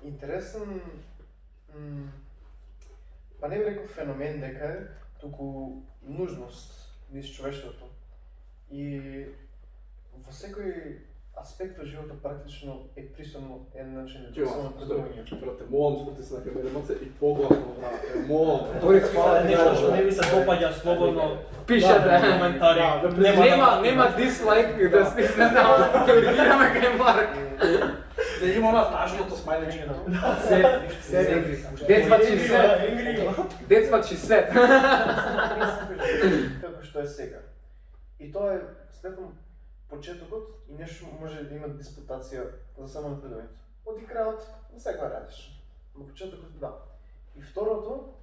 интересен, па не би рекол феномен дека е, туку нужност низ човештвото. И во секој аспект во животот практично е присутно еден начин на напредување. Брате, молам да се на камерата и погласно, брате, молам. Тој е нешто што не ви се допаѓа слободно. Пишете коментари. Нема дислайк да стисне да коригираме кај Марк. Да има она тажното смајлечкото. That's what she said. Како што е сега. И тоа е, сметам, почетокот и нешто може да има диспутација за само напредувањето. Од крајот не сега радиш. Но почетокот да. И второто,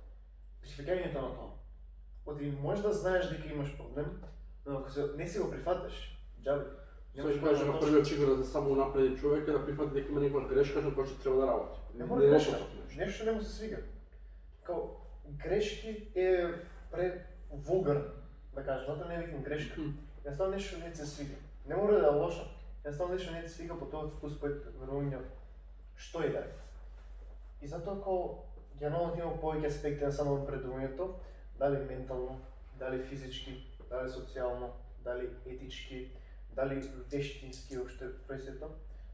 прифаќањето на тоа. Оти можеш да знаеш дека имаш проблем, но ако не си го прифатиш, џабе. Сој кажа на првиот чигар да само напреди човека да прифати дека има некоја грешка на која што треба да работи. Не мора грешка, нешто не му се свига. Као грешки е вулгар, да кажем, затоа не викам грешка. Едноставно нешто не се свига. Не мора да е лошо, едноставно нешто не се свига по тоа вкус кој верување што и да е. И затоа као генерално има повеќе аспекти на само напредувањето, дали ментално, дали физички, дали социјално, дали етички, дали вештински опште пресето.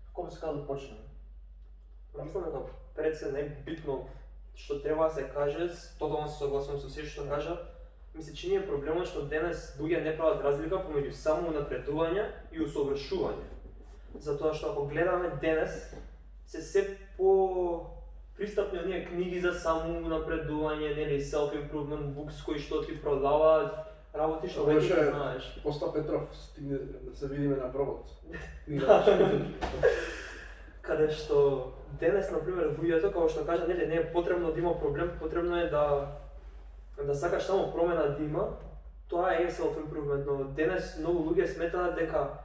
Како би сакал да почнеме? Мислам дека пред се најбитно што треба да се каже, тотално се согласувам со се што кажа. Мислам, че ние проблемот што денес луѓе не прават разлика помеѓу само напредување и усовршување. Затоа што ако гледаме денес, се по пристапни оние книги за само напредување, нели self-improvement books кои што ти продаваат работи што веќе не знаеш. Поста Петров, стигне да се видиме на пробот. Каде што денес, например, луѓето, како што кажа, нели не е потребно да има проблем, потребно е да сакаш само промена да има, тоа е self-improvement, но денес многу луѓе сметаат дека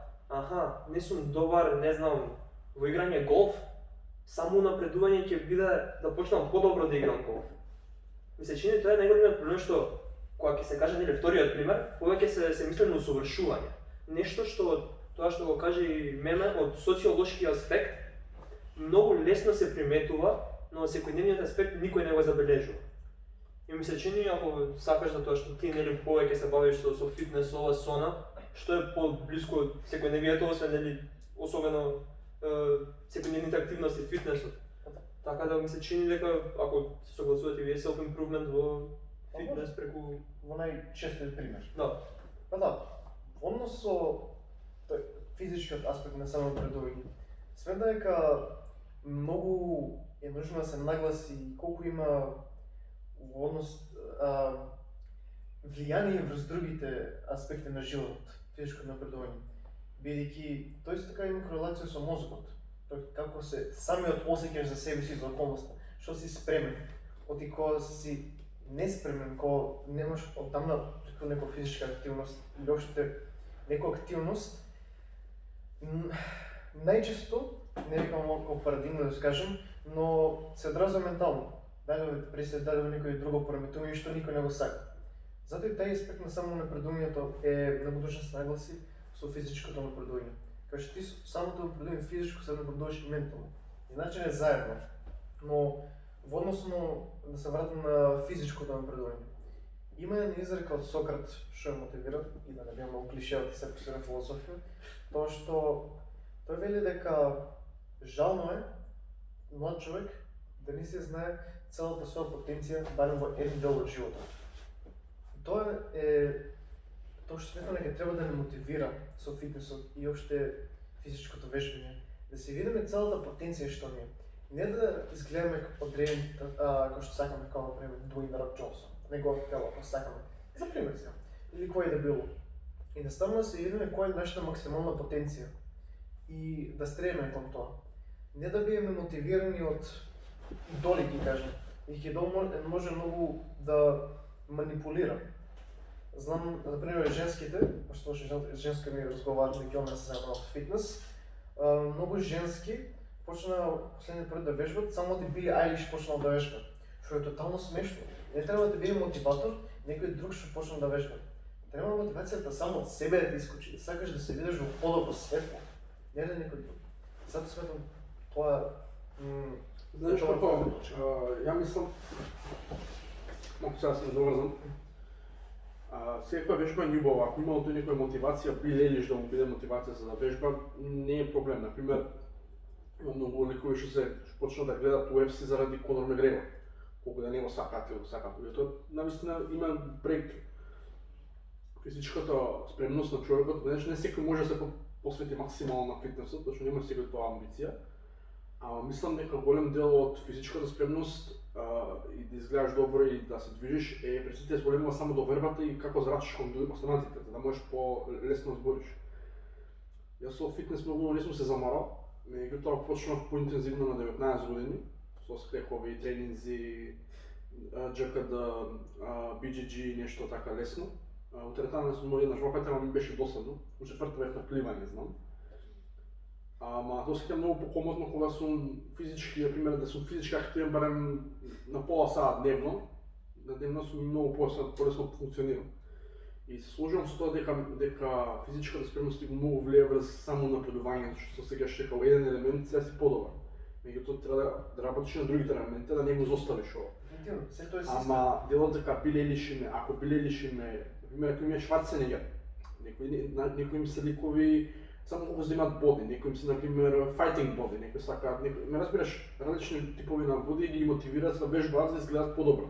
не сум добар, не знам, во играње голф, само напредување ќе биде да почнам подобро да играм голф. Ми се чини тоа е најголемиот проблем што кога ќе се каже нели вториот пример, повеќе се мисли на усовршување. Нешто што тоа што го каже и Меме од социолошки аспект многу лесно се приметува, но во секојдневниот аспект никој не го забележува. И ми се чини ако сакаш за тоа што ти нели повеќе се бавиш со фитнес, ова сона, што е поблиску од секојдневието, освен нели особено секојдневните активности фитнесот. Така да ми се чини дека ако се согласувате вие self-improvement во фитнес преку во најчестиот пример. Да. Па да, однос со физичкиот аспект на само напредување. Сметам дека многу е нужно да се нагласи колку има во однос влијание врз другите аспекти на животот, физичко напредување. Бидејќи тој исто така има корелација со мозокот. Како се самиот осеќаш за себе си, за околноста, што си спремен. Оти кога си неспремен, кога немаш оттамна преку некоја физичка активност или опште некоја активност, најчесто, не викам како парадигма да скажем, но се одразува ментално. Дали во депресија, дали во некој друго пораметување што никој не го сака. Затоа и тај аспект на само напредувањето е многу точно се нагласи со физичкото напредување. Кај што ти самото напредување физичко се напредуваш и ментално. Иначе не заедно. Но во односно да се вратам на физичкото напредување. Има една изрека од Сократ што ја мотивира и да не бидам многу клишеот и се посвета философија, тоа што тој вели дека жално е млад човек да не се знае целата своја потенција барем во еден дел од животот. Тоа е тоа што сметам дека треба да не мотивира со фитнесот и опште физичкото вежбање, да се видиме целата потенција што ни е. Не да изгледаме одреден како што сакаме, како например Дуейн The Rock Johnson, негов тело, ако сакаме. За пример сега, или кој да било. И наставно да се видиме која е нашата максимална потенција и да стремиме кон тоа. Не да бидеме мотивирани од идоли, ги кажем. И идол може многу да манипулира. Знам, например, женските, пошто женски ми разговарат дека она се занимаваат со фитнес, многу женски почна последниот период да вежбат, само да Били Айлиш почнал да вежба. Што е тотално смешно. Не треба да биде мотиватор, некој друг што почна да вежба. Треба мотивацијата само од себе да ти искочи, да сакаш да се видиш во подобро светло, не да некој друг. Затоа сметам тоа Знаеш како, ја мислам, малку сега се доврзам, секоја вежба е љубова, ако имало тој некоја мотивација, би лелиш да му биде мотивација за да вежба, не е проблем. Например, има многу ликови што почнат да гледат UFC заради Конор Мегрегор, колку да не го сакаат или го сакаат. И тоа навистина има брейк. Физичката спремност на човекот, знаеш, не секој може да се посвети максимално на фитнесот, зашто нема секој тоа амбиција. Ама мислам дека голем дел од физичката спремност и да изгледаш добро и да се движиш е пред сите зголемува само довербата и како зрачиш кон останатите, за да можеш по-лесно да збориш. Јас со фитнес многу не сум се замарал, меѓутоа почнав поинтензивно на 19 години, со скрекови тренинзи, џкд, BJJ и нешто така лесно. У теретана сум еднаш во пет, ама ми беше досадно. У четврта бев на пливање, знам. Ама тоа се многу покомотно кога сум физички, например, да сум физички активен барем на пола саат дневно. На дневно сум многу полесно функционирам. И се сложувам со тоа дека физичката спремност има многу влие врз само напредување, што сегаш чекал еден елемент, сега си подобар. Меѓутоа треба да работиш на другите елементи, да не го изоставиш ова. Дефинитивно, се тоа е систем. Ама делот дека биле лишиме, ако биле лишиме, например, ако има Шварценегер, некои им се ликови само колку имаат боди, некои им се, например, fighting боди, некои сакаат, ме разбираш, различни типови на боди ги мотивираат да вежбаат за да изгледат подобро.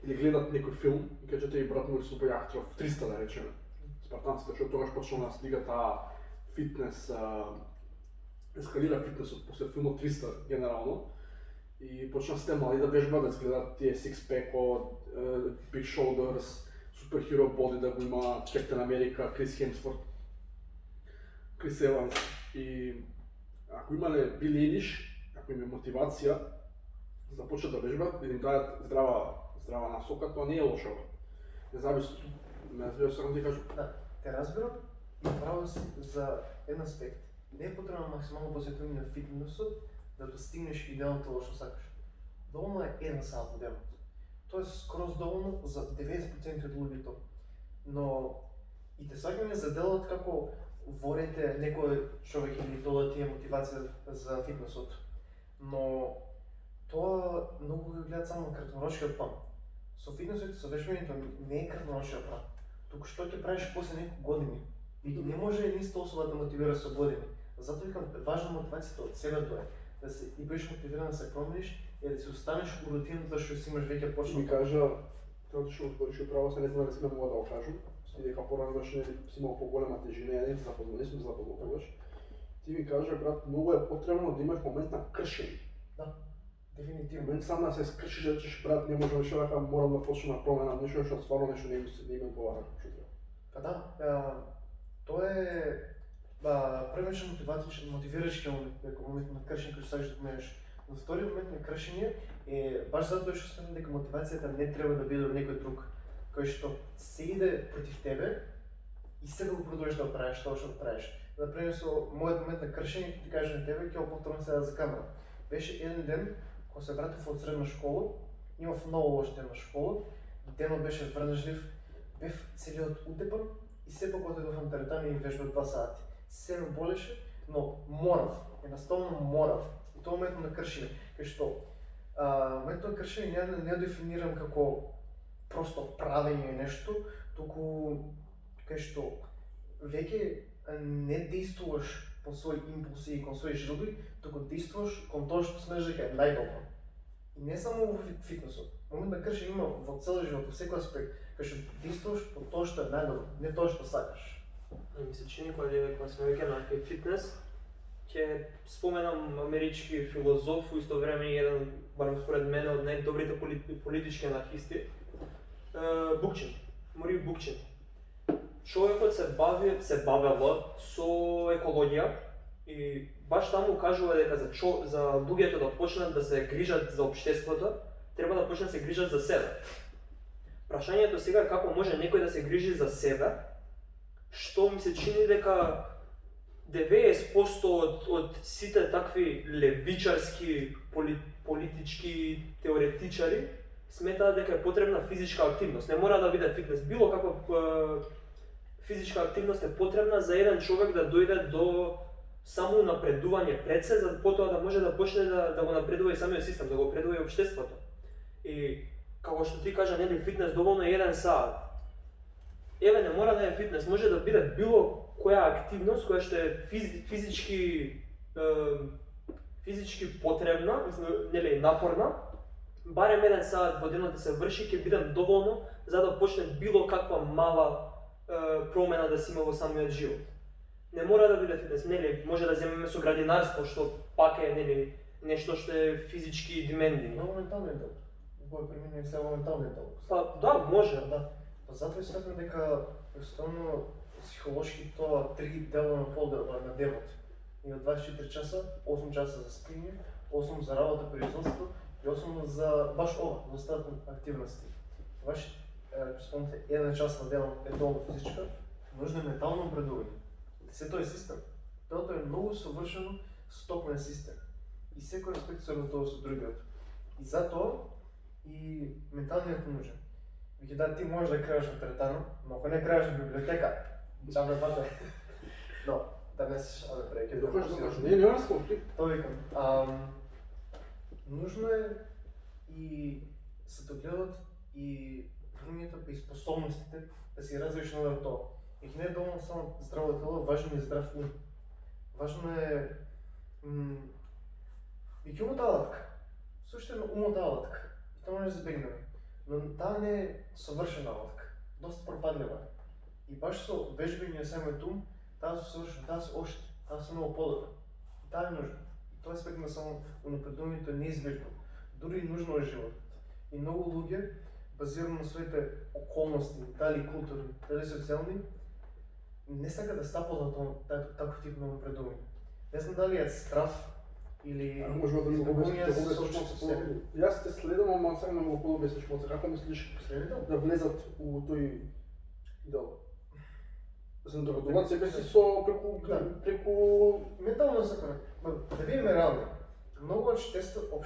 Или гледат некој филм и кажете и брат му супер актер 300 да речеме. Спартанците, што тогаш почнал да стига таа фитнес, ескалира фитнесот после филмот 300 генерално. И почна сте мали да вежбаат, да изгледат тие six-pack, big shoulders, superhero body да го има Кептен Америка, Крис Хемсворт, Крис Еванс. И ако имале Били Еилиш, ако има мотивација, започнат да вежбаат, да им дајат здрава насока, тоа не е лошо. Не зависи. Ме разбираш сакам ти кажам. Да, те разбирам и право си за еден аспект. Не е потребно максимално посветување на фитнесот да достигнеш идеалното во што сакаш. Доволно е еден саат во денот. Тоа е скроз доволно за 90% од луѓето. Но и те сваќаме за делот како ворите некој човек или тоа ти е мотивација за фитнесот. Но тоа многу го гледат само на краткорочниот план. Со фитнесот и со вежбањето не е краткорочниот план. Туку што ќе правиш после неколку години. И не може единствена особа да мотивира со години. Затоа викам важна мотивацијата од себе тоа е да се и бидеш мотивиран да се промениш и да се останеш у рутината што си имаш веќе почнато. Ми кажа, тоа што отвориш право, се не знам дали сме мога да го кажам. И дека порано беше си имал поголема тежина, не сум запознал тогаш. Ти ми кажа, брат, многу е потребно да имаш момент на кршење. Да, дефинитивно. Момент сам да се скршиш, да речеш, брат, не можам веќе дека морам да почнам да променам нешто што стварно нешто не ми одговара како што треба. Па да, тоа е првичен мотивирачки момент, дека момент на кршење кој што сакаш да поменеш. Но втори момент на кршење е баш затоа што сметам дека мотивацијата не треба да биде од некој друг, кој што се иде против тебе и сега го продолжиш да правиш тоа што правиш. Например, со мојот момент на кршење, ти кажеш на тебе, ќе го повторам сега за камера. Беше еден ден, кога се вратив од средна школа, имав многу лош ден на школа, денот беше врнежлив, бев целиот утепан и сепак отидов на теретана и вежбав 2 сати. Се ме болеше, но морав, едноставно морав. И тоа моментот на кршење, кај што моментот на кршење не дефинирам како просто правење нешто, туку кај што веќе не действуваш по своји импулси и кон своји желби, туку действуваш кон тоа што смееш дека е најдобро. И не само во фитнесот. Момент на кршење има во цел живот, во секој аспект, кај што действуваш по тоа што е најдобро, не тоа што сакаш. Ми се чини кога сме веќе на фитнес, ќе споменам амерички филозоф, во исто време и еден, барем според мене, од најдобрите политички анархисти, Букчин, Морил Букчин. Човекот се бавело со екологија и баш таму кажува дека за луѓето да почнат да се грижат за општеството, треба да почнат да се грижат за себе. Прашањето сега е како може некој да се грижи за себе, што ми се чини дека 90% од сите такви левичарски политички теоретичари сметаат дека е потребна физичка активност. Не мора да биде фитнес, било каква физичка активност е потребна за еден човек да дојде до само напредување пред се, за потоа да може да почне да го напредува и самиот систем, да го напредува и општеството. И како што ти кажа, нели, фитнес доволно е 1 саат. Еве, не мора да е фитнес, може да биде било која активност која што е физички потребна, нели, напорна, барем 1 саат во денот да се врши, ќе биде доволно за да почне било каква мала промена да се има во самиот живот. Не мора да биде фитнес, нели, може да земеме со градинарство, што пак е, нели, нешто што е физички демендинг. Много менталниот дел. Го преминува се во менталниот дел. Па да, може. Да. Па затоа сметам дека постојано психолошки тоа 3 дела на подела на денот. И од 24 часа, 8 часа за спиње, 8 за работа, производство и 8 за баш ова, за остатни активности. Баш, ако спомнете, 1 час на денот е доволно физичка, нужно е ментално напредување. Сето е систем. Телото е многу совршено стоклен систем. И секој аспект се разотова со другиот. И затоа и менталниот е нужен. Веќе да, ти можеш да краеш во теретана, но ако не краеш во библиотека, чам пата. Но, да не се шале преќе. Докажи, не нема конфликт. Тоа викам. Нужно е и се то гледат и другите па и способностите да си развиеш на тоа. И не е доволно само здраво тело, важно е здрав ум. Важно е и ќе умот алатка. Суштено умот алатка. И тоа може да избегнеме. Но таа не е совршена алатка. Доста пропадлива. И баш со вежбање самиот ум, таа се совршена, таа се оштри, таа се многу подобра. И таа е нужна. И тоа е аспект само унапредувањето е неизбежно. Дури и нужно е животот. И многу луѓе, базирано на своите околности, дали културни, дали социјални, не сака да стапат на таков тип на напредување. Не знам дали е страв или Можеме да го збогување обясниш со точно со себе. Јас те следам, ама сега не го обясниш моца. Како мислиш Следно? да влезат у тој дел? Да се догодуват себе си со преку Ментално сакаме. Да бидеме реални. Многу општеството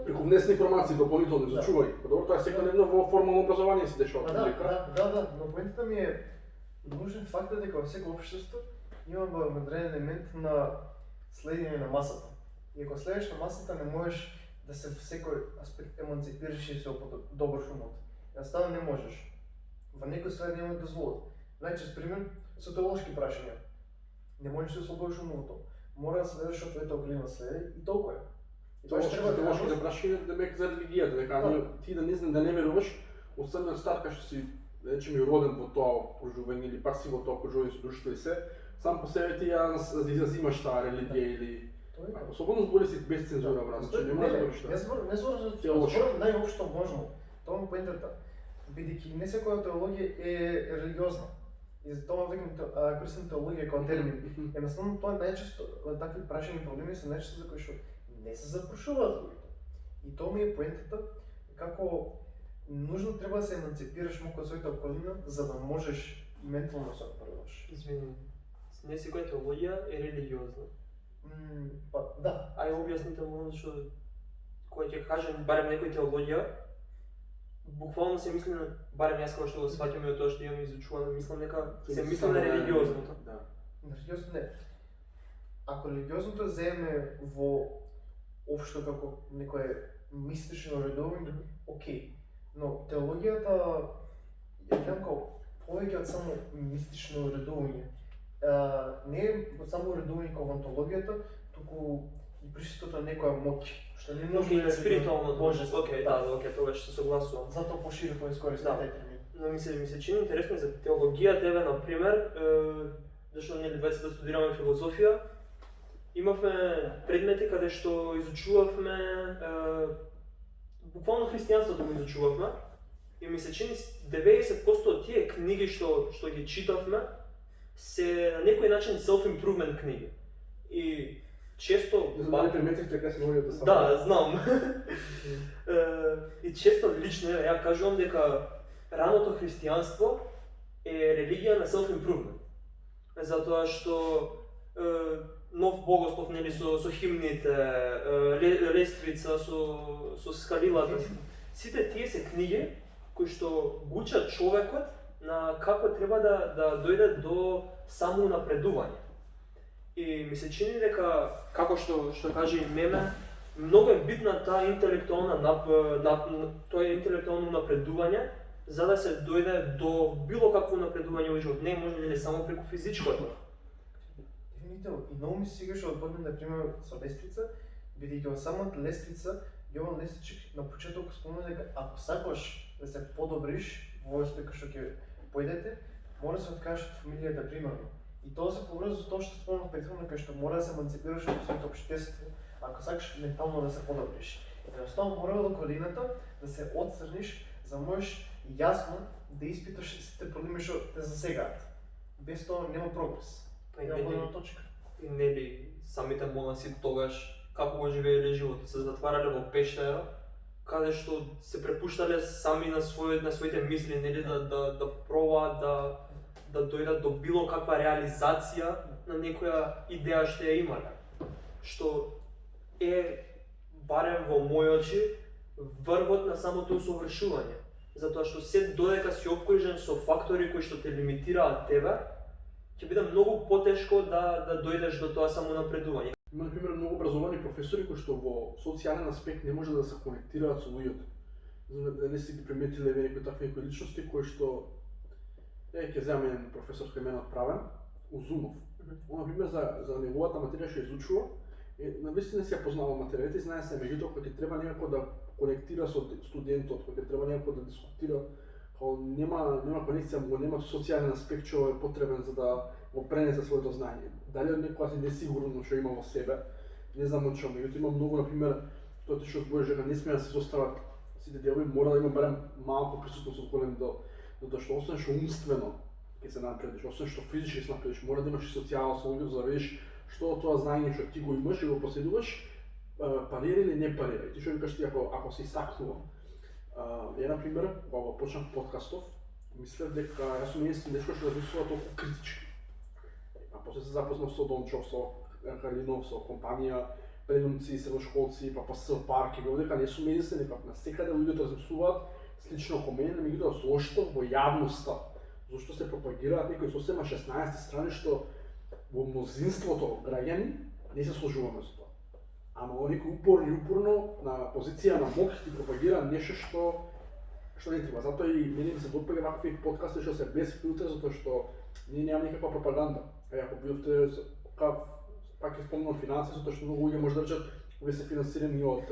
преку внесни информации дополнително изучувај. Добро, тоа секојдневно во формално образование се дешава. Да, но поентата ми е нужен фактот дека во секој општество има одреден елемент на следење на масата. И ако следиш на масата, не можеш да се во секој аспект еманципираш и се добрш умот. Едноставно не можеш. Во некои ствари нема да дозволат. Најчест пример со теолошки прашања. Не можеш да се ослободиш умовото. Мора да следиш што твојата околина следи и толку е. И Тоа што треба те може да прашање демек за религијата, дека ти да не знам да не веруваш, од самиот старт кај што си речеме роден во тоа окружување или пак си во тоа окружување со друштво и се, сам по себе ти ја изазимаш таа религија или особено збори си без цензура, брат, значи не може да говориш тоа. Не зборам за зборам најопшто можно. Тоа е поентата. Бидејќи не секоја теологија е религиозна. И за тоа викам користам теологија како термин. Едноставно тоа најчесто такви прашања и проблеми се најчесто за кои што не се запрашуваат луѓето. И тоа ми е поентата како нужно треба да се еманципираш малку од својата околина за да можеш ментално да се напредуваш. Извини, не секоја теологија е религиозна. Па да. Ај објасните му што кој ќе кажем барем некој теологија, буквално се мисли на, барем јас како што го сваќам и од тоа што имам изучувано, мислам дека се мисли на религиозното. Да. Религиозното не. Ако религиозното земе во општо како некое мистично редовно, окей. Но теологијата е како повеќе од само мистично редовње. Не е само редовње како антологијата, туку и присуството на некоја моќ, што не нужно Океј, спиритуално божество. Океј, да, тогаш се согласувам. Затоа пошироко искористам Да. тај термин. Но ми се чини интересно за теологијата, еве на пример, зашто ние двајца да студираме филозофија, имавме предмети каде што изучувавме буквално христијанството го изучувавме и ми се чини 90% од тие книги што ги читавме се на некој начин self-improvement книги. И често Не знам дали приметивте кај се води да сам. Да, знам. И често лично ја кажувам дека раното христијанство е религија на self-improvement. Затоа што нов богослов, нели, со химните, лествица, со скалилата. Сите тие се книги кои што го учат човекот на како треба да дојде до самоунапредување. И ми се чини дека, како што каже и Меме, многу е битна таа интелектуална тоа интелектуално напредување, за да се дојде до било какво напредување во живот, не може ли само преку физичкото. Дефинитивно. И много ми се сега ще отборим, например, со лестрица, бидејќи во самата лестрица, Јован Лестичек на почеток спомена дека ако сакаш да се подобриш во овој смеј што ќе појдете, мора да се откажеш од фамилијата примерно. И тоа се поврзува со тоа што спомнав претходно, кај што мора да се еманципираш од своето општество, ако сакаш ментално да се подобриш. Едноставно мора до колината да се отстрниш, за да можеш јасно да испиташ сите проблеми што те засегаат. Без тоа нема прогрес. Па и Нема подобна точка. И нели самите монаси тогаш како го живееле животот, се затварале во пештера, каде што се препуштале сами на своите мисли, нели да пробаат да дојдат до било каква реализација на некоја идеја што ја имале. Што е, барем во мои очи, врвот на самото усовршување. Затоа што се додека си опкружен со фактори кои што те лимитираат тебе, ќе биде многу потешко да дојдеш до тоа самонапредување. Има, например, многу образовани професори кои што во социјален аспект не може да се конектираат со луѓето. Не знам дали сте ги приметиле некои такви личности кои што ќе земам еден професор кај мене отправен, Узунов. Он, например, за неговата материја што изучува, навистина си ја познава материјата и знае се, меѓутоа кога ќе треба некако да конектира со студентот, кога ќе треба некако да дискутира, кога нема конекција, го нема социјален аспект што е потребен за да го пренесе своето знаење. Дали од некоја си несигурно што има во себе, не знам од што, меѓутоа има многу, например, тоа ти што збориш дека не смеа да се состават сите делови, мора да има барем малку присутност од голем до што освен што умствено ќе се напредиш, освен што физички се напредиш, мора да имаш и социјална со луѓето за да видиш што од тоа знаење што ти го имаш и го поседуваш, парира или не парира. И ти што викаш ти ако се истакнува. Например, кога почнав подкастов, мислев дека јас сум единствен нешто што размислува толку критички. А после се запознав со Дончов, со Калинов, со компанија, предумци, средношколци, па ПС парк и дека не сум единствен, дека насекаде луѓето размислуваат слично како мене, меѓутоа зошто во јавноста, зошто се пропагираат некои сосема 16 страни што во мнозинството граѓани не се сложуваме со тоа. Ама некој упорно на позиција на мок ти пропагира нешто што не треба. Затоа и мене ми се допаѓа вакви подкасти што се без филтер, затоа што ние немаме никаква пропаганда. Ако бидовте пак ќе спомнам финанси, затоа што многу луѓе може да речат овие се финансирани од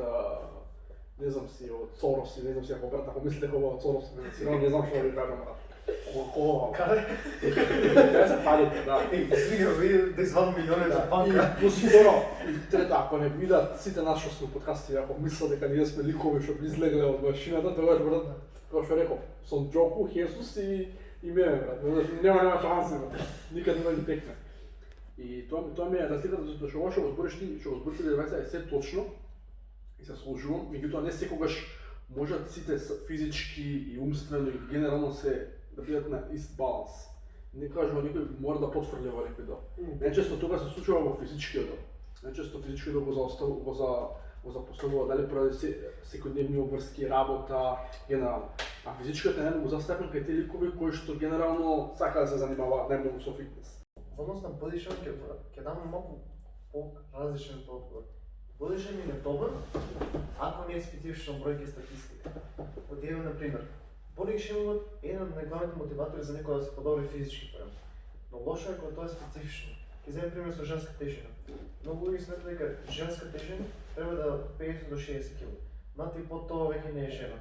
не знам си, од Сорос, не знам си ако брат, ако мислите ова од Сорос финансирано, не знам што ви кажам, Каде? Каде се палите, да. Свига ви да извадам милиони за банка. И поскоро, и трета, ако не видат сите нас што сме подкасти, ако мислат дека ние сме ликови што излегле од машината, тогаш брат, како што реков, сум Джоку, Хесус и мене, брат. Нема шанси, брат. Никад нема да текне. И тоа ми е разликата, затоа што ова што го збориш ти, што го зборите девајца е се точно и се сложувам, меѓутоа не секогаш можат сите физички и умствено и генерално се да бидат на ист баланс. Не кажува никој мора да потврдува некој дел. Најчесто тоа се случува во физичкиот дел. Најчесто физичкиот дел го запоставува дали поради секојдневни обврски, работа, генерално. А физичкиот е најмногу застапен кај тие ликови кои што генерално сака да се занимаваат најмногу со фитнес. Во однос на бодишем ќе дам малку по-различен одговор. Бодишем е добар ако не е специфично бројки и статистика. Од еден на пример, бодишемот е еден од најглавните мотиватори за некој да се подобри физички прем. Но лошо е кога тоа е специфично. Ќе земем пример со женска тежина. Многу луѓе сметат дека женска тежина треба да 50 до 60 кг. Над и под тоа веќе не е жена.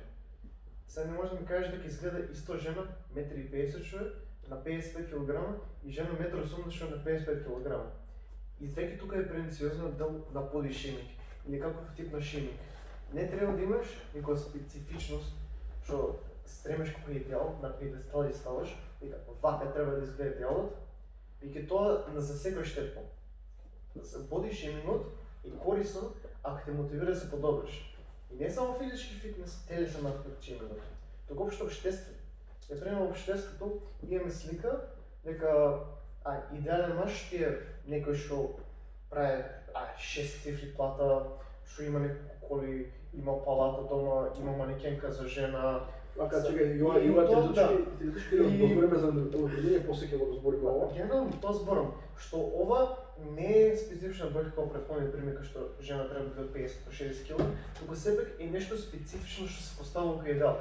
Сега не може да ми кажеш дека изгледа исто жена 1,50 м човек на 55 кг и жена 1,80 м на 55 кг. И веќе тука е претенциозно дел на body shaming или каков тип на шейминг. Не треба да имаш некоја специфичност што стремеш како идеал, на пиедестал и ставаш, дека вака треба да изгледа идеалот, веќе тоа не засекогаш штетно. Body shamingот е корисно ако те мотивира да се подобриш. И не само физички фитнес, телесен аспект шеймингот, туку општо општествен. Например, во општеството имаме слика дека идеален маж ти е некој што прави 6 цифри плата, што има некој коли, има палата дома, има манекенка за жена. Ака, чекај, има теоретички да збориме за определение, после ќе го збориме ова. Генерално тоа зборам, што ова не е специфична бројка како претходни пример кај што жена треба да биде 50-60 кг, туку сепак е нешто специфично што се поставува кај идеал.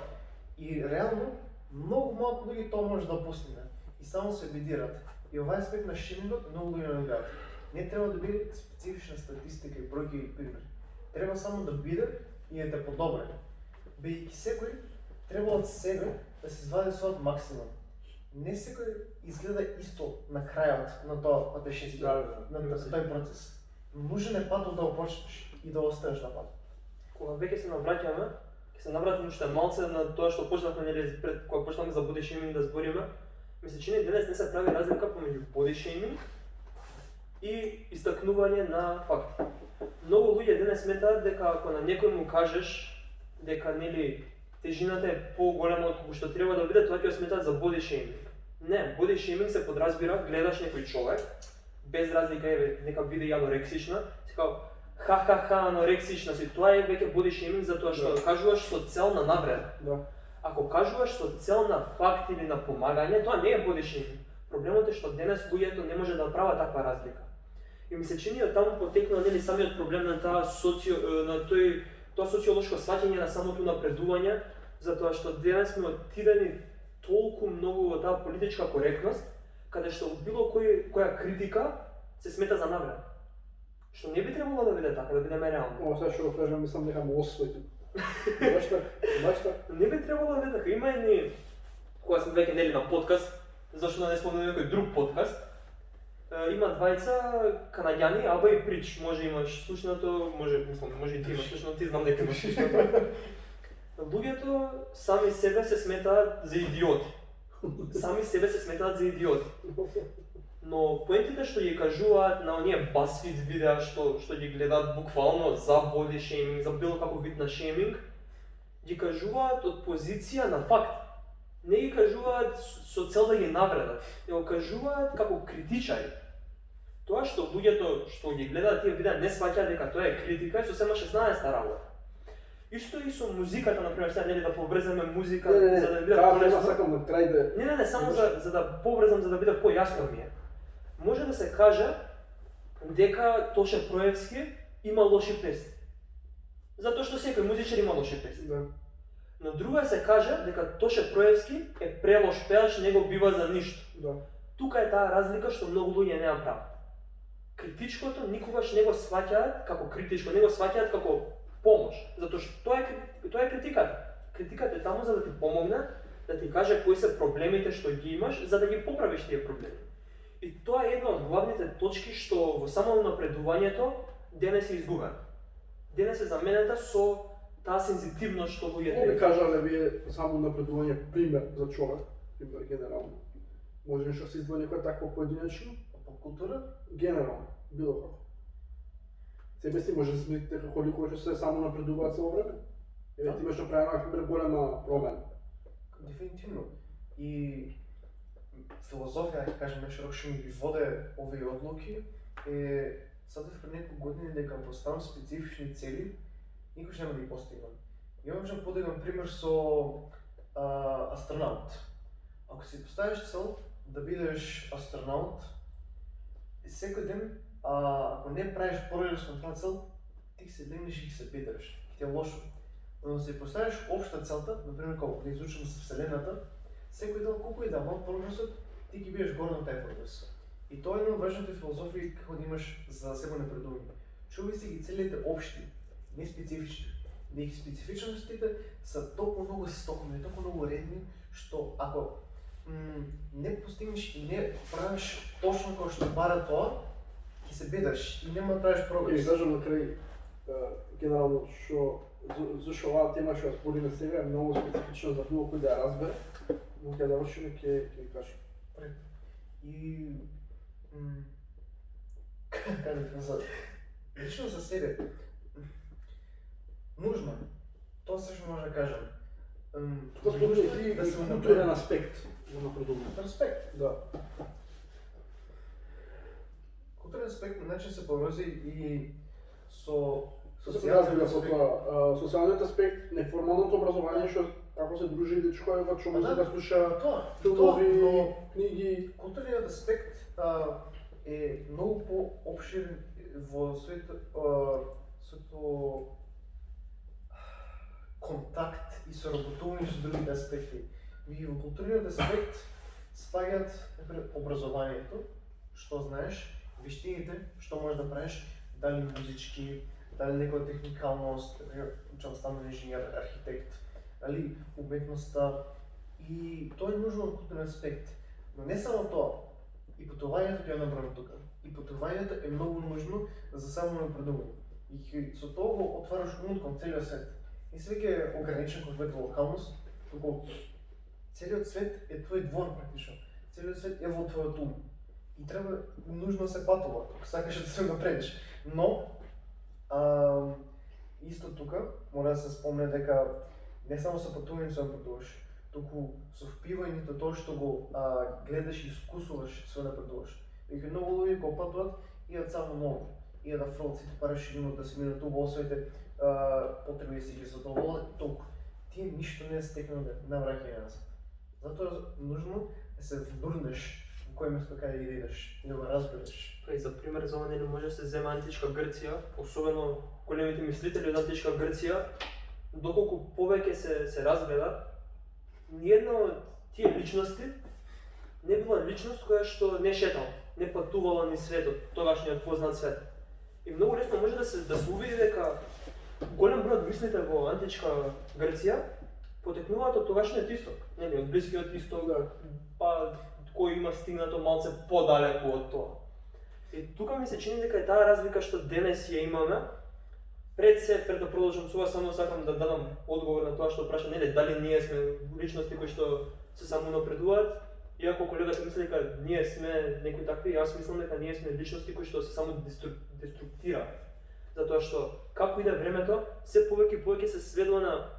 И реално многу малку луѓе тоа може да постигне и само се бедираат. И овај аспект на шеймингот многу луѓе не гледаат. Не треба да биде специфична статистика и бројки и примери. Треба само да биде и да те подобре. Бидејќи секој треба од себе да се извади својот максимум. Не секој изгледа исто на крајот на тоа патешествие, на тој процес. Нужен е патот да го почнеш и да останеш на пат. Кога веќе се навраќаме, ќе се навратиме уште малце на тоа што почнавме нели пред кога почнавме за body shaming да збориме. Ми се чини денес не се прави разлика помеѓу body shaming и истакнување на факти. Многу луѓе денес сметаат дека ако на некој му кажеш дека нели тежината е поголема од колку што треба да биде, тоа ќе го сметаат за body shaming. Не, body shaming се подразбира, гледаш некој човек, без разлика е нека биде и анорексична, се као ха анорексична си, тоа е веќе body shaming затоа што кажуваш со цел на навреда. Да. Ако кажуваш со цел на факт или на помагање, тоа не е body shaming. Проблемот е што денес луѓето не може да прават таква разлика. И ми се чини од таму потекнува нели самиот проблем на тоа тоа социолошко сваќање на самото напредување, затоа што денес сме оттирани толку многу во таа политичка коректност, каде што било која критика се смета за навреда. Што не би требало да биде така, да бидеме реални. Ова сега што го кажам, мислам дека му освои. Баш така. Не би требало да биде така. Има едни, кога сме веќе нели на подкаст, зашто да не спомнем некој друг подкаст, има двајца канаѓани, Аба и Прич, може имаш слушнато, може и ти имаш слушнато, ти знам дека имаш слушнато. Луѓето сами себе се сметаат за идиоти. Сами себе се сметаат за идиоти. Но поентите што ги кажуваат на оние BuzzFeed видеа што ги гледаат буквално за body shaming, за било каков вид на шейминг, ги кажуваат од позиција на факт. Не ги кажуваат со цел да ги навредат, него кажуваат како критичари. Тоа што луѓето што ги гледаат тие видеа не сваќаат дека тоа е критика, е сосема 16-та работа. Исто и со музиката, например, сега нели да поврземе музика за да биде полесно. Сакам на крај да Не, само за да поврзам, за да биде појасно ми е. Може да се каже дека Тоше Проевски има лоши песни. Затоа што секој музичар има лоши песни. Да. Но друга се каже дека Тоше Проевски е прелош пеач, не го бива за ништо. Да. Тука е таа разлика што многу луѓе не ја прават. Критичкото никогаш не го сваќаат како критичко, не го сваќаат како помош, затоа што тоа е критиката. Критиката е таму за да ти помогне, да ти каже кои се проблемите што ги имаш, за да ги поправиш тие проблеми. И тоа е една од главните точки што во само напредувањето денес е изгубена. Денес е заменета со таа сензитивност што луѓето Би кажал да вие само напредување пример за човек, пример генерално. Може нешто се издвои некоја таква поединечно? По култура? Генерално, било како. Себе си може да смислите дека колку ќе се само напредуваат со време? Еве ти имаш направена например голема промена. Дефинитивно. И филозофија, да кажем, најшироко што ми ги воде овие одлуки е садев пред неколку години дека поставам специфични цели, никош нема да ги постигнам. И можам подигам пример со астронаут. Ако си поставиш цел да бидеш астронаут, секој ден, ако не правиш прогрес на таа цел, ти се легнеш и се бедреш, ти е лошо. Но си поставиш општа целта, например како да изучам со Вселената, секој ден колку и да мал прогресот, ти ги биеш горно тај прогрес. И тоа е една од важните филозофии како да имаш за себе напредување. Чувај си ги целите општи, не специфични. Да их специфичностите се толку многу стокни, толку многу редни, што ако не постигнеш и не правиш точно како што бара тоа, ќе се бедаш и нема да правиш И прогрес. кажам на крај генерално што зашто оваа тема што ја збориме сега е многу специфична за било кој да ја разбере, но ќе завршиме ќе ви кажам. И кажете за лично за себе. Нужно. Тоа се што може да кажам. Тоа спомнува ти да се културен аспект во напредување. Респект. Да. Културен аспект на начин се поврзи и со Се разбира со тоа, социјалниот аспект, неформалното образование што како се дружи дечкојава, што може да слуша тоа, филмови, но книги. културниот аспект е многу поопширен во своето контакт и соработување со другите аспекти. И во културниот аспект спаѓаат например образованието, што знаеш, вештините, што можеш да правиш, дали музички, дали некоја техникалност, например, учам станувам инженер, архитект, дали уметноста, и тоа е нужно во културен аспект. Но не само тоа, и патувањето ќе ја набрам тука. И патувањето е многу нужно за само напредување. И со тоа го отвараш умот кон целиот свет. Не се веќе ограничен кон твојата локалност, туку целиот свет е твој двор практично. Целиот свет е во твојот ум. И треба нужно да се патува, ако сакаш да се напредиш. Но исто тука мора да се спомне дека не само со патување се напредуваш, туку со впивањето тоа што го гледаш и искусуваш се напредуваш. Веќе многу луѓе кога патуваат идат само ново, идат да фрлат сите пари ширинот, да се минат во своите потреби си ги задоволат, толку. Ти ништо не стекнал на враќање назад. Затоа е нужно да се вбурнеш во кој место каде да идеш и да го разбереш. И за пример за ова не може да се земе античка Грција, особено големите мислители од античка Грција, доколку повеќе се разгледа, ниедна од тие личности не била личност која што не шетала, не патувала ни светот, тогашниот познат свет. И многу лесно може да се увиди дека голем број од мислите во античка Грција потекнуваат од тогашниот исток, нели, од блискиот исток, па кој има стигнато малце подалеку од тоа. И тука ми се чини дека е таа разлика што денес ја имаме. Пред да продолжам со ова, само сакам да дадам одговор на тоа што праша, нели, дали ние сме личности кои што се само напредуваат. Иако колегата мисли дека ние сме некои такви, јас мислам дека ние сме личности кои што се само деструктираат. Затоа што како иде времето, се повеќе и повеќе се сведува на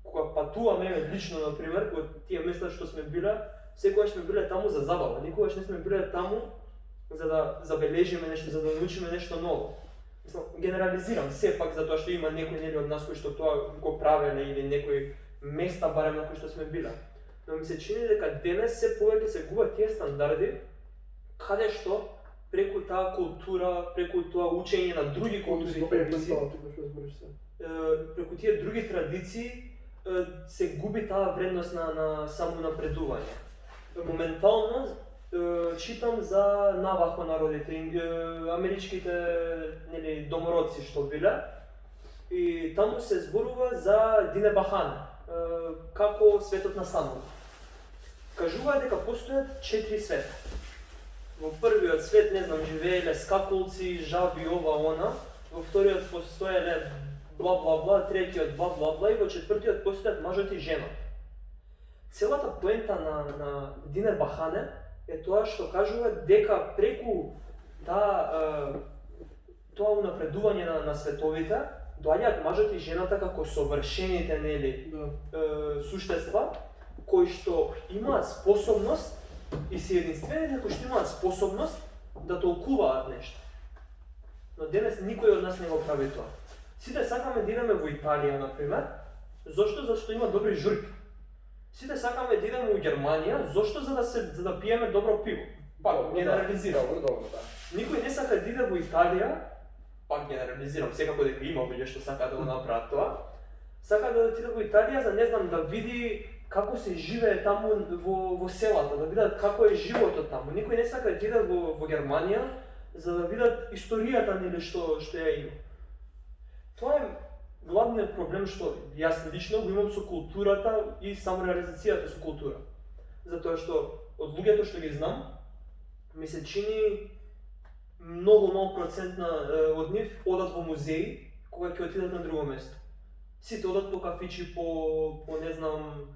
кога патуваме лично, например, кога тие места што сме биле, секогаш сме биле таму за забава, никогаш не сме биле таму за да забележиме нешто, за да научиме нешто ново. Мислам, генерализирам сепак затоа што има некои нели од нас кои што тоа го правеле или некои места барем на кои што сме биле. Но ми се чини дека денес се повеќе се губат тие стандарди каде што преку таа култура, преку тоа учење на други култури, преку тие други традиции се губи таа вредност на само напредување. Моментално читам за Навахо народите, америчките нели домородци што биле, и таму се зборува за Динебахане, како светот на Самот. Кажува дека постојат 4 света. Во првиот свет, не знам, живееле скакулци, жаби, ова, она. Во вториот постоеле бла-бла-бла, третиот бла-бла-бла и во четвртиот постојат мажот и женот. Целата поента на Динебахане е тоа што кажува дека преку тоа унапредување на световите доаѓаат мажот и жената како совршените нели суштества кои што имаат способност и се единствените кои што имаат способност да толкуваат нешто. Но денес никој од нас не го прави тоа. Сите сакаме да идеме во Италија, например. Зошто? Зашто има добри журки. Сите сакаме да идеме во Германија, зошто? За да пиеме добро пиво. Пак генерализирам. Добро, да. Никој не сака да иде во Италија, пак генерализирам, секако дека има луѓе што сакаат да го направат тоа. Сака да отиде во Италија за не знам да види како се живее таму во селата, да видат како е животот таму. Никој не сака да иде во Германија за да видат историјата нели што ја има. Тоа е главниот проблем што јас лично го имам со културата и самореализацијата со култура. Затоа што од луѓето што ги знам, ми се чини многу мал процент од нив одат во музеи кога ќе отидат на друго место. Сите одат по кафичи, по не знам,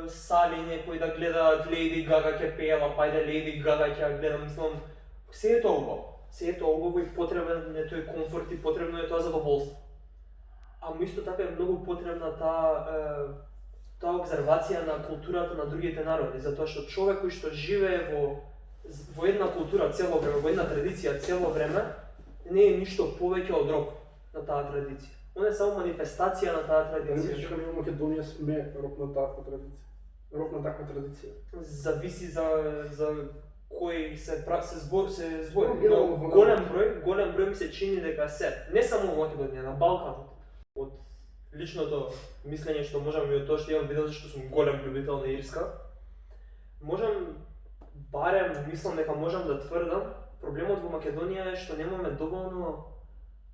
сали некои да гледаат Лејди Гага ќе пеела, пајде Лејди Гага ќе ја гледам, мислам, се е тоа убаво. Се е тоа убаво и потребен е тој комфорт и потребно е тоа задоволство. Ама исто така е многу потребна таа обзервација на културата на другите народи, затоа што човек кој што живее во една култура цело време, во една традиција цело време, не е ништо повеќе од роб на таа традиција. Он е само манифестација на таа традиција. Не мислиш дека ние во Македонија сме роб на таква традиција? Роб на таква традиција? Зависи за кои се збори, Генерално но во голем број ми се чини дека се, не само во Македонија, на Балканот, од личното мислење што можам и од тоа што имам видено, зашто сум голем љубител на Ирска, можам, барем мислам дека можам да тврдам, проблемот во Македонија е што немаме доволно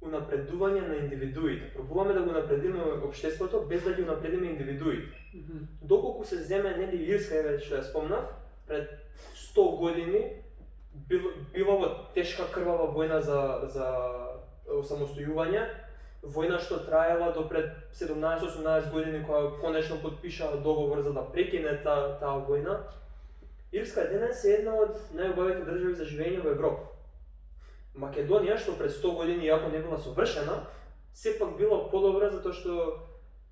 унапредување на индивидуите. Пробуваме да го напредиме општеството без да ги унапредиме индивидуите. Доколку се земе нели Ирска, еве што ја спомнав, пред 100 години била во тешка крвава војна за осамостојување, војна што траела до пред 17-18 години, кога конечно подпишаа договор за да прекине таа војна. Ирска денес е една од најубавите држави за живење во Европа. Македонија, што пред 100 години, иако не била совршена, сепак била подобра затоа што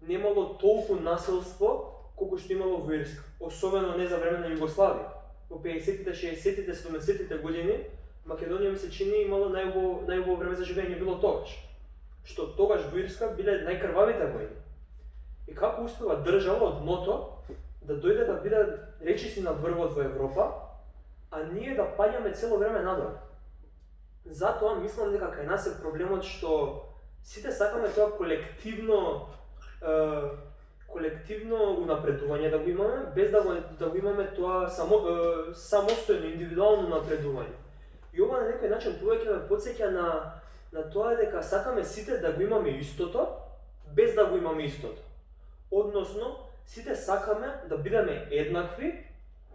немало толку населство колку што имало во Ирска, особено не за време на Југославија. Во 50-тите, 60-тите, 70-тите години Македонија ми се чини имала најубаво време за живење било тогаш. Што тогаш во Ирска биле најкрвавите војни. И како успева држава од дното да дојде да биде речиси на врвот во Европа, а ние да паѓаме цело време надолу. Затоа мислам дека кај нас е проблемот што сите сакаме тоа колективно унапредување да го имаме, без да го имаме тоа самостојно, индивидуално напредување. И ова на некој начин повеќе ме потсеќа на тоа дека сакаме сите да го имаме истото, без да го имаме истото. Односно, сите сакаме да бидеме еднакви,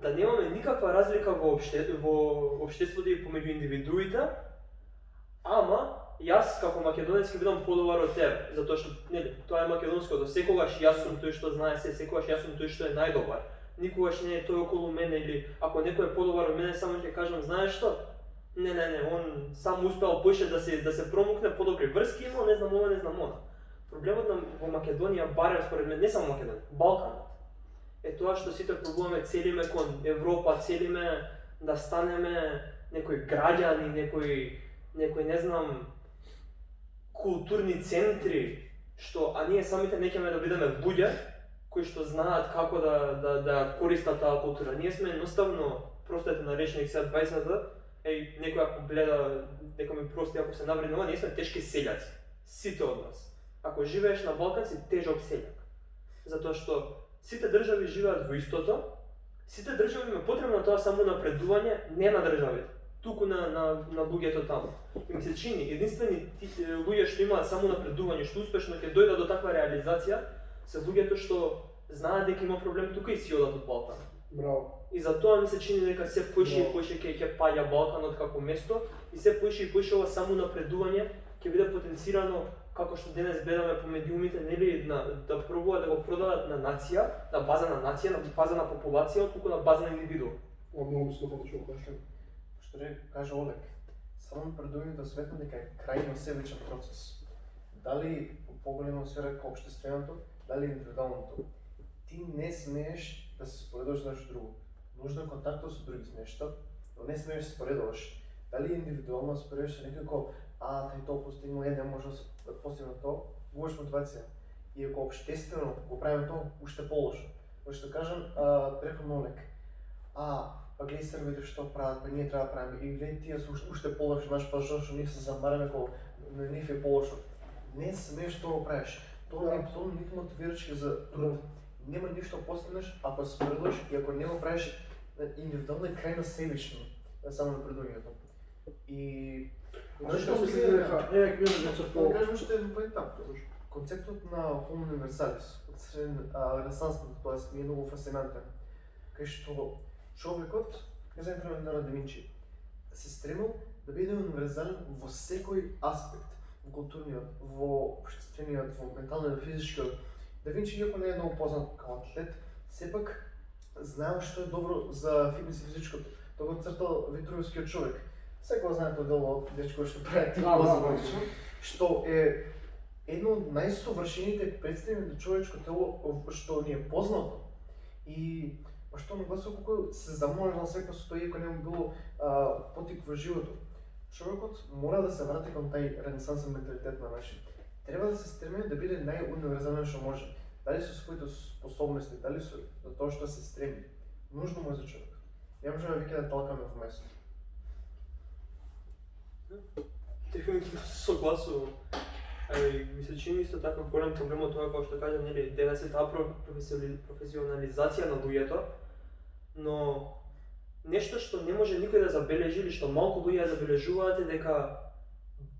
да немаме никаква разлика во општеството и помеѓу индивидуите, ама јас како македонец ќе бидам подобар од тебе, затоа што нели, тоа е македонското, секогаш јас сум тој што знае се, секогаш јас сум тој што е најдобар. Никогаш не е тој околу мене или ако некој е подобар од мене, само ќе кажам, знаеш што? Не, он само успеал поише да се промукне, подобри врски имал, не знам ова, не знам она. Проблемот во Македонија, барем според мен, не само Македонија, Балканот, е тоа што сите пробуваме целиме кон Европа, целиме да станеме некои граѓани, некои не знам, културни центри, а ние самите не ќе да бидеме луѓе кои што знаат како да користат таа култура. Ние сме едноставно, простете на речник сега 20-та, некој ако гледа, нека ми прости ако се навреднува, ние сме тешки селјаци. Сите од нас. Ако живееш на Балкан си тежок селјак. Затоа што сите држави живеат во истото, сите држави има потребно тоа само напредување, не на државите, туку на луѓето таму. И ми се чини, единствени луѓе што имаат само напредување, што успешно ќе дојдат до таква реализација, се луѓето што знаат дека има проблем тука и си одат од Балкан. Браво. И затоа ми се чини дека се поише и поише ќе паѓа Балканот како место и се поише и поише ова само напредување ќе биде потенцирано како што денес гледаме по медиумите, нели, да пробуваат да го продадат на нација, на база на нација, на база на популација, отколку на база на индивиду. Многу ми слушате што го кажеш. Што кажа Олег, само напредувањето светно дека е крајно себичен процес. Дали по поголема сфера како општественото, дали индивидуалното. Ти не смееш да се споредуваш со нешто друго. Нужно е контактот со други нешто, но не смееш да се споредуваш. Дали индивидуално споредуваш со некој кој тај тоа постигнал, не може да постигне тоа, губиш мотивација. И ако општествено го правиме тоа, уште полошо. Што кажам, рекол Олег, па гледај Србите што прават, па ние треба да правиме, и гледај тие се уште полошо, наш пажо што ние се замараме кога на нив е полошо. Не смееш тоа го правиш. Тоа не нити мотивирачки за труд. Нема ништо постигнеш ако се споредуваш и ако не го правиш индивидуално и крајно себично, само напредувањето. И Што мислите дека да кажам што е поента. Концептот на Homo universalis, од ренесансното, тоест ми е многу фасцинантен, кај што човекот, казајме на Да Винчи, се стремил да биде универзален во секој аспект, во културниот, во општествениот, во менталниот, физичкиот. Да Винчи, иако не е многу познат како атлет, сепак знаел што е добро за фитнес и физичкото. Тоа го цртал Витрувскиот човек. Секој знае тоа дело од дечко што прави типоза, што е едно од најсовршените представи на човечко тело што ни е познато. И што нагласува колку се заморал секој со тоа, иако не му било потик во животот. Човекот мора да се врати кон тај ренесансен менталитет на наши. Треба да се стреми да биде најуниверзален што може. Дали со своите способности, дали со тоа што се стреми. Нужно му е за човек. ја можеме веќе да талкаме вместо. Дефинитивно се согласувам. Ми се чини исто така голем проблем од тоа, како што кажа, нели, денес е таа професионализација на луѓето, но нешто што не може никој да забележи или што малку луѓе ја забележуваат е дека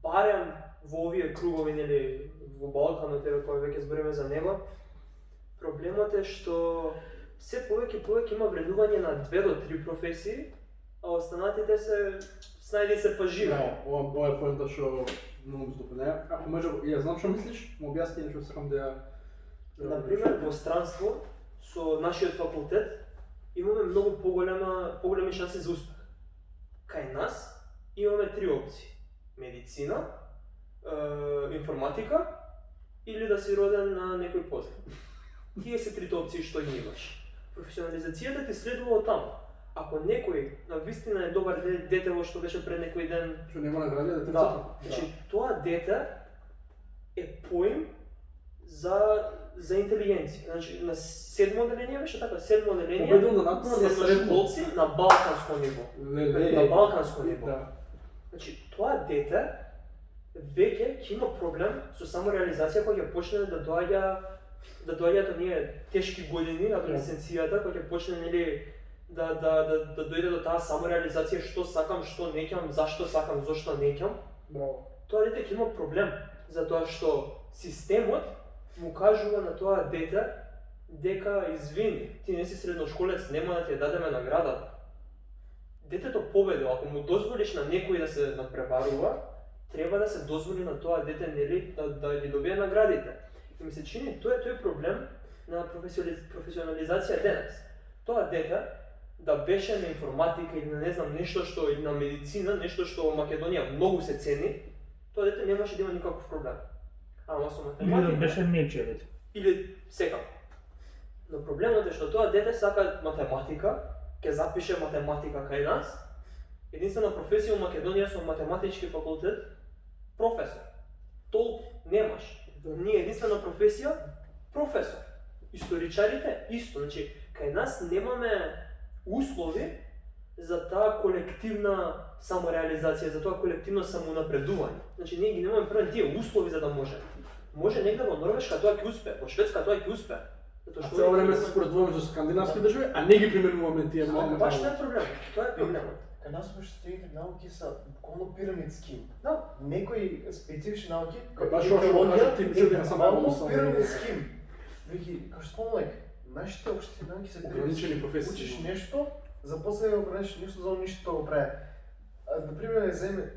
барем во овие кругови, нели, во Балканот, еве кога веќе збориме за него, проблемот е што се повеќе има вреднување на 2 до 3 професии, а останатите се снајди се па живе. Ова е поента што многу ми допадна. Ако може, ја знам што мислиш, му објасни нешто сакам да ја... Например, во странство, со нашиот факултет, имаме многу поголеми шанси за успех. Кај нас имаме 3 опции. Медицина, информатика или да си роден на некој поздрав. Тие се 3 опции што ги имаш. Професионализацијата ти следува од таму. Ако некој на вистина е добар дете во што беше пред некој ден, Што нема наградија детето? да, значи тоа дете е поим за интелигенција. Значи на 7 оделение беше така, 7 оделение. Победил на натпревар на средно. Школци на балканско ниво. На балканско ниво. Да. Значи тоа дете веќе ќе има проблем со самореализација кога ќе почне да доаѓаат оние тешки години, адолесценцијата, кога ќе почне, нели, да дојде до таа самореализација, што сакам, што не ќам, зашто сакам, зошто не ќам. Браво. Тоа дете ќе има проблем, затоа што системот му кажува на тоа дете дека извини, ти не си средношколец, нема да ти ја дадеме наградата. Детето победил, ако му дозволиш на некој да се надпреварува, треба да се дозволи на тоа дете, нели, да ги добие наградите. И ми се чини тоа е проблем на професионализација денес. Тоа дете да беше на информатика или на не знам нешто што или на медицина, нешто што во Македонија многу се цени, тоа дете немаше да има никаков проблем. Ама со математика Или да беше нечие дете. или секако. Но проблемот е што тоа дете сака математика, ќе запише математика кај нас. Единствена професија во Македонија со математички факултет професор. Толку немаш. Ние единствена професија професор. Историчарите исто, значи кај нас немаме услови за таа колективна самореализација, за тоа колективно самоунапредување. Значи ние ги немаме прво тие услови за да може. Може негде во Норвешка тоа ќе успее, во Шведска тоа ќе успее. А цело време се споредуваме со скандинавски држави, а не ги применуваме тие малку. Баш тоа е проблемот. Тоа е проблемот. Кај нас университетските науки са буквално пирамидски. Да. Некои специфични науки, Баш ова што кажа, ти мислиш дека са малку буквално пирамидски. Веќе, како што спомнав, нашите општи науки се ограничени професии. Учиш нешто, за после да го правиш нешто за ништо да го прави. Например,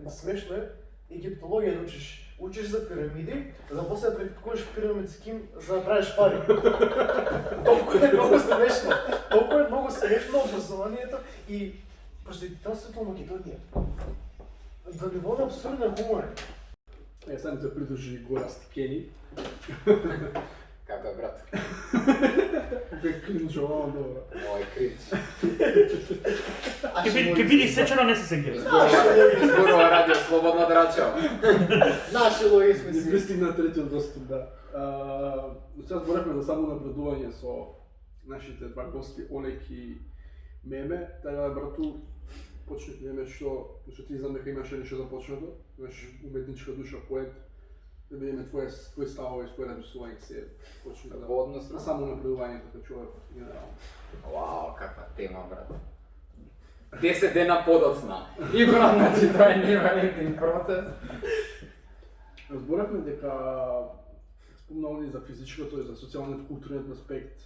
смешно е египтологија да учиш. Учиш за пирамиди, за после да практикуваш пирамидски за да правиш пари. Толку е многу смешно. Толку е многу смешно образованието и просветителството во Македонија. До ниво на абсурден хумор. Сега ни се придружи Гораст Кени. Како е, брат? Бе кринч, ова добро. Ова е кринч. Ке биди сечено, не се сегира. Зборува радио Слободна Драча. Наши логизми Не си. пристигна третиот доступ, да. Сега зборевме за само напредување со нашите два гости, Олег и Меме. Така, брату, почни Меме што ти знам дека имаше нешто започнато. Имаш уметничка душа, поет. Да видиме твои ставови, твој размислување се почни да... Во однос На само напредувањето како човек, генерално. Вау, каква тема, брат. 10 дена подоцна. И брат, значи тоа е невалентен процес. Разборевме дека спомнали за физичкото и за социјалниот културниот аспект.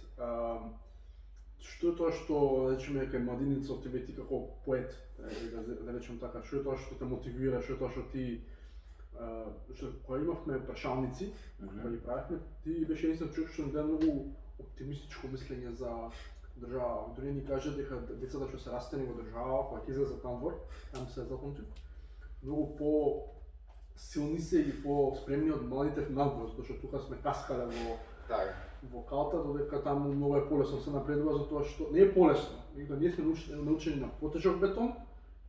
Што е тоа што, да речеме, кај младиница тебе ти како поет, да речем така, што е тоа што те мотивира, што е тоа што ти што кога имавме прашалници, кога ги правевме, ти беше единствен човек што даде многу оптимистичко мислење за држава. Дори ни кажа дека децата што се растени во држава, кога ќе излезат надвор, таму се запомнив, многу по силни се и по-спремни од младите надвор, затоа што тука сме каскале Така. во калта, додека таму многу е полесно се напредува затоа што не е полесно. Ние сме научени на потежок бетон,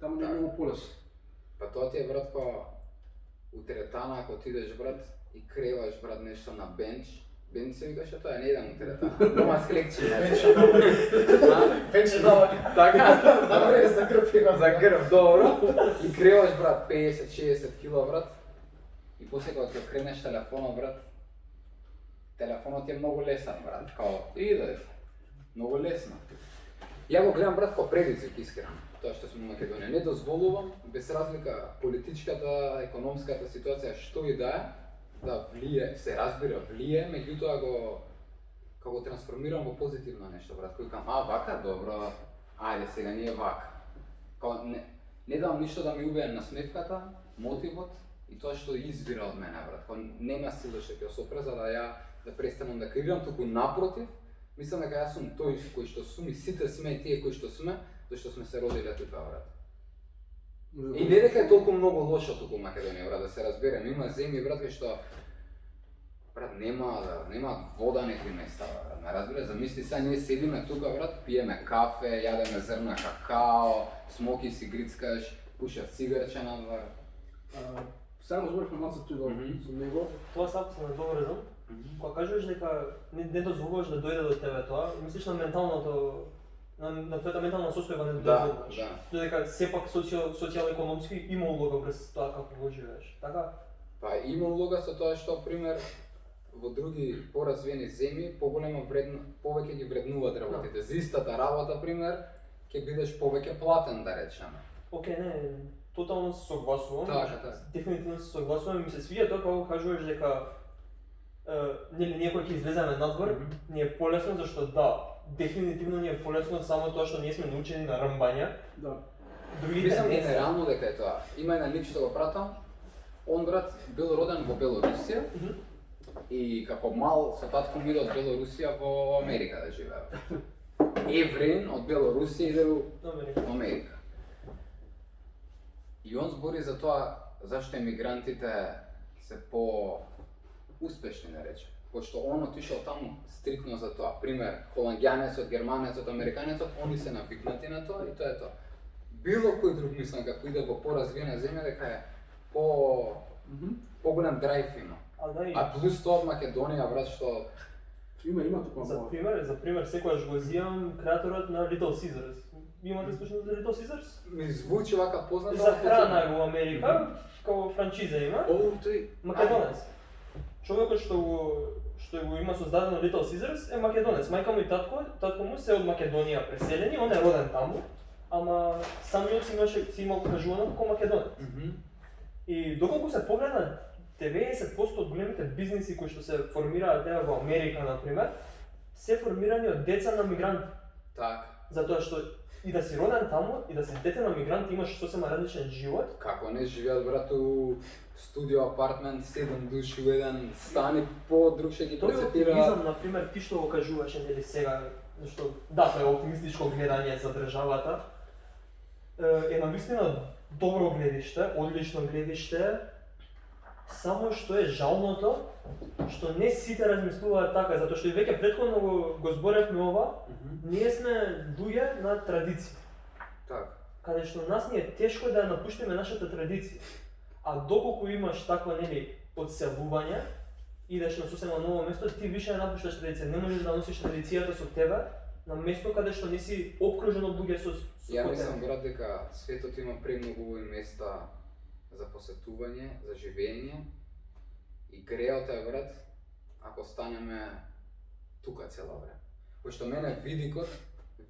таму не е Така. многу полесно. Па тоа ти е, брат, кога у теретана, ако ти идеш, брат, и креваш, брат, нешто на бенч, Бенчи се викаше тоа, не идам у терета. Дома с лекција. Вече давак. Така, Добре, за грбина. за грб, добро. И креваш, брат, 50-60 кило, брат. И после кога ќе кренеш телефонот, брат, телефонот е многу лесен, брат. Као, иде, многу лесно. Ја го гледам, брат, како предизвик, искрено. Тоа што сум у Македонија. Не дозволувам, без разлика, политичката, економската ситуација, што и да влие, се разбира, влие, меѓутоа го трансформирам во позитивно нешто, брат. Кој кам, вака, добро, ајде сега ние вака. Као, не давам ништо да ми убие насмевката, мотивот и тоа што извира од мене, брат. Као, нема сила што ќе сопре за да престанам да креирам, туку напротив, мислам дека јас сум тој кој што сум и сите сме тие кои што сме, зашто сме се родиле тука, брат. И не дека е толку многу лошо туку Македонија, брат, да се разберем. Има земји, брат, кај што брат нема вода некои места, брат. Не разбира, замисли сега ние седиме тука, брат, пиеме кафе, јадеме зрна какао, смоки си грицкаш, пушаш цигарче надвор. Сега разборихме малце тој со него. Тоа сакам се надоврзам. Кога кажеш дека не дозволуваш да дојде до тебе тоа, мислиш на менталното на твојата ментална состојба не дозволуваш. Да. Додека сепак социјално-економски има улога врз тоа како го живееш, така? Па има улога со тоа што, пример, во други поразвиени земји повеќе ги вреднуваат работите. За истата работа, пример, ќе бидеш повеќе платен, да речеме. Океј, не, тотално се согласувам. Така. Дефинитивно се согласувам и ми се свиѓа тоа кога кажуваш дека ние кои ќе излеземе надвор, ни е полесно зашто дефинитивно ни е полесно само тоа што ние сме научени на рмбања. Да. Другите Мислам не се. генерално дека е тоа. Има еден лик што го пратам. Он, брат, бил роден во Белорусија и како мал со татко ми иде од Белорусија во Америка да живее. Еврин од Белорусија иде во Америка. И он збори за тоа зашто емигрантите се успешни, да речем. Пошто он отишол таму стрикно за тоа. Пример, холандјанецот, германецот, американецот, они се навикнати на тоа и тоа е тоа. Било кој друг, мислам, како иде во поразвиена земја, дека е поголем драйв има. А плюс тоа од Македонија, брат, што Има такова За мало. пример, секогаш го зијам креаторот на Little Caesars. Имате слушнато за Little Caesars? ми звучи вака познато. За храна во Америка, како франчиза има. Тој Македонец. Човекот што го има создадено Little Caesars е македонец. Мајка му и татко му се од Македонија преселени, он е роден таму, ама самиот си имал кажувано како македонец. И доколку се погледна 90% од големите бизниси кои што се формираат ева во Америка, например, се формирани од деца на мигранти. Так. Затоа што и да си роден таму, и да си дете на мигрант, имаш сосема различен живот. Како не живеат, брат, у студио апартмент, 7 души у еден стан и по-друг ќе ги Тој прецепира. оптимизам, например, ти што го кажуваше, нели сега, зашто тоа е оптимистичко гледање за државата, е навистина добро гледиште, одлично гледиште, само што е жалното, што не сите размислуваат така, затоа што и веќе претходно го зборевме ова, ние сме луѓе на традиција. Так. Каде што нас ни е тешко да ја напуштиме нашата традиција. А доколку имаш таква, нели, одселување, идеш на сосема ново место, ти више ја напушташ традиција. Не можеш да носиш традицијата со тебе на место каде што не си обкружен од луѓе со Ја мислам, брат, дека светот има премногу убави места за посетување, за живење и греот е, брат, ако станеме тука цело време. Пошто мене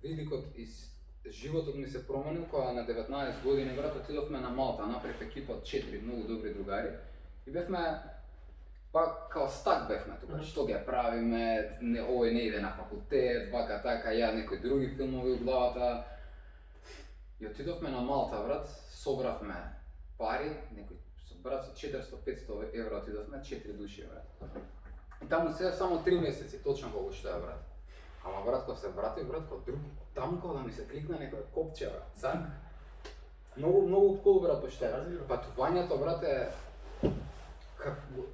видикот из животот ми се променил кога на 19 години, брат, отидовме на Малта, направив екипа од 4 многу добри другари и бевме као стак бевме тука, што ги правиме, овој не иде на факултет, вака така, ја некои други филмови у главата. И отидовме на Малта, брат, собравме пари, некој брат со 400-500 евро отидовме, 4 души, брат. И таму се само 3 месеци, точно колку што е, брат. Ама брат, кога се вратив, брат, кога друг, таму кога да ми се кликна некоја копче, брат, цак. Многу кул, брат, пошто патувањето, брат, е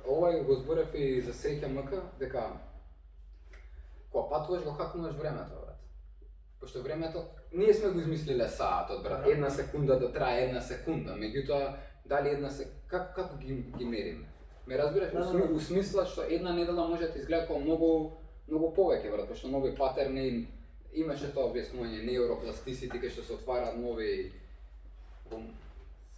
овај го зборев и за Среќа МК, дека кога патуваш го хакнуваш времето, брат. Пошто времето, ние сме го измислиле саатот, брат, една секунда да трае една секунда, меѓутоа, дали една секунда, како ги мериме? Ме разбираш, у смисла што една недела може да ти изгледа како многу повеќе, брат, пошто нови патерни, имаше тоа објаснување неуропластисити кај што се отвараат нови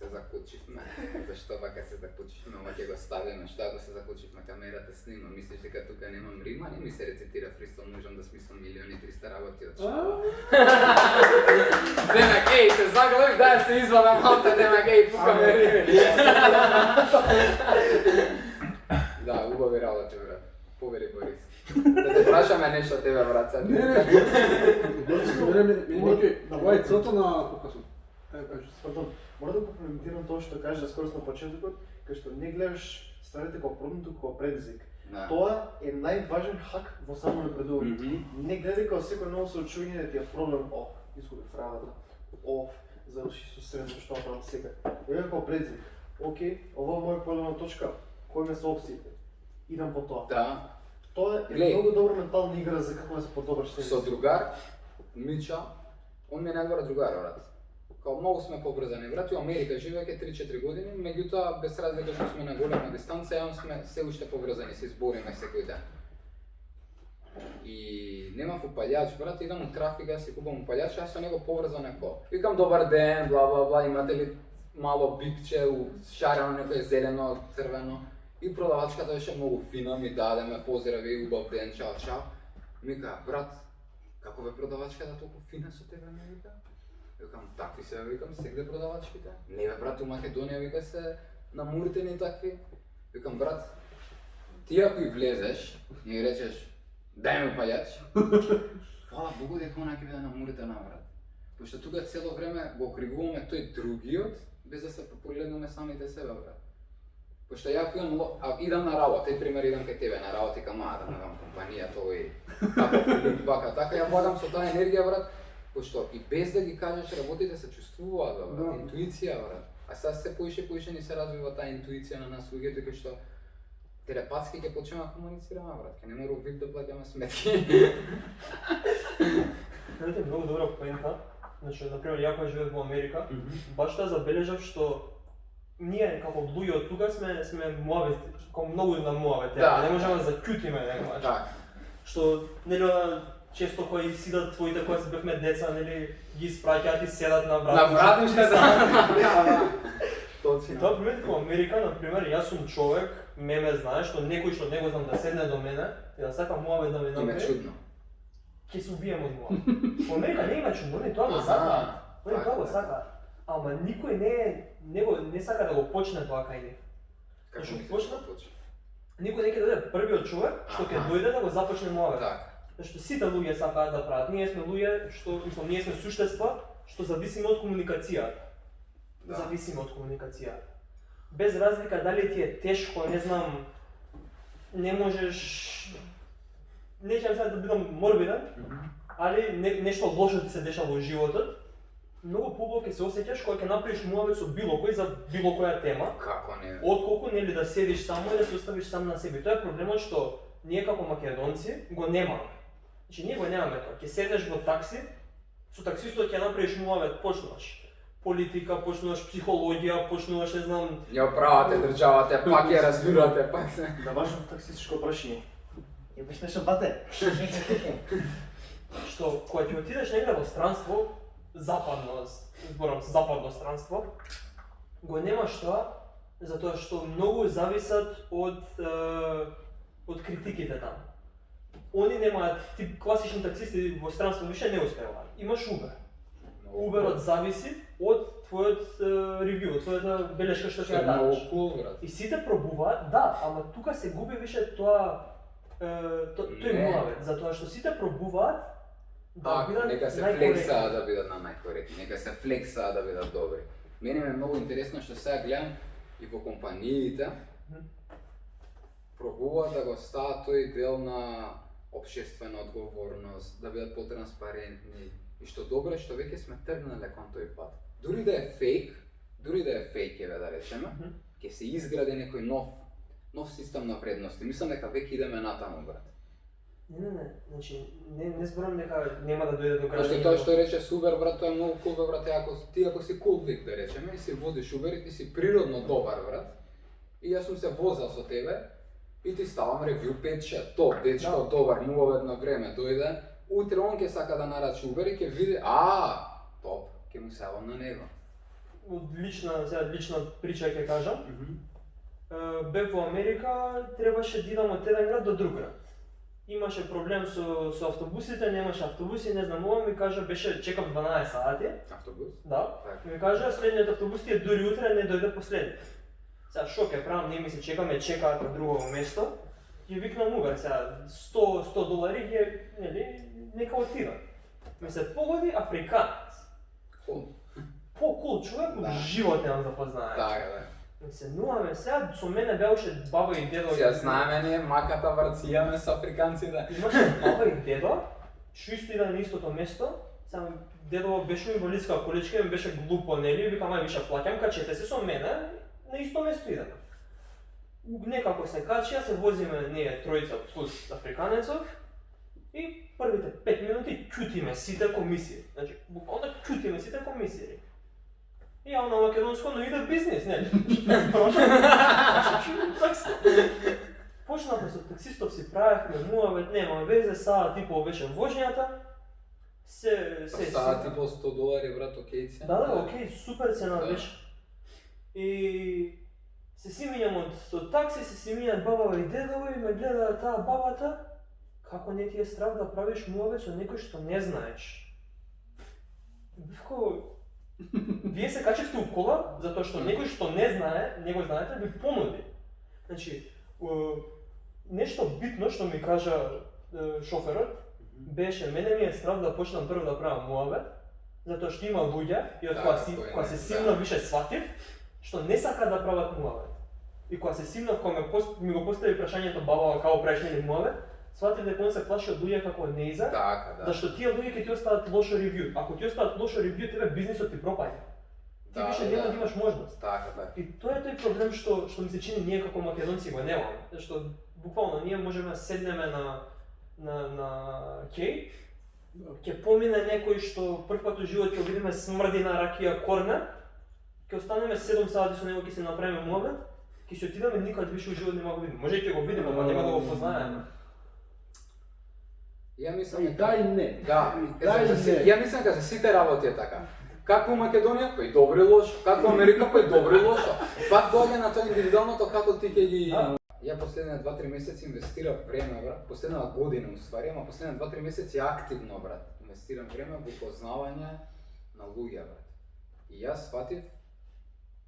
се закучивме. Зашто вака се закучивме, ама ќе го ставиме, што ако се закучивме, камерата снима, мислиш дека тука немам рима, не ми се рецитира фристайл, можам да смислам 1.300.000 работи од шала. Демек, еј, се заглавив да се извадам малта, демек, еј, пукаме рими. Да, убави работи, брат. Повери Борис. Да те прашаме нешто од тебе, брат, sad. Ова е целта на покасот. Пардон, мора да комплементирам тоа што кажа скоро на почетокот, кај што не гледаш стварите како проблем, туку како предизвик. Тоа е најважен хак во само напредување. Не гледај како секој ново соочување да ти е проблем, изгубив работа, заврши со средно, што правам сега. Гледај како предизвик. Океј, ова е моја поделна точка, кои ме се опциите. Идам по тоа. Да. Тоа е многу добра ментална игра за како да се подобраш себе. Со другар, Мича, он ми е најдобар другар, брат. Као многу сме поврзани, брат, у Америка живееќе 3-4 години, меѓутоа без разлика што сме на голема дистанција, он сме се уште поврзани, се избориме секој ден. И немав упалјач, брат, идам у трафика, си купам упалјач, јас со него поврзан како. Викам добар ден, бла бла бла, имате ли мало бикче, шарено некој зелено, црвено. И продавачката беше многу фина, ми даде ме поздрави, убав ден, чао чао. Мика, брат, како бе продавачката толку фина со тебе, ме вика? Викам, такви се, викам, сегде продавачките. Не бе, брат, у Македонија, вика, се намуртени такви. Викам, брат, ти ако и влезеш и речеш, дај ми упалјач, фала Богу дека она ќе биде намуртена, брат. Пошто тука цело време го окривуваме тој другиот, без да се погледнеме самите себе, брат. Пошто ја ако идам на работа, пример идам кај тебе на работа и кам да немам компанија, тој така, така, ја влагам со таа енергија, брат. Пошто и без да ги кажеш работите се чувствуваат, брат, интуиција, брат. А сега се поише ни се развива таа интуиција на нас луѓето кои што телепатски ќе почнеме да комуницираме, брат, ќе не мора uvijek да плаќаме сметки. Знаете, многу добра поента. Значи, например, ја кога живеев во Америка, баш тоа забележав што ние како луѓе од тука сме муавет, како многу на муавет, не можеме да заќутиме некогаш. Што нели често кои сидат твоите кога се бевме деца, нели ги испраќаат и седат на врат. На вратушката. Точно. Тоа пример во Америка, например, јас сум човек, ме знае што некој што не го знам да седне до мене и да сака муавет да ме направи. Име чудно. Ќе се убием од муавет. Во Америка не има чудно, они тоа го сакаат. Они тоа го сакаат. Ама никој не сака да го почне тоа кај нив. Како Што мислиш почна? да почне? Никој не ќе дојде првиот човек што ќе дојде да го започне муавет. Така. Зашто сите луѓе сакаат да прават. Ние сме луѓе што, ние сме суштества што зависиме од комуникацијата. Зависиме од комуникацијата. Без разлика дали ти е тешко, не знам, не можеш, не ќе сега да бидам морбиден, али нешто лошо ти се деша во животот, многу побољно ќе се осеќаш кога ќе направиш муавет со било кој за било која тема. Како не? Отколку нели да седиш само и да се оставиш сам на себе. Тоа е проблемот што ние како македонци го немаме. Значи ние го немаме тоа. Ќе седнеш во такси, со таксистот ќе направиш муавет, почнуваш политика, почнуваш психологија, почнуваш не знам. Ја правате државата, пак ја разбирате, пак се. Да важно таксистичко прашање. Имаш нешто бате? Што кога ќе отидеш негде во странство, западно странство, го немаш тоа, затоа што многу зависат од критиките таму. Они немаат, тип класични таксисти во странство више не успеваат. Имаш Uber. Uberот зависи од твојот ревју, од твојата белешка што ќе ја дадеш. Многу кул, брат. И сите пробуваат, да, ама тука се губи више тоа тој муавет, затоа што сите пробуваат да бидат нека се флексаат да бидат на најкоректни, нека се флексаат да бидат добри. Мене ме многу интересно што сега гледам и во компаниите пробуваат да го стават тој дел на општествена одговорност, да бидат потранспарентни и што добро е што веќе сме тргнале кон тој пат. Дури да е фейк, еве да речеме, ќе се изгради некој нов систем на вредности. Мислам дека веќе идеме натаму, брат. Не, значи не зборам дека нема да дојде до крај. Што тоа што рече Uber, брат, тоа е многу кул, брат, ако си кул вик да речеме, и си водиш Uber и ти си природно добар, брат. и јас сум се возел со тебе и ти ставам ревју 5-6, топ, дечко, добар, муавет на време, дојде, утре он ќе сака да нарачи Uber и ќе види, топ, ќе му се јавам на него. Лична прича ќе кажам. Бев во Америка, требаше да идам од еден град до друг град. Имаше проблем со автобусите, немаше автобуси, не знам, ова ми кажа, чекам 12 сати. Автобус? Да. Так. Ми кажа, следниот автобус ти е дури утре, не дојде последниот. Сега шо ќе правам, ние ми се чекаат на друго место. Ќе викнам Uber, сега $100 ги, нели, нека отида. Ми се погоди африканец. По-кул човек, Да. в живот немам да познае. Така, да. Ми се нуваме сега, со мене беше баба и дедо. Сега знаеме ние маката врцијаме со африканците. Имаше баба и дедо, што исто иде на истото место. Само дедо беше инвалидска количка и ми беше глупо, нели? Викам, ај више плаќам, качете се со мене, на исто место идеме. Некако се качи, се возиме ние тројца плюс африканецов и првите 5 минути ќутиме сите комисии. Значи, буквално ќутиме сите комисии. И ја на македонско, но иде бизнес, нели? Такси. Почнавме со таксистов, си правевме муавет, нема везе, саат и пол беше возњата. Става типо $100, брат, окей цена. Да, окей, супер цена беше. И се си минјам од такси, се си минјат баба и дедо и ме гледа таа бабата. Како не ти е страх да правиш муавет со некој што не знаеш? Бивко, вие се качевте у кола, затоа што некој што не знае, не го знаете, ви понуди. Значи, нешто битно што ми кажа шоферот, беше, мене ми е страх да почнам прво да правам муавет, затоа што има луѓе и од кога се симнав више сватив, што не сакаат да прават муавет. И кога се симнав, кога ми го постави прашањето баба како правиш нели муавет, сватив дека он се плаши од луѓе како неиза, Така, да. зашто тие луѓе ќе ти остават лошо ревју. Ако ти остават лошо ревју, тебе бизнисот ти пропаѓа. Ти више нема да имаш можност. Така. И тоа е тој проблем што ми се чини ние како македонци го немаме. Зашто буквално ние можеме да седнеме на кеј, ќе помине некој што прв пат во живот ќе видиме смрди на ракија корна, ќе останеме 7 сати со него, ќе се направиме муавет, ќе се отидеме никад више во живот нема го видиме. Може и ќе го видиме, ама нема да го познаеме. Ја мислам И да и не. Да, Да и не. ја мислам дека сите работи е така. Како Македонија, па и добро и лошо. Како Америка, па и добро и лошо. Пак доаѓа на тоа индивидуалното како ти ќе ги... Ја последните 2-3 месеци инвестирам време, брат. Последната година уствари, ама последните 2-3 месеци активно, брат. Инвестирам време во познавање на луѓе, брат. И јас сватив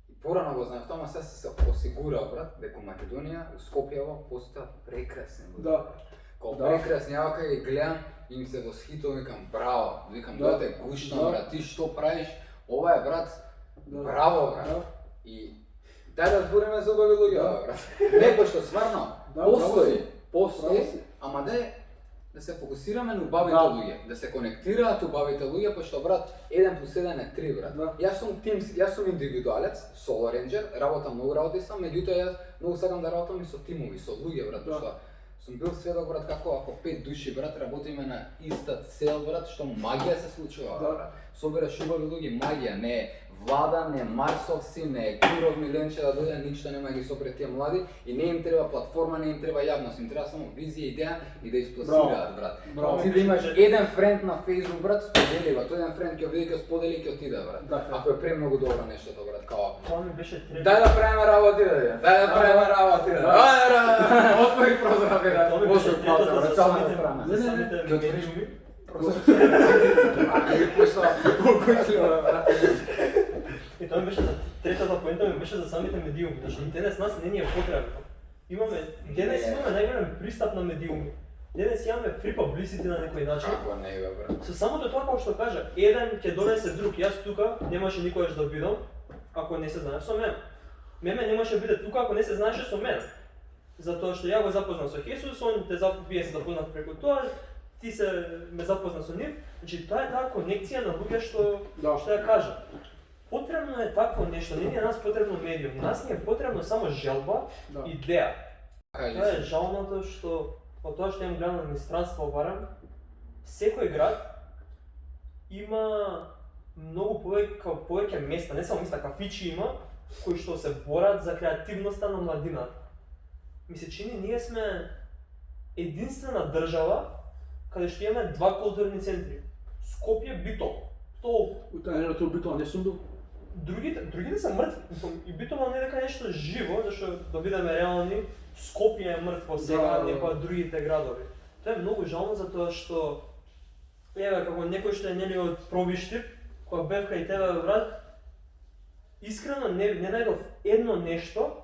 и порано го знаев тоа, ама сега се осигурав, брат, дека Македонија, у Скопјево постојат прекрасни луѓе. Да. Кога прекрасни, ја кога ги гледам и им се восхитувам, викам браво, викам тоа те гушна, брат, ти што правиш, ова е, брат, браво, брат. И дај да збориме за убави луѓе, брат. Не, пошто стварно, постои, ама да се фокусираме на убавите луѓе, да се конектираат убавите луѓе, пошто, брат, 1+1 е 3, брат. Јас сум индивидуалец, соло ренџер, работам многу работи сам, меѓутоа јас многу сакам да работам и со тимови, со луѓе, брат, пошто сум бил сведок, брат, како ако 5 души, брат, работиме на иста цел, брат, што магија се случува, брат. Собираш убави луѓе, магија, не е Влада, не Марсовци, не Куров Миленче да дојде, ништо нема ги сопре тие млади и не им треба платформа, не им треба јавност, им треба само визија, идеја и да испласираат, брат. Ти да имаш еден френд на Facebook, брат, сподели го, тој еден френд ќе види, ќе сподели и ќе отиде, брат. Ако е премногу добро нештото, брат, као Тоа ми беше трето. дај да правиме работи, Отвори прозора, бе, може пауза, брат, само да страна. За самите Ќе отвориш медиуми. И тоа ми беше за третата поента, ми беше за самите медиуми. Значи денес нас не ни е потребно. Денес имаме најголем пристап на медиуми. Денес имаме free publicity на некој начин. Како не бе, брат. Со самото тоа како што кажа, еден ќе донесе друг. Јас тука немаше никогаш да бидам ако не се знаеш со мене. Меме немаше биде тука ако не се знаеше со мене. Затоа што ја го запознав со Хесус, вие се запознав преку тоа, ти се ме запозна со нив. Значи тоа е таа конекција на луѓе што ја кажа. Потребно е такво нешто, не ни е нас потребно медиум, нас ни е потребно само желба, идеја. Тоа е жалното што од тоа што имам гледано на странство барам, секој град има многу повеќе места, не само места, кафичи има, кои што се борат за креативноста на младината. Ми се чини ние сме единствена држава каде што имаме два културни центри. Скопје, Битол. Толку. Утањето Битола не сум бил. Другите се мртви. Мислам, и Битола не е дека нешто живо, зашто да бидеме реални, Скопје е мртво сега, Да. некоја другите градови. Тоа е многу жално затоа што еве како некој што е нели од Пробиштип, кога бев кај тебе брат, искрено не најдов едно нешто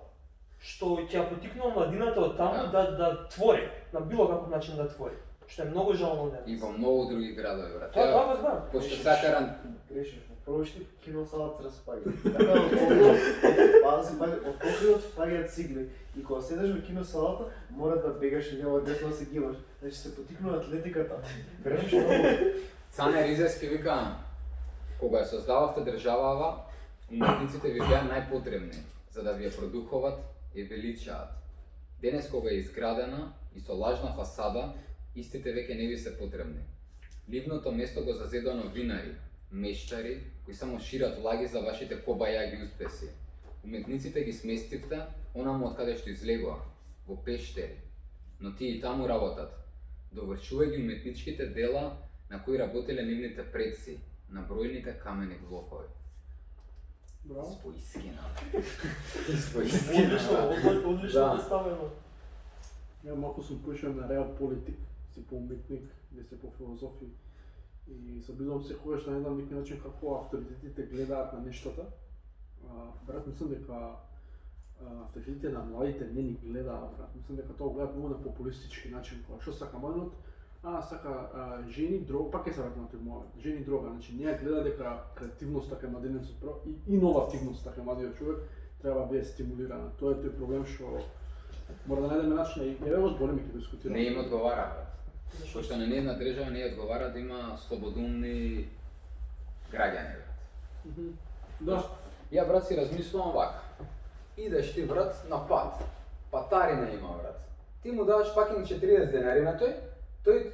што ќе ја потикнува младината од таму да твори, на било каков начин да твори. Што е многу жално И днес. во многу други градови, брат. Тоа го знам. Пошто сакаран Грешиш, прво што киносалата се распаѓа. Така од од покриот паѓаат цигли. И кога седеш во киносалата, мора да бегаш лево десно да се гиваш. Значи се потикнува атлетиката. Грешиш многу. Цане Ризевски вика, кога ја создававте државава, уметниците ви беа најпотребни, за да ви ја продухуват и величаат. Денес кога е изградена и со лажна фасада, истите веќе не ви се потребни. Ливното место го зазедува новинари, мештари, кои само шират лаги за вашите кобајаги успеси. Уметниците ги сместивте онаму од каде што излегува, во пештери, но тие и таму работат. Довршувај ги уметничките дела на кои работеле нивните предци, на бројните камени блокови. Браво. Испоискина. Испоискина. Одлично Да. представено. Ја малку сум поишao на реал политик, си по уметник, не си по филозофија. И се бидувам секогаш на еден некој начин како авторитетите гледаат на нештата. Брат, мислам дека авторитетите на младите не ни гледаат, брат. Мислам дека тоа го гледаат многу на популистички начин, кога што сака младот, сака жени, дрога, пак ќе се вратам на тој момент. Жени, дрога, значи не ја гледа дека креативноста кај младенецот и иновативноста кај младиот човек треба да биде стимулирана. Тоа е тој проблем што мора да најдеме начин и еве го збориме ќе го дискутираме. Не им одговара, брат. Пошто на една држава не одговара да има слободумни граѓани, брат. Да. Ја, брат, си размислувам вака. Идеш ти, брат, на пат. Патарина има, брат. Ти му даваш пакинг 40 денари на тој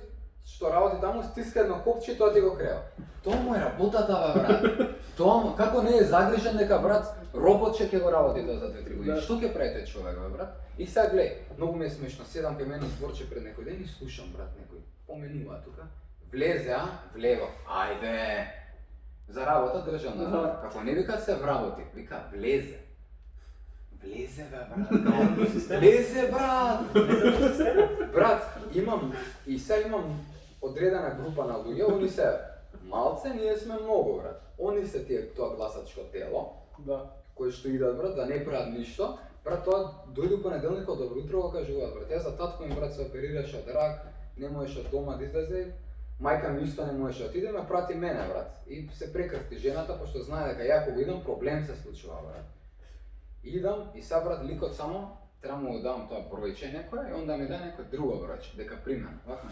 што работи таму стиска едно копче и тоа ти го крева. Тоа му е работата, бе, брат. Тоа му, како не е загрижен дека, брат, робот ќе го работи тоа за 2-3 години. Да. Што ќе прави тој човек, бе, брат? И сега глеј, многу ми е смешно, седам кај мене дворче пред некој ден и слушам, брат, некој поменува тука. Влезе, влево, ајде. За работа државна, Да. како не вика се вработи, вика влезе. Влезе, бе, брат. Влезе, брат. Брат, имам и сега имам одредена група на луѓе, они се малце, ние сме многу, брат. Они се тие тоа гласачко тело, Да. кои што идат, брат, да не прават ништо. Брат, тоа дојде понеделникот, добро утро го кажуваат, брат. Јас за татко ми, брат, се оперираше од рак, не можеше од дома да излезе. Мајка ми исто не можеше да отиде, ме прати мене, брат. И се прекрсти жената, пошто знае дека ја кога идам, проблем се случува, брат. Идам и сега, брат, ликот само, треба му дам тоа бројче некој и онда ми да некој друго бројче, дека примен. Вака,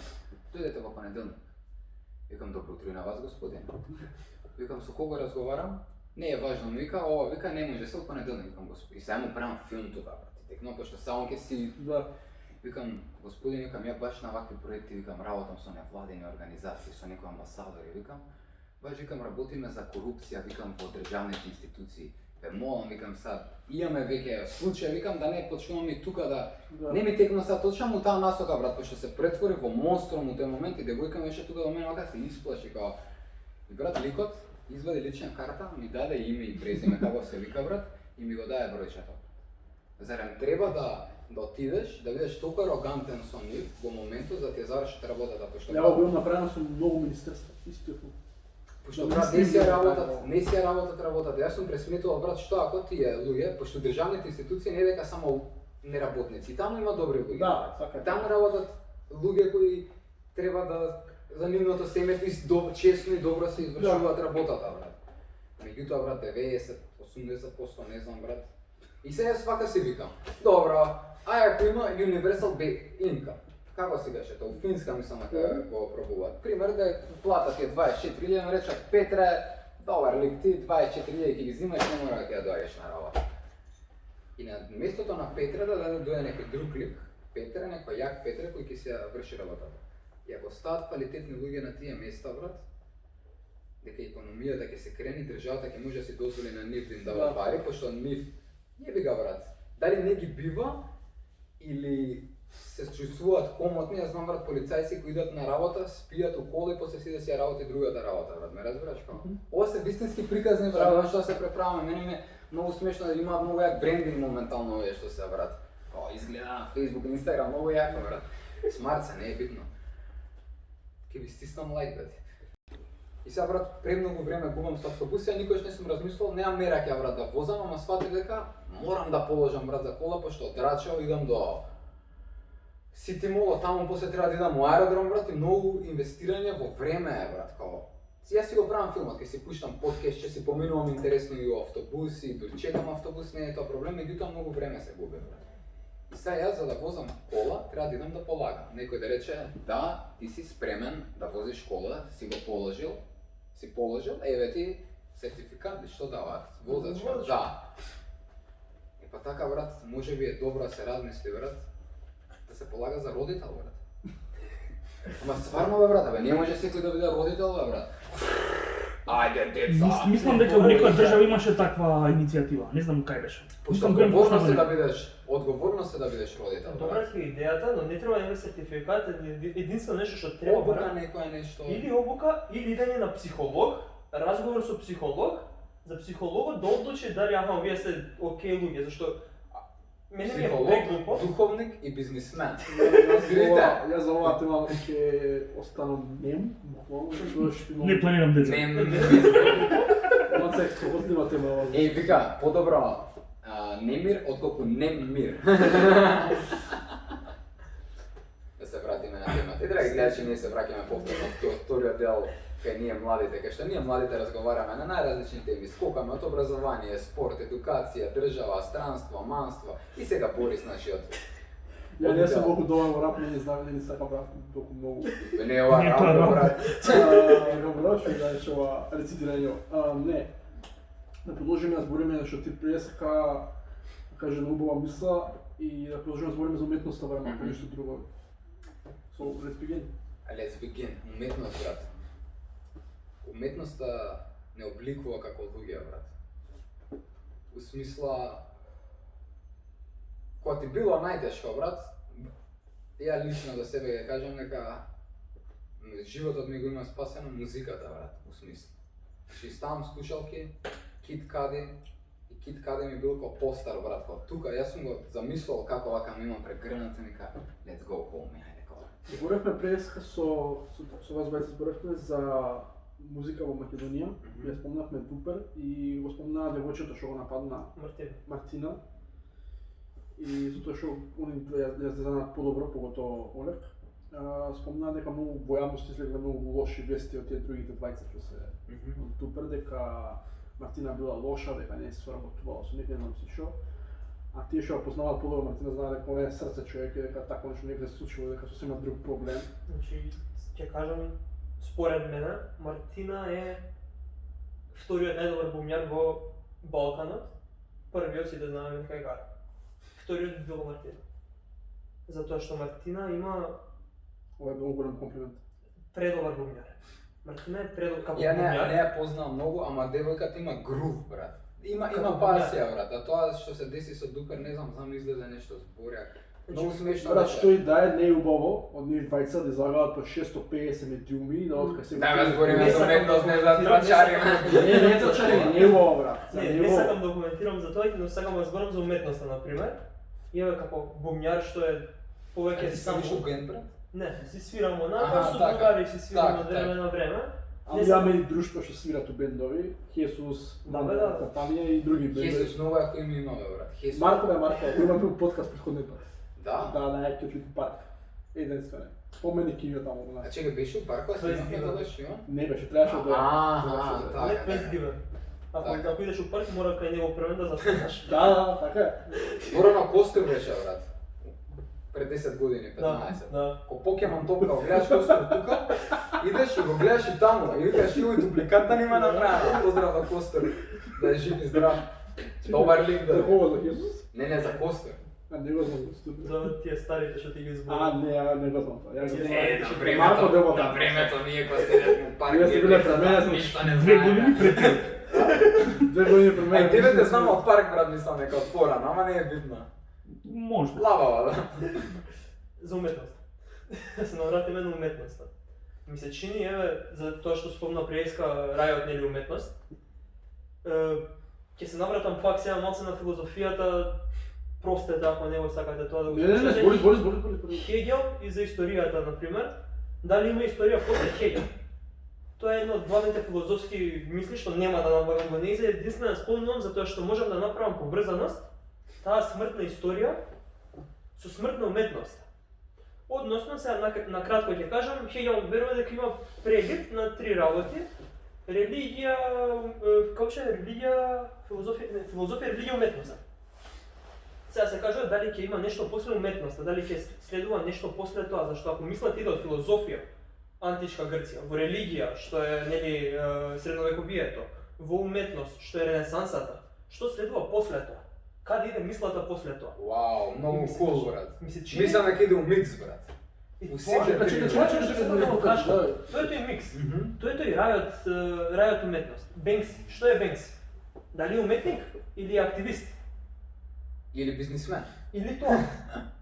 дојдете во понеделник. Викам, добро утро и на вас, господине. Викам, со кого разговарам? Не е важно, ми вика, ова, вика, не може, се во понеделник, викам, господи. И сега му правам филм тога, брат. И текно, пошто само ќе си Да. викам, господин, викам, ја баш на вакви проекти, викам, работам со невладени организации, со некои амбасадори, викам, баш, викам, работиме за корупција, викам, во државните институции. Ве молам, викам, сад, имаме веќе случај, викам, да не почнуваме и тука да... Не ми текна сад точно у таа насока, брат, пошто се претвори во монструм у тој момент и девојка ми беше тука до мене, вака се исплаши, као... И брат, ликот извади лична карта, ми даде име и презиме, како се вика, брат, и ми го даде бројчето. Зарем треба да отидеш, да бидеш толку арогантен со нив во моментот за да ти ја завршат работата, пошто Ја го бил направено со многу министерства, исто. пошто брат не си ја работат. Јас сум пресметувал, брат, што ако тие луѓе, пошто државните институции не дека само неработници, таму има добри луѓе. Да, така. Таму работат луѓе кои треба да за нивното семејство честно и добро се извршуваат работата, брат. Меѓутоа, брат, 90-80%, не знам, брат. И сега јас вака си викам, добро, ако има Universal Income, како си беше тоа? У Финска мислам дека го пробуваат. Пример да плата ти е 24.000, речат Петре, добар лик ти, 24.000 ќе ги зимаш, не мора да ќе ја доаѓаш на работа. И на местото на Петре да дојде некој друг лик, Петре, некој јак Петре кој ќе се ја врши работата. И ако стават квалитетни луѓе на тие места, брат, дека економијата ќе се крени, државата ќе може да си дозволи на нив да им дава пари, пошто нив јеби га брат. Дали не ги бива или се чувствуваат комотни, јас знам брат полицајци кои идат на работа, спијат у кола и после си да си ја работи другата работа, брат, ме разбираш како? Ова се вистински приказни брат, што се преправаме, мене ми е многу смешно да имаат многу јак брендинг моментално овие што се брат. Изгледа на Facebook, Instagram, многу јако брат. Смарт се, не е битно. Ке ви стиснам лайк брат. И сега брат, премногу време губам со автобуси, а никош не сум размислувал, немам мерак ја брат да возам, ама сватив дека морам да положам брат за кола, пошто од Драчево идам до Сити Мол, таму после треба да идам у аеродром брат и многу инвестирање во време е брат, као Јас си го правам филмот, ќе си пуштам подкаст, ќе си поминувам интересно и во автобуси, дури чекам автобус, не е тоа проблем, меѓутоа многу време се губи брат. И сега јас за да возам кола, треба да идам да полагам. Некој да рече, да, ти си спремен да возиш кола, си го положил, еве ти сертификат, што даваат, возачка, да. И па така брат, може би е добро да се размисли брат, да се полага за родител брат. Ама стварно бе брат, не може секој да биде родител бе брат. Ајде деца. Мислам дека во некоја држава имаше таква иницијатива, не знам кај беше. Пошто Мислам, одговорност е да да бидеш родител. Добра ти е идејата, но не треба да има сертификат, единствено нешто што треба Обука некоја нешто. или обука, или идење на психолог, разговор со психолог, за психологот да одлучи дали вие сте окей луѓе, зашто мене ми е преглупо. Духовник и бизнисмен. Јас за оваа тема ќе останам нем, буквално, затоа што имам... Не планирам деца. Малце ексклузивна тема. Вика, подобро немир отколку немир. Да се вратиме на темата. И драги гледачи, ние се враќаме повторно во вториот дел кај ние младите, кај што ние младите разговараме на најразлични теми, скокаме од образование, спорт, едукација, држава, странство, манство и сега Борис нашиот. Ја не сум многу добар во рап, не знам, не сакам рап толку многу. Не е ова рап, брат. Добро, што знаеш ова рецитирање. Не. Да продолжиме да збориме што ти преска каже на убава мисла и да продолжиме да збориме за уметноста време, ако нешто друго. So, let's begin. Let's begin. Уметност, брат. Уметноста не обликува како луѓе, брат. У смисла, кога ти било најтешко, брат, ја лично за себе ќе кажам дека животот ми го има спасено музиката, брат, у смисла. Значи ставам слушалки, Kid Cudi, и Kid Cudi ми бил како постар, брат, како тука, јас сум го замислил како вака ми имам прегрната, нека let's go home, ајде како. Зборевме преска со вас двајца зборевме за музика во Македонија, ја спомнавме Дупер и го спомнаа девојчето што го нападна Мартина. И затоа што они ја знаат подобро, поготово Олег. Спомнаа дека многу во јавност излегнале многу лоши вести од тие другите двајца што се од Дупер, дека Мартина била лоша, дека не се соработувала со некој, не знам се што. А тие што ја познаваат подобро Мартина знаат дека она е срце човек, дека тако нешто некој се случило, дека сосема друг проблем. Значи, ќе кажам, според мене, Мартина е вториот најдобар бумјар во Балканот, првиот си да знаеме кај гара. Вториот би бил Мартина. Затоа што Мартина има Ова е многу голем комплимент. предобар бумјар. Мартина е предобар како Ја не бумјар. ја познавам многу, ама девојката има грув, брат. Има Како пасија, брат. А тоа што се деси со Дупер, не знам изгледа нешто зборјак. Многу смешно. Брат, што и да е, не е убаво од нив двајца да излагаат по 650 медиуми и да откај се... Да, ме збориме Не за сакам уметност, не за коментирам, трачари. Не трачари, не е убаво, брат. Не сакам да коментирам за тоа, но сакам да зборам за уметноста, например. И еве како бумјар што е повеќе Ти само си ген, брат? Не, си свирам онака, Аха, со така. другари си свирам Така, од време на време. Ами имаме и друштво што свират у бендови, Хесус, Да. Капанија и други бендови. Хесус многу ако има имаме, брат. Хесус. Марко, имаме подкаст претходниот пат. Да? Да, на Јакиот Лик парк. Единствено. Спомени Кијо таму у А нас. чека, беше у паркот, Тоа е снимавме стига. тогаш, ја? Не беше, требаше да... Аха, требаше да- така. Не без дивен. Ако идеш у парк, мора кај него првен да запнеш. Да, така е. Горано Костур беше, брат. Пред 10 години, 15. Да. Ко Покемон топка, го гледаш Костур тука, идеш и го гледаш и таму. И викаш, ио и дупликат да нима направи. Поздрав за Костур, да е жив и здрав. Добар лик да За е. кого, за Хесус? Не, за Костур. А не го знам, студио. За тие старите што ти ги А, зборам. не го знам тоа. Ја го Не, знам. на Марко Дело времето, на Танто. времето ние кога седевме у парк, Ние сте биле пред мене, значи, ништо не 2 години знаеме. пред тебе. 2 години пред мене. Ај, тебе те знам од парк, брат, мислам дека од порано, ама не е битно. Може. Лавава, да. За уметност. Да се навратиме на уметноста. Ми се чини, еве, за тоа што спомна Приеска рајот нели уметност. Ќе се навратам пак сега малце на филозофијата, простете ако не го сакате тоа да го Не, збори. Хегел и за историјата, например, дали има историја после Хегел? Тоа е едно од главните филозофски мисли што нема да набавам го нејзе, единствено спомнувам затоа што можам да направам поврзаност таа смртна историја со смртна уметност. Односно, сега на кратко ќе кажам, Хегел верува дека има прегиб на три работи: религија, како што е религија, филозофија, религија, уметност. Сега се кажува дали ќе има нешто после уметноста, дали ќе следува нешто после тоа, зашто ако мислат иде од филозофија, античка Грција, во религија, што е нели средновековието, во уметност, што е ренесансата, што следува после тоа? Каде иде мислата после тоа? Вау, многу кул, брат. Ми се чини. Мислам дека иде у микс, брат. И у тоа- сите Значи, три, значи, брат. значи, Само да го кажам, Тоа е тој микс. Мгм. Тоа е тој рајот уметност. Бенкси, што е Бенкси? Дали е уметник или е активист? Или бизнисмен. Или тоа?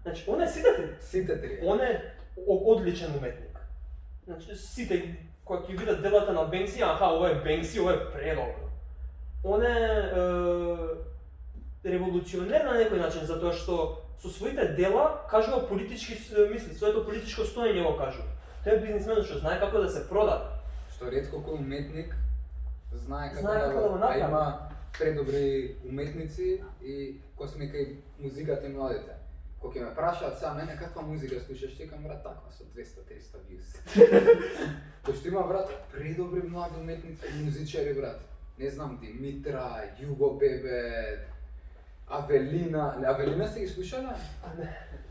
Значи, он е сите три. Сите три. Он е одличен уметник. Значи, сите кога ќе видат делата на Бенкси, аха, ова е Бенкси, ова е предобро. Он е револуционер на некој начин, затоа што со своите дела кажува политички мисли, своето политичко стоење го кажува. Тој е бизнисмен што знае како да се продаде. Што ретко кој уметник знае Знае како да го а направи. има предобри уметници и космика и музиката и младите. Кога ќе ме прашаат сега мене каква музика слушаш, ти кажам брат таква со 200-300 views. Кој што има брат предобри млади уметници и музичари брат. Не знам Димитра, Југо Бебе, Авелина. Авелина сте ги слушале?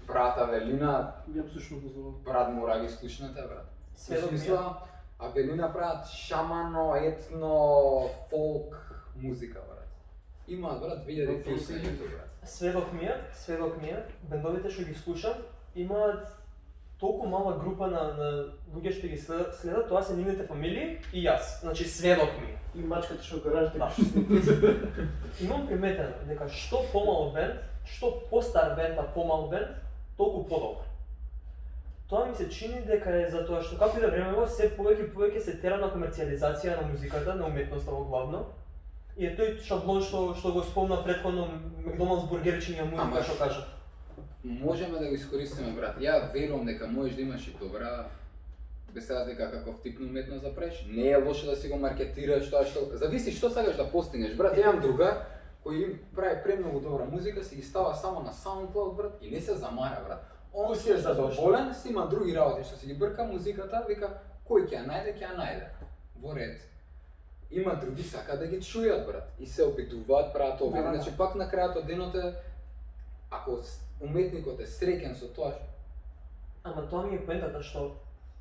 Брат Авелина, Ја слушам го брат мора ги слушнете брат. Сведок Во ми е. смисла, Авелина прават шамано, етно, фолк музика, брат. Имаат, брат, 2000 views на YouTube, брат. Сведок ми е, бендовите што ги слушам имаат толку мала група на луѓе што ги следат, тоа се нивните фамилии и јас. Значи сведок ми е. И мачката што го ражда, Да. Имам приметено дека што помал бенд, што постар бенд, а помал бенд, толку подобар. Тоа ми се чини дека е затоа што како и да времево се повеќе и повеќе се тера на комерцијализација на музиката, на уметноста во главно. И е тој шаблон што го спомна претходно Макдоналдс бургерчиња музика Ама, што кажа. Можеме да го искористиме, брат. Ја верувам дека можеш да имаш и добра, без разлика каков тип на уметност да правиш. Не е лошо да си го маркетираш тоа што... Зависи што сакаш да постигнеш, брат. Ја имам другар кој им прави премногу добра музика, си ги става само на SoundCloud, брат, и не се замара, брат. Он си е задоволен, си има други работи што си ги брка музиката, вика кој ќе ја најде, ќе ја најде. Во ред. Има други сака да ги чујат, брат, и се обидуваат, прават обиди. Да. Значи пак на крајот од денот е, ако уметникот е среќен со тоа, Ама тоа ми е поентата што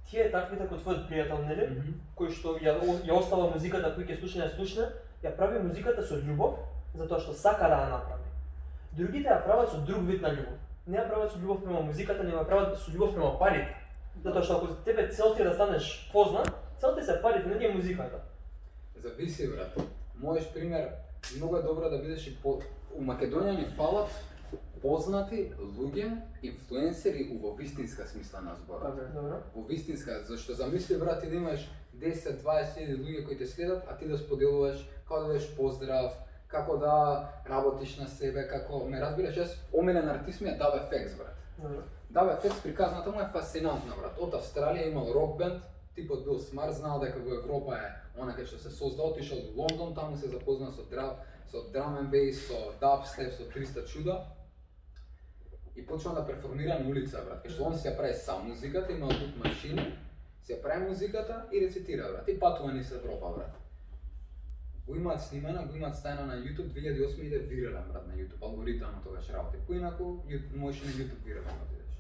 тие таквите кој твојот пријател, нели? Мгм. Кој што ја остава музиката кој ќе слушне, ја прави музиката со љубов, затоа што сака да ја направи. Другите ја прават со друг вид на љубов. Не ја прават со љубов према музиката, не ја прават со љубов према парите. Затоа што ако за тебе цел ти е да станеш познат, цел ти се парите, не ти е музиката. зависи, брат. Можеш пример, многу е добро да бидеш и у Македонија ни фалат познати луѓе, инфлуенсери во вистинска смисла на зборот. Добро. Во вистинска, зашто замисли брат ти да имаш 10-20 хиляди луѓе кои те следат, а ти да споделуваш како да дадеш поздрав, како да работиш на себе, како ме разбираш, јас омилен артист ми е Dub FX, брат. Добро. Dub FX приказната му е фасцинантна, брат. Од Австралија имал рок бенд, типот бил смарт, знал дека во Европа е она кај што се создал, отишол до Лондон, таму се запознал со drum and bass, со dubstep, со 300 чуда. И почнал да перформира на улица, брат. Кај што он си ја прави сам музиката, има звук машини, си ја прави музиката и рецитира, брат. И патува низ Европа, брат. Го имаат снимана, го имаат стајна на YouTube, 2008 иде вирален, брат, на YouTube, алгоритамот тогаш работи. Поинаку, можеш на YouTube вирален да отидеш.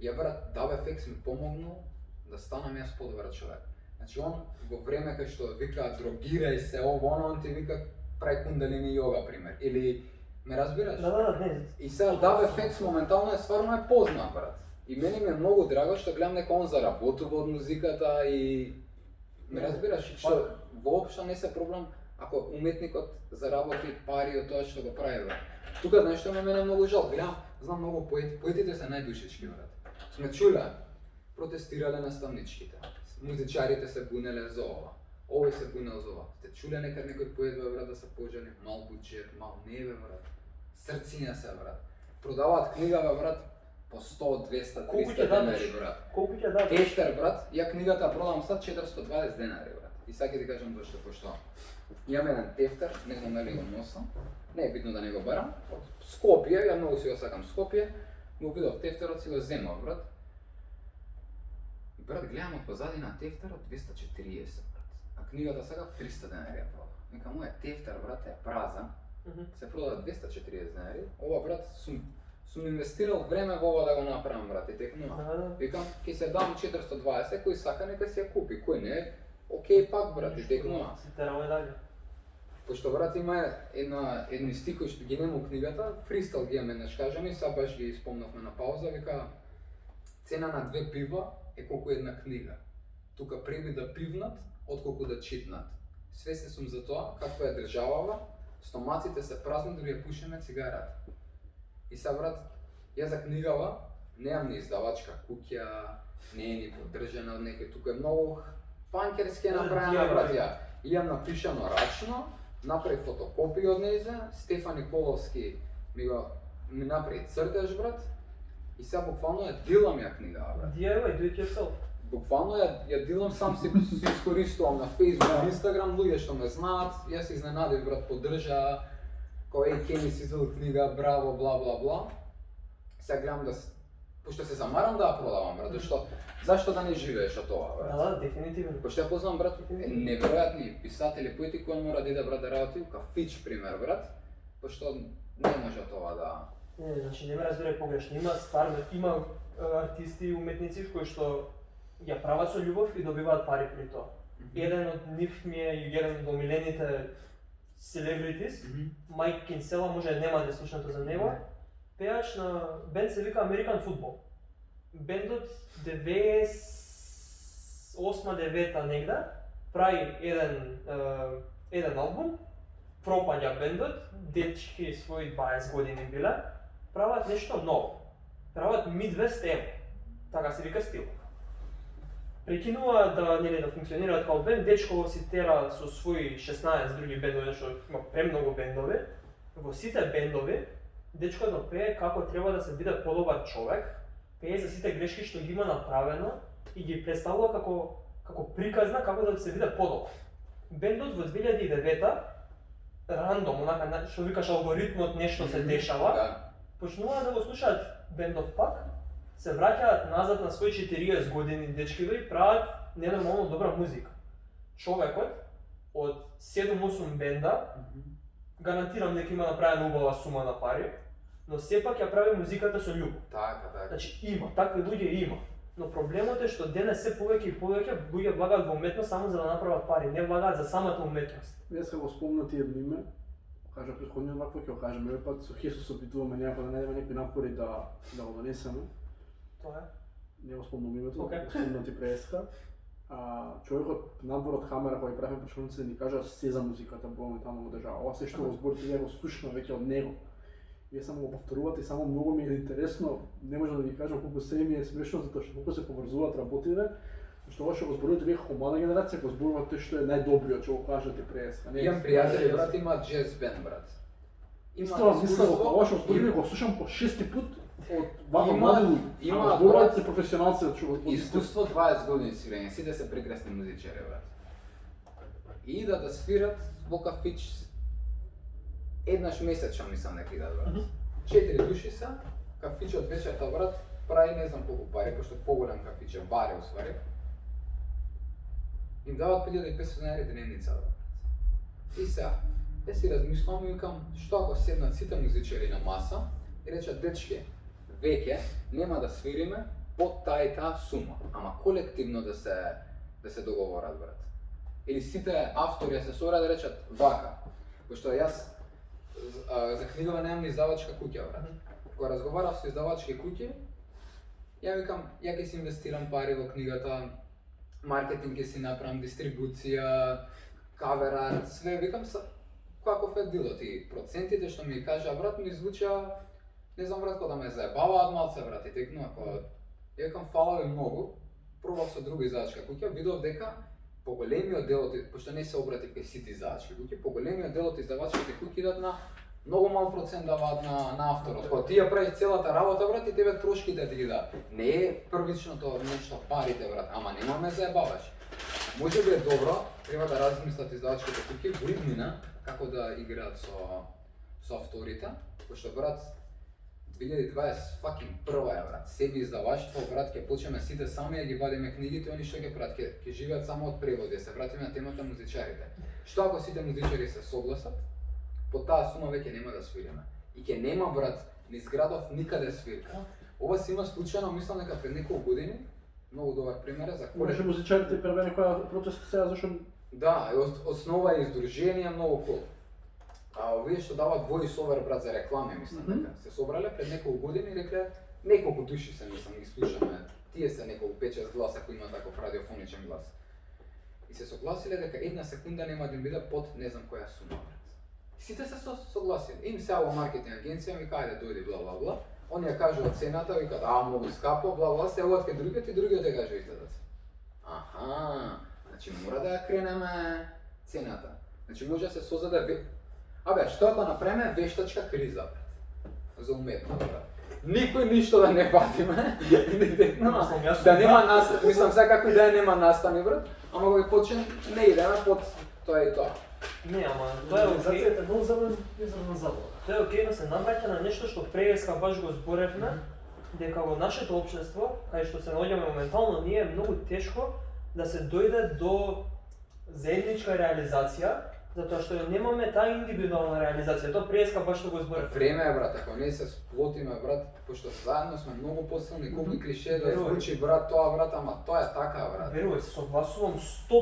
Ја, брат, Dub FX ми помогнал да станам јас подобар човек. Значи, он во време кај што вика дрогирај се, ово, оно, он ти вика прави кундалини јога, пример. Или Ме разбираш? Да, не. И сега Dub FX моментално стварно е познат, брат. И мене ми е многу драго што гледам дека он заработува од музиката и ме разбираш, што воопшто не се проблем ако уметникот заработи пари од тоа што го прави, брат. Тука нешто ме мене многу жал. Гледам, знам многу поети, поетите се најдушечки, брат. Сме чуле, протестирале наставничките. Музичарите се бунеле за ова. Овој се бунел за ова. Сте чуле некад некој поет, бе, брат, да се пожени мал буџет, мал не, бе, брат. Срциња се, брат. Продаваат книга, бе, брат, по 100, 200, Колку 300 ќе дадеш? денари, брат. Колку ќе дадеш? Тефтер, брат, ја книгата продавам сад 420 денари, брат. И сега ќе ти кажам зашто, пошто имам еден тефтер, не знам дали го носам, не е битно да не го барам, од Скопје, ја многу си го сакам Скопје, го видов тефтерот, си го земав, брат. И брат, гледам од позади на тефтерот 240, брат. А книгата сега 300 денари ја продава. Вика, мојот тефтер, брат, е празен, се продава 240 денари. Ова, брат, сум инвестирал време во ова да го направам, брат, и текнува. Да. Викам, ќе се дам 420, кој сака нека си ја купи, кој не, окей пак, брат, и текнува. Се тераме дале. Пошто, брат, има едни стихови што ги нема у книгата, фристал ги имаме еднаш кажани, сега баш ги спомнавме на пауза, вика, цена на 2 пива е колку една книга. Тука преби да пивнат, отколку да читнат. Свесен сум за тоа, каква е државава, стомаците се празни, дури ја пушиме цигарата. И сега, брат, ја за книгава немам ни издавачка куќа, не е ни поддржана од некој, тука е многу панкерски направена, брат, ја. Имам напишано рачно, направи фотокопија од нејзе, Стефан Николовски ми направи цртеж, брат, и сега буквално ја дилам ја книгава, брат. DIY, do it yourself. Буквално ја дилам сам си искористувам на Facebook, Instagram, луѓе што ме знаат, јас се изненадив, брат, поддржа, кој Кени си издал книга, браво, бла бла бла. Сега гледам да пошто се замарам да ја продавам, брат, зашто да не живееш од тоа, брат? Да, дефинитивно. Пошто ја познавам, брат, неверојатни писатели, поети кои мора да иде, брат, да работи, Фич, пример, брат, пошто не може тоа да... Не, значи не ме разбере погрешно. Има стварно, има артисти и уметници кои што ја прават со љубов и добиваат пари при тоа. Еден од нив ми е еден од омилените селебритис, Майк Кинсела, може нема да слушнато за него. Пеач на бенд се вика American Football. Бендот 98-9 негда прави еден албум, пропаѓа бендот, дечки своји 20 години биле, прават нешто ново. Прават Midwest emo, така се вика стил. Прекинува да функционираат као бенд, дечко си тера со своји 16 други бендови, што има премногу бендови. Во сите бендови, дечкото пее како треба да се биде подобар човек, пее за сите грешки што ги има направено и ги представува како приказна како да се биде подобар. Бендот во 2009 рандом, онака што викаш алгоритмот нешто се дешава, почнуваат да го слушаат бендов пак, се враќаат назад на своји 40 години дечкиве и прават ненормално добра музика. Човекот од 7-8 бенда, гарантирам дека има направена убава сума на пари, но сепак ја прави музиката со љубов. Така. Значи има, такви луѓе има. Но проблемот е што денес се повеќе и повеќе луѓе влагаат во уметност само за да направат пари, не влагаат за самата уметност. Јас го спомнати едно име, кажа претходниот вакво ќе го кажеме, овој пат со Хесус опитуваме някој да најдеме некои напори да го донесеме. Тоа е. Не го спомнам името, Океј. го спомнати преска. Човекот надвор од камера кој правиме почнувници ни кажа се за музиката моментално во држава. Ова се што го зборите ја го слушнав веќе од него. Вие само го повторувате и само многу ми е интересно, не можам да ви кажам колку се ми е смешно затоа што колку се поврзуваат работите, што ова што го зборувате вие како млада генерација, го зборувате што е најдобриот, што го кажате преска. Имам пријатели, брат, имаат джез бенд, брат. Исто, ова што зборувате го слушам по 6 пут од вака млади луѓе. Има, зборувате професионалци од што искуство 20 години свирење, сите се прекрасни музичари, брат. И да свират во кафич еднаш месечно, мислам дека идат, брат. 4 души се, кафичот вечерта, брат, прави не знам колку пари, пошто поголем кафич е, баре усвари. Им дават 1500 денари дневница, брат. И сега, ја си размислувам и викам, што ако седнат сите музичари на маса и речат, дечки, веќе нема да свириме под таа и таа сума, ама колективно да се договорат, брат. Или сите автори се соберат да речат вака, пошто јас за книгава немам издавачка куќа, брат. Кога разговарав со издавачки куќи, ја викам, ја ќе си инвестирам пари во книгата, маркетинг ќе си направам, дистрибуција, кавер арт, све, викам са, каков е дилот и процентите што ми кажа, брат, ми звуча, не знам, брат, кога да ме заебаваат малце, брат, и текнува, кога, ја викам, фала ви многу, пробав со друга издавачка куќа, видов дека поголемиот дел од, пошто не се обратив кај сите издавачки куќи, поголемиот дел од издавачките куќи идат на многу мал процент даваат на авторот. Кога ти ја правиш целата работа, брат, и тебе трошките ти ги дадат. Не е првичното нешто парите, брат, ама нема ме заебаваш. Може би е добро, треба да размислат издавачките куќи во иднина како да играат со авторите, пошто, брат, 2021 е, брат, себе издаваштво, брат, ќе почнеме сите сами да ги вадиме книгите, они што ќе прават, ќе живеат само од преводи, се вратиме на темата музичарите. Што ако сите музичари се согласат, по таа сума веќе нема да свириме. И ќе нема, брат, низ градов никаде свирка. Ова се има случајно, мислам дека пред неколку години, многу добар пример е за Може музичарите превене која протест сега зашто Да, основа е издружение многу кул. А овие што дават voice over, брат, за реклами, мислам дека се собрале пред неколку години и рекле неколку души се, мислам, ги слушаме. Тие се неколку 5-6 гласа кои има таков радиофоничен глас. И се согласиле дека една секунда нема да им биде под не знам која сума, брат. И сите се согласиле. Им се ова маркетинг агенција ми каде дојде бла бла бла. Они ја кажуваат цената, викаат многу скапо, бла бла, се одат кај другиот и другиот ја каже истата. Аха, значи мора да ја кренеме цената. Значи може да се создаде што ако направиме вештачка криза, брат, за уметно, брат. Никој ништо да не вадиме, да нема настани, мислам сега како да нема настани, брат, ама кога почне не идеме под тоа и тоа. Не, ама тоа е окей. Организацијата е многу забавна забава. Тоа е окей, но се навраќа на нешто што преска баш го зборевме, дека во нашето општество, кај што се наоѓаме моментално, ние е многу тешко да се дојде до заедничка реализација, затоа што немаме таа индивидуална реализација. Тоа преска баш што го зборевме. Време е, брат, ако не се сплотиме, брат, пошто заедно сме многу посилни, колку и клише да звучи, брат, тоа, брат, ама тоа е така, брат. Верувај, се согласувам 100,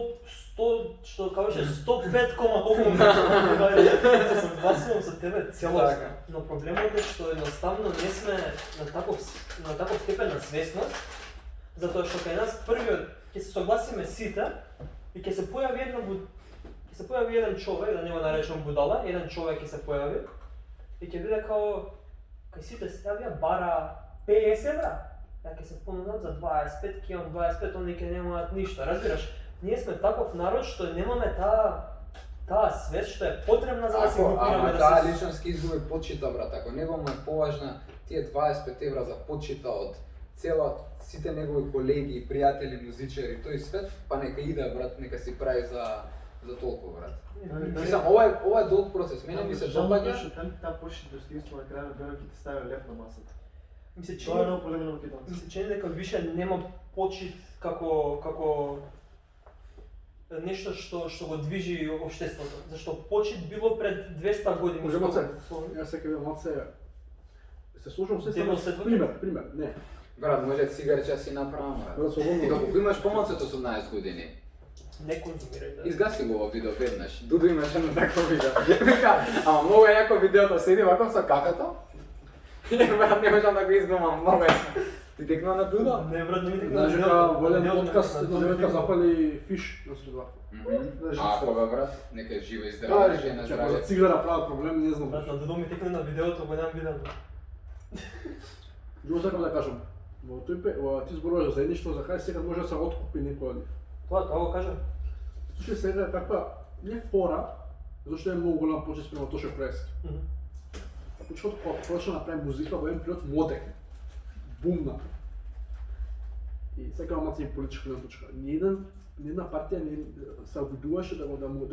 што кажеш 105 кома колку се согласувам со тебе целосно. Но проблемот е што едноставно не сме на таков степен на свесност, затоа што кај нас првиот ќе се согласиме сите и ќе се појави еден човек, да не го наречам будала, еден човек ќе се појави и ќе биде као кај сите се јавија бара 50 евра. Ја ќе се понудат за 25, ќе имам 25, они ќе немаат ништо. Разбираш, ние сме таков народ што немаме таа свест што е потребна за да се групираме да таа се личност ќе изгуби почита, брат, ако него му е поважна тие 25 евра за почита од сите негови колеги, пријатели, музичари, тој свет, па нека иде, брат, нека си прави за толку, брат. Мислам, ова е долг процес. Мене ми се допаѓа. Што таа почне достоинство на крајот дека ќе ти стави леп на масата. Ми се Тоа е многу полемно на македонци. Ми се чини дека више нема почит како нешто што го движи општеството. Зашто почит било пред 200 години. Може маце. Јас сега ќе маце. Се слушам се пример, не. Брат, може цигарче си направам, брат. Брат, свободно. И доколку имаш помалку од 18 години, Не конзумирај, да. изгаси го ова видео веднаш. Дуду имаше на такво видео. Вика, ама многу е јако видеото, седи вако со кафето. И брат, не можам да го изгумам, многу е. Ти текна на Дудо? Не, брат, не ми текна Знаеш на дека видеото. волен Видеото подкаст, на една девојка запали фиш на средва. Ако бе, брат, нека е жива и здрава, жена Ќе здраве. за цигара прават проблем, не знам. Брат, на Дудо ми текна на видеото, го немам видено. Друго сакам да кажам. Во ти зборуваш за заедништво, за кај сега може да се откупи некој од нив. Тоа го кажам. Слушај сега каква не фора, зашто е многу голем почет спрема Тоше Прески. Почетот кога почна да прави музика во еден период модерн. Бумна. И сега маца и политичка точка. Ни една партија не се обидуваше да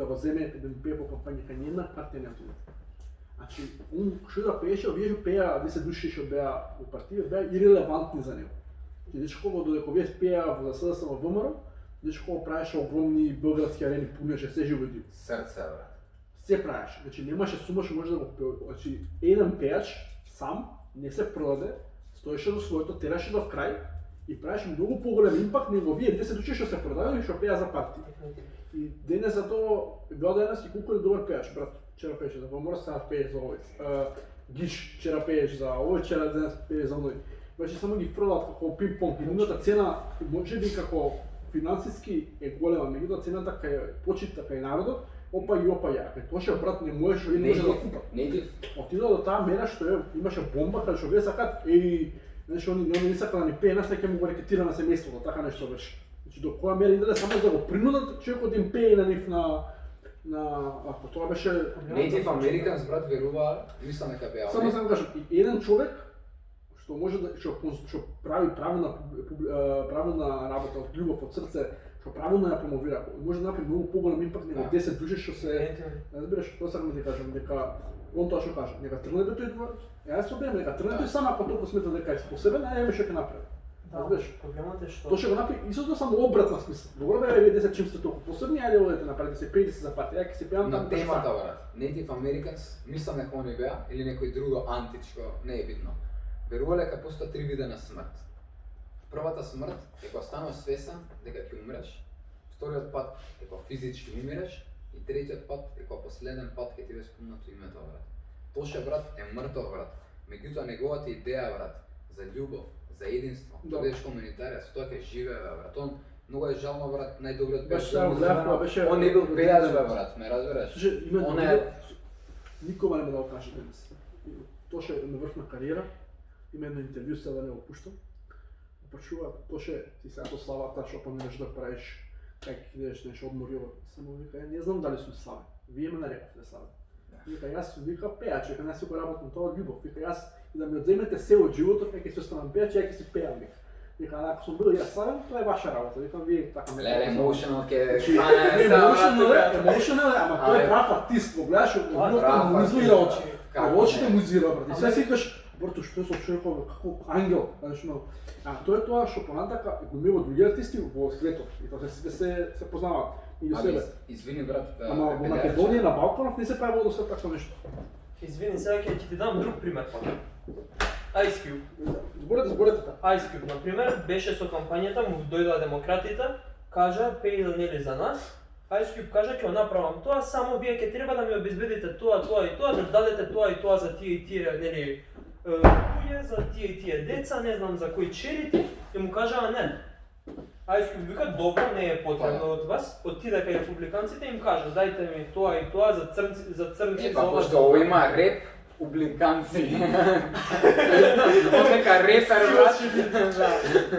го земе да му пее по кампања, кај ни една партија не отиде. Значи, он што да пееше, овие што пеа 10 души што беа во партија, беа ирелевантни за него. И дечко додека овие пеа во СДСМ во ВМРО, дечко правеше огромни белградски арени, пунеше се живо и Срце, брат. се правеше. Значи немаше сума што може да го пее. Значи еден пеач сам не се продаде, стоеше до своето, тераше до крај и правиш многу поголем импакт него вие 10 души што се продајали и што пеа за партија. И денес за тоа, бил денес и колку е добар пеач, брат. Вчера пееше за Помора, сега пееш за овој. Гиш, вчера пееш за овој, вчера денес пееш за оној. Значи само ги продават како пинг-понг. И нивната цена може би како финансиски е голема, меѓутоа цената кај почита кај народот, опа и ја. Кај тоа што брат не можеш и не може да купат. Отида до таа мера што имаше бомба каде што вие сакат значи они не сакат да ни пее, нас ќе му го рекетира на семејството, така нешто беше. Значи до која мера иде само да го принудат човекот да им пее на нив ако тоа беше Native Americans, брат, верува, мислам дека беа. Само сакам да кажам, и еден човек што може да што прави правилна работа од љубов од срце, што правилно ја промовира, може да направи многу поголем импакт него 10 души што се разбираш, тоа сакам да ти кажам дека он тоа што кажа, нека тргне да тој двор. Јас се обидам, нека тргне тој сам ако толку смета дека е способен, а еве што ќе направи. Разбираш? Проблемот е што Тоа ќе го направи истото само обратна смисла. Добро бе, вие 10 чим сте толку посебни, ајде одете направите се пеете се за пати, ја ќе се пеам На темата, брат, Native Americans, мислам дека они беа, или некој друго античко, не е битно. Верувале дека постои 3 вида на смрт. Првата смрт е кога стануваш свесен дека ќе умреш, вториот пат е кога физички умираш и третиот пат е кога последен пат ќе ти биде спомнато името, брат. Тоше, брат, е мртов, брат. Меѓутоа неговата идеја, брат, за љубов, за единство, да бидеш комунитарец, тоа ќе живее, брат. Он многу е жално, брат, најдобриот беше Он не бил пејач, брат, ме разбираш? Он е никога не ме да го каже денес. Тоше на врв на кариера, има едно интервју, сега да не го пуштам. Почува, Тоше, ти сега со славата, што поминеш да правиш, кај ќе идеш нешто одморило. Само вика, ја не знам дали сум славен. Вие ме нарековте славен. Вика, јас вика пеач, вика, јас си го работам тоа љубов. Вика, јас и да ми одземете се од животот, века ќе се останам пеач, ја ќе си пеам, вика. Вика, ако сум бил јас славен, тоа е ваша работа. Викам, вие така ме. Леле, emotional ќе стане Emotional е, ама тој е прав артист, го гледаш, односно му излира очи. Очите му излира, брат. И сега си викаш, брато, што е со човекот, како ангел, знаеш, но тоа е тоа што понатака го има други артисти во светот и тоа се познаваат меѓу себе. Извини, брат. Ама во Македонија на Балканов не се правило до такво нешто. Извини, сега ќе ти дам друг пример пак. Ice Cube. Зборете така. Ice Cube, например, беше со кампањата, му дојдоа демократите, кажа, пеи да нели за нас. Ice Cube кажа, ќе го направам тоа, само вие ќе треба да ми обезбедите тоа и тоа, да дадете тоа и тоа за тие и тие, нели, луѓе, за тие и тие деца, не знам за кои черити, и му кажаа не. Ice Cube вика, добро, не е потребно од вас, отиде кај републиканците и им кажа, дајте ми тоа и тоа за црнци, Епа, пошто ово има реп, публиканци. Одека репер, брат.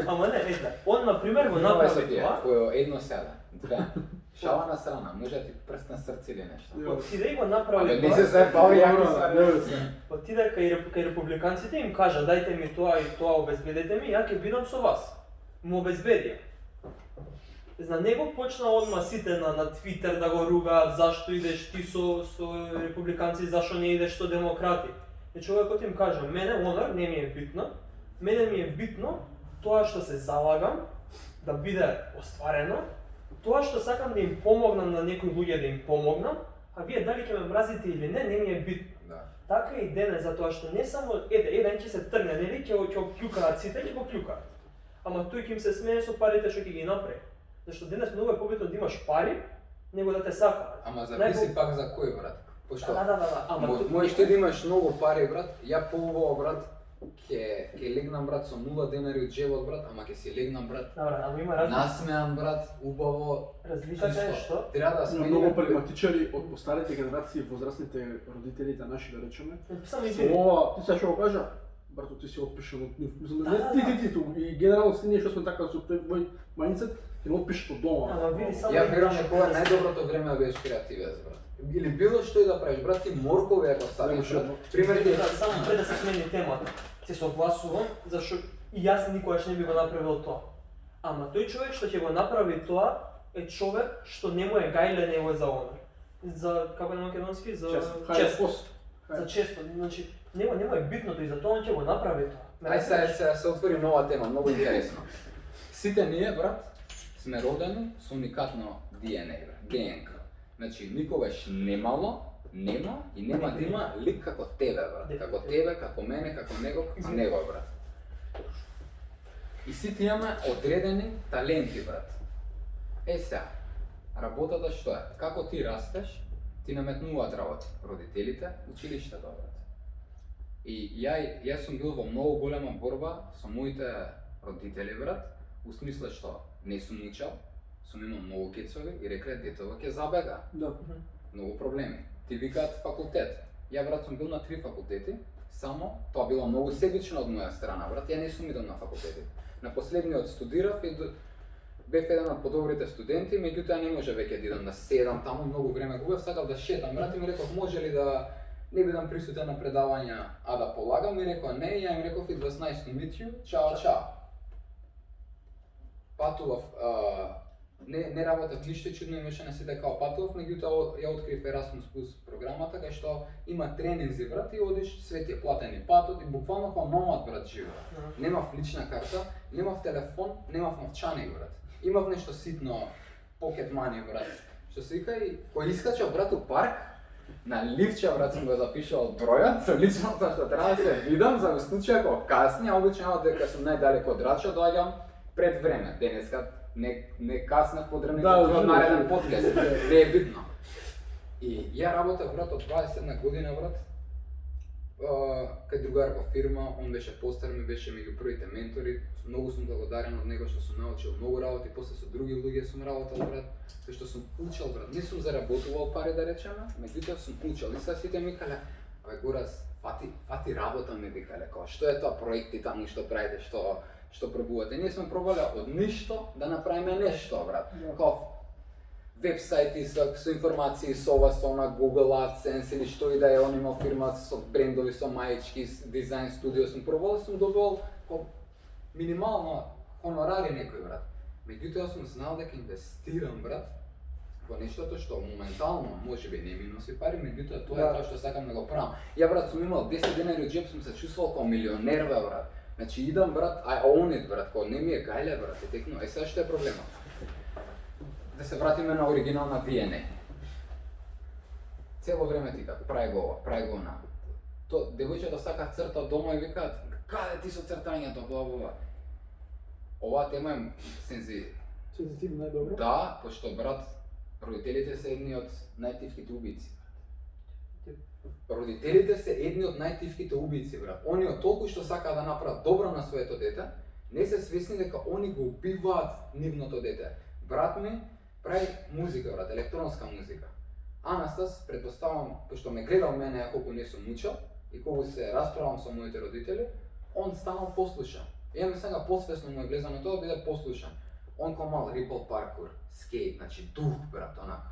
Ама не, ете, он, например, го направи тоа. Кој едно седа, две. Шала на страна, може да ти прст на срце или нешто. Отиде и го направи Абе, не тоа. се заебави, ја ги свари. Отиде кај републиканците и им кажа, дајте ми тоа и тоа, обезбедете ми, ја ќе бидам со вас. Му обезбедија. За него почна одма сите на Твитер да го ругаат зашто идеш ти со републиканци, зашто не идеш со демократи. И човекот им кажа, мене онор не ми е битно, мене ми е битно тоа што се залагам да биде остварено, тоа што сакам да им помогнам на некои луѓе да им помогнам, а вие дали ќе ме мразите или не ми е битно. Да. Така и денес, затоа што не само еден ќе се тргне, нели, ќе го клюкаат сите, ќе го клюкаат. Ама тој ќе им се смее со парите што ќе ги направи. Зашто денес многу е побитно да имаш пари, него да те сакаат. Ама зависи пак за кој, брат. Пошто Да. Ама можеш ти да имаш многу пари, брат. Ја поубаво, брат, ќе легнам, брат, со 0 денари од джебот, брат, ама ќе си легнам, брат. Добре, ама има разлика. Насмеан, брат, убаво. Разликата е што? Треба да Има смениме. многу прагматичари од постарите генерации, возрастните родителите наши, да речеме. Само извини. Ова, ти сега што го кажа? Брато, ти си отпишан од нив. Мислам, ти, и генерално сте ние што сме така со тој мајндсет, ќе не отпишеш од дома. Ама види само. Ја верувам дека ова е најдоброто време да бидеш креативен, брат. Или било што и да правиш, брат, ти моркови ако ставиш, брат. Пример ти Само пред да се смени темата. Се согласувам, зашто и јас никогаш не би го направил тоа. Ама тој човек што ќе го направи тоа е човек што не му е гајле него за онор. За како на македонски за чест. За често, значи него не му е битното и затоа он ќе го направи тоа. Ај сега се отвори нова тема, многу интересно. Сите ние, брат, сме родени со уникатно ДНА, брат, ДНК. Значи, никогаш нема и нема да има лик како тебе, брат. Како тебе, како мене, како него, а него, брат. И сите имаме одредени таленти, брат. Сега, работата што е? Како ти растеш, ти наметнуваат работи. Родителите, училиштето, брат. И јас сум бил во многу голема борба со моите родители, брат, у смисла што не сум учел, сум имал многу кецови и рекле детето ќе забега. Да. Многу проблеми. Ти викаат факултет. Ја, брат, сум бил на 3 факултети, само тоа било многу себично од моја страна, брат. Ја не сум идел на факултети. На последниот студирав и бев еден од подобрите студенти, меѓутоа не може веќе да идам да седам таму, многу време губев, сакав да шетам, брат, и ми реков може ли да не бидам присутен на предавања, а да полагам, и рекоа не, и ја им реков it was nice to meet you, чао, чао. Патував, не работев ништо, чудно имаше не се дека патував, меѓутоа ја открив Erasmus Plus програмата, кај што има тренинзи, брат, и одиш, све ти е платен и патот, и буквално како номад, брат, живеа. Немав лична карта, немав телефон, немав новчани, брат. Имав нешто ситно, pocket money, брат. Што се вика, и кој искачав, брат, у парк, на лифче, брат, сум го запишал бројот, со личноста што треба да се видам, за случај ако касни, а обично дека сум најдалеко од Рача, доаѓам пред време. Денеска не каснав подред некој нареден подкаст, не е битно. И ја работев, брат, од 21 година, брат, кај другар во фирма, он беше постар, ми беше меѓу првите ментори, многу сум благодарен од него што сум научил многу работи, после со други луѓе сум работел, брат, кај што сум учел, брат, не сум заработувал пари да речеме, меѓутоа сум учел и сега сите ми викале, абе Горас, фати работа ми викале, као што е тоа проекти таму што правите, што пробувате. Ние сме пробале од ништо да направиме нешто, брат. Као вебсайти со информации, со ова, со на Google AdSense или што и да е, он имал фирма со брендови, со мајчки, дизајн студио, сум пробувал, сум добил минимално хонорари некој, брат. Меѓутоа сум знал дека инвестирам, брат, во нештото што моментално можеби не ми носи пари, меѓутоа тоа е тоа што сакам да го правам. Ја, брат, сум имал 10 денари од џеб, сум се чувствувал како милионер, брат. Значи идам, брат, I own it, брат, кога не ми е гајле, брат, и текно. Сега што е проблемот? Да се вратиме на оригинална DNA. Цело време ти како, прај го на. Девојчето сака црта дома и викаат, каде ти со цртањето, бла. Оваа тема е Сензитивно најдобро. Да, пошто, брат, родителите се едни од најтивките убици. Родителите се едни од најтивките убици, брат. Они од толку што сакаат да направат добро на своето дете, не се свесни дека они го убиваат нивното дете. Брат ми прави музика, брат, електронска музика. Анастас, предпоставам, пошто ме гледал мене колку не сум учел и колку се расправам со моите родители, он станал послушан. Ја ми сега посвесно му е влезано тоа да биде послушан. Он комал рипл паркур, скейт, значи дух, брат, онака.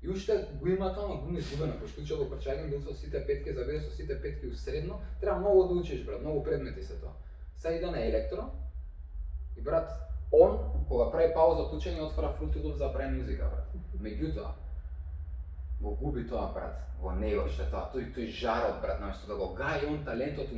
И уште го има тоа, но го изгубено, пошто учел во Крчагин, бил со сите петки, за биде со сите петки у средно, треба многу да учиш, брат, многу предмети се тоа. Сега иде на електро и, брат, он, кога прави пауза од учење, отвора Fruity Loops за прави музика, брат. Меѓутоа, го губи тоа, брат, во него што тоа, тој жарот, брат, наместо да го гаи он талентот у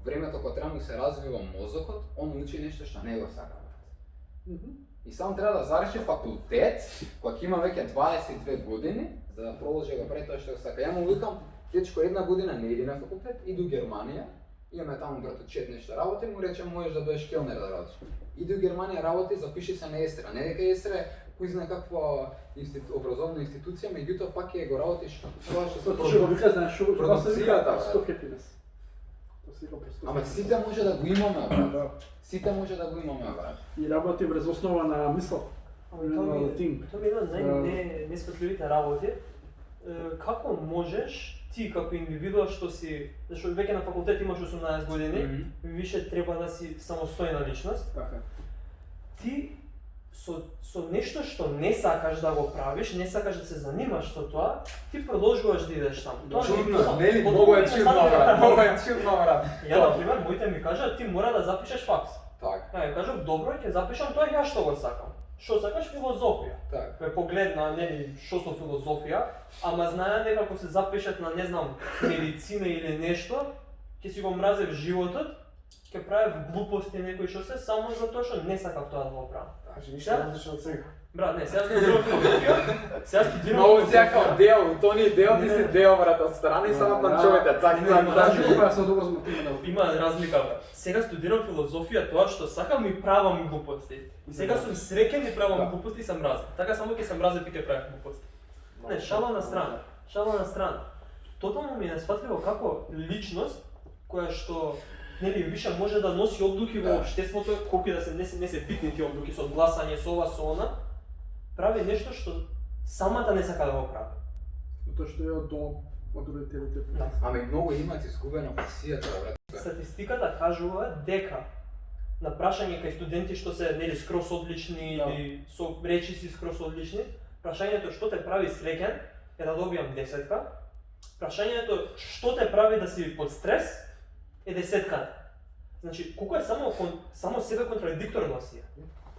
времето кога треба му се развива мозокот, он учи нешто што не го сака, брат. И само треба да заврши факултет, кога ќе има веќе 22 години, за да продолжи да прави тоа што го сака. Ја му викам, дечко, една година не иди на факултет, иди у Германија, имаме таму, брат, учет нешто работи, му рече можеш да бидеш келнер да работиш. Иди у Германија работи, запиши се на ЕСРА. Не дека ЕСРА кој знае каква образовна институција, меѓутоа пак ќе го работиш тоа што се продукцијата. Ама сите може да го имаме, брат. Сите може да го имаме, брат. И работи врз основа на мисла. Тоа ми е една најнесветливите работи. Како можеш ти како индивидуа што си, зашто веќе на факултет имаш 18 години, више треба да си самостојна личност. Така. Ти со нешто што не сакаш да го правиш, не сакаш да се занимаш со тоа, ти продолжуваш да идеш таму. Чудно, нели? Многу е чудно, брат. Многу е чудно, брат. Ја, например, моите ми кажат, ти мора да запишеш факс. Така. Ја кажав, добро, ќе запишам тоа ја што го сакам. Што сакаш? Филозофија. Така. Ме погледна, нели, што со филозофија, ама знаеа дека ако се запишат на, не знам, медицина или нешто, ќе си го мразев животот ќе правев глупости некои што се само затоа што не сакав тоа да го правам. Значи ништо различно од сега. Брат, не, сега студирам филозофија, сега студирам Много сега kao дел, то ни дел, ти си дел, брат, отстрани само панчовите, цак, цак, Не, цак. Значи кога се добро змотивиран. Има разлика, брат. Сега студирам филозофија, тоа што сакам и правам глупости. И сега сум среќен и правам глупости и се мразам. Така само ќе се мразев и ќе правев глупости. Не, шала на страна. Шала на страна. Тотално ми е несфатливо како личност која што нели више може да носи одлуки во општеството, колку и да се не се битни тие одлуки со гласање, со ова, со она, прави нешто што самата не сака да го прави. Тоа што е од дома од родителите. Ами многу имат изгубено пасијата, брат. Статистиката кажува дека на прашање кај студенти што се нели скрос одлични или со речиси скрос одлични, прашањето што те прави среќен е да добијам 10, прашањето што те прави да си под стрес е 10. Значи, колку е само себе контрадикторно си.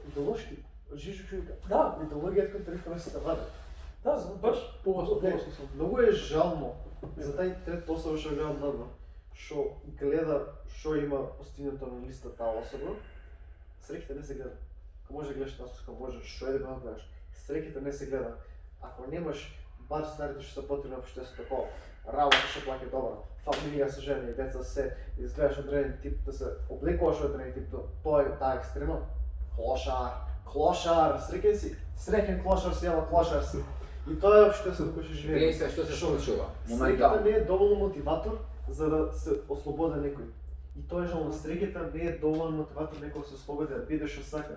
Идеолошки, Жижо Шујка. Да. Идеологијата контрадикторно се вади. Да, баш. Повосно Гледај, сум. Многу е жално за тај трет особа што гледа надвор, што гледа што има постигнато на листа таа особа, среќите не се гледа. Ако може да гледаш насоска, може што е да го гледаш. Среќите не се гледа. Ако немаш бар старите што се потребни во општеството, како работа што плаќа добра, фамилија со жена и деца се, изгледаш одреден тип, да се облекуваш одреден тип, тоа е таа екстрема. Клошар, среќен си, среќен клошар си, ама клошар си. И тоа е општеството кое што живее. Гледај се што се случува. Среќата Моментално. не е доволно мотиватор за да се ослободи некој. И тоа е жално, среќата не е доволен мотиватор некој да се ослободи, да биде што сака.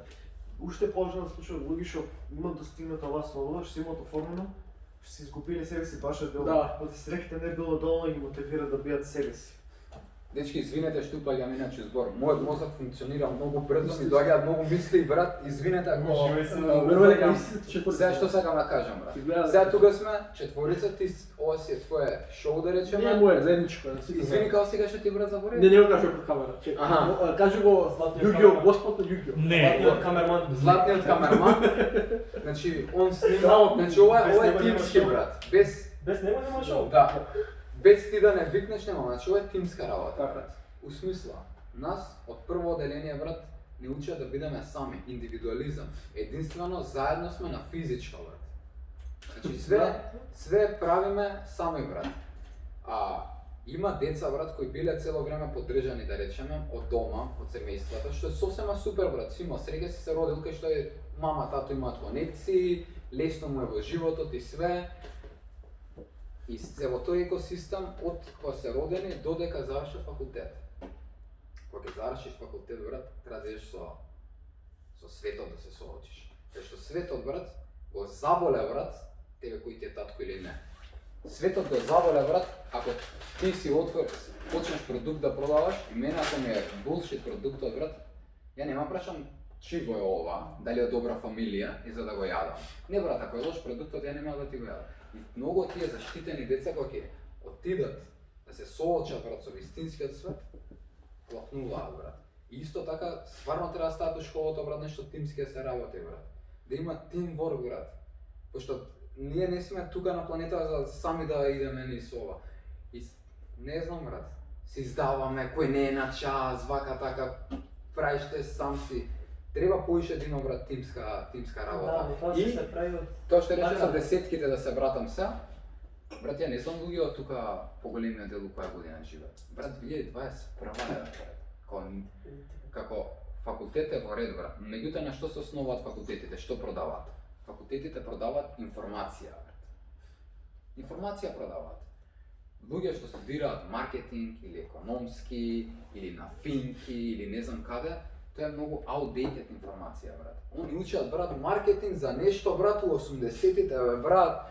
Уште положено да случува луѓе што имат достигната оваа слобода, што се имат оформено, што се изгубили себе си баш од Да. среќата не е било доволно и ги мотивира да бидат себе си. Дечки, извинете што упаѓам иначе збор. Мојот мозок функционира многу брзо, ми доаѓаат многу мисли, брат, извинете ако Верувам, Сега што сакам да кажам, брат. Изгледа- Сега тука сме, четворица, ти ова си е твое шоу да Не е речеме. моје, заедничко е. Сите Извини, знаат. како сега што ти брат заборави? Не го кажу пред камера. Чекај. Аха. Кажи го Златниот Југио, камерман. Господ Југио. Не. Златниот камерман. Златниот камерман. Значи, он снима, Браво, значи ова без ова е него нема тимски шоу. брат. Без него нема шоу. да. Без ти да не викнеш нема, значи ова е тимска работа, Така. брат. У смисла, нас од прво оделение, брат, ни учат да бидеме сами, индивидуализам. Единствено заедно сме на физичко, брат. Значи све правиме сами, брат. Има деца, брат, кои биле цело време поддржани, да речеме, од дома, од семејствата, што е сосема супер, брат. Си има среќа, си се родил кај што е мама, тато имаат конекции, лесно му е во животот и све. И се во тој екосистем од кога се родени додека заврши факултет. Кога ќе завршиш факултет, брат, треба да идеш со светот да се соочиш. Кај што светот, брат, го заболе, брат, тебе кој ти е татко или не. Светот го заболе, брат, ако ти си почнеш продукт да продаваш и мене ако ми е булшит продуктот, брат, ја нема прашам чиво е ова, дали е добра фамилија и за да го јадам. Не, брат, ако е лош продуктот, ја нема да ти го јадам. И многу тие заштитени деца кога ќе отидат да се соочат, брат, со вистинскиот свет, плакнуваат, брат. И исто така, стварно треба да стават у школата, брат, нешто тимски да се работи, брат. Да има тимворк, брат. Пошто ние не сме тука на планета за сами да идеме низ ова. И не знам, брат, се издаваме, кој не е на час, вака така, правиш те сам си. Треба поише да има, брат, тимска работа. Да, тоа И се прави од тоа што рече Така. за десетките да се братам сега, брат, ја не знам луѓе од тука поголемиот дел у која година живеат. Брат, 2021 е, брат. Како факултет е во ред, брат. Меѓутоа на што се основаат факултетите, што продаваат? Факултетите продаваат информација, брат. Информација продаваат. Луѓе што студираат маркетинг или економски или на финки или не знам каде, тоа е многу outdated информација, брат. Они учат, брат, маркетинг за нешто, брат, у 80-тите, бе, брат.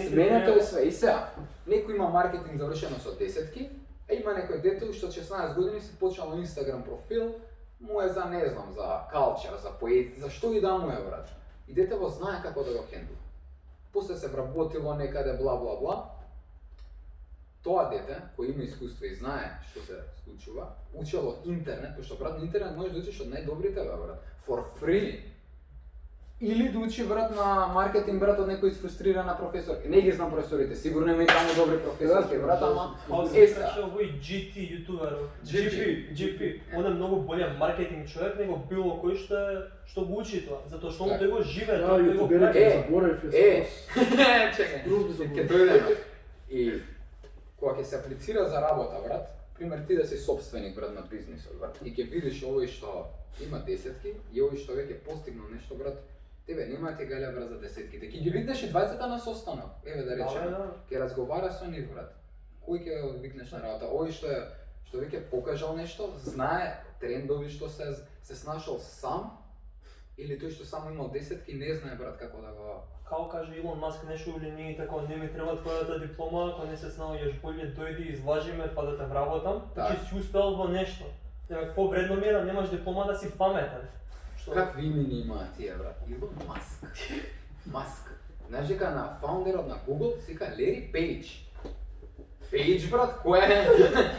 Сменето е све. И сега, некој има маркетинг завршено со десетки, а има некој дете што 16 години си почнал Инстаграм профил, му е за, не знам, за калчар, за поет, за што и да му е, брат. И детево знае како да го хендува. После се вработило некаде, бла, бла, бла. Тоа дете, кој има искуство и знае што се случува, учело интернет, пошто, брат, на интернет можеш да учиш од најдобрите, бе, брат. For free. Или да учи брат на маркетинг брат од некој изфрустрирана професор. Не ги знам професорите, сигурно има и таму добри професори брат, ама Слушаш овој GT јутуберот, GP, он е многу болен маркетинг човек него било кој што го учи тоа, затоа што он тој го живее, Да, тој го јутуберите прави. заборев чекај. Други заборев. Ќе дојдеме. И кога ќе се аплицира за работа, брат, пример ти да си собственик брат на бизнисот, брат, и ќе видиш овој што има десетки и овој што веќе постигнал нешто, брат, тебе нема да ти галя брат за десетките. Ќе ги видиш и двајцата на состанок. Еве да речеме. Да. Ќе разговара со нив брат. Кој ќе викнеш на работа? Овој што веќе покажал нешто, знае трендови што се снашол сам или тој што само имал десетки не знае брат како да го. Као каже Илон Маск нешто или ние така не ми треба твојата диплома, ако не се снаоѓаш боле дојди излажи ме па да те вработам, значи си успел во нешто. Нема повредно ми е да немаш диплома да си паметен. Што? Какви имени имаат тие брат? Илон Маск. Знаеш дека на фаундерот на Google се вика Лери Пејдж. Пејдж брат, кој е?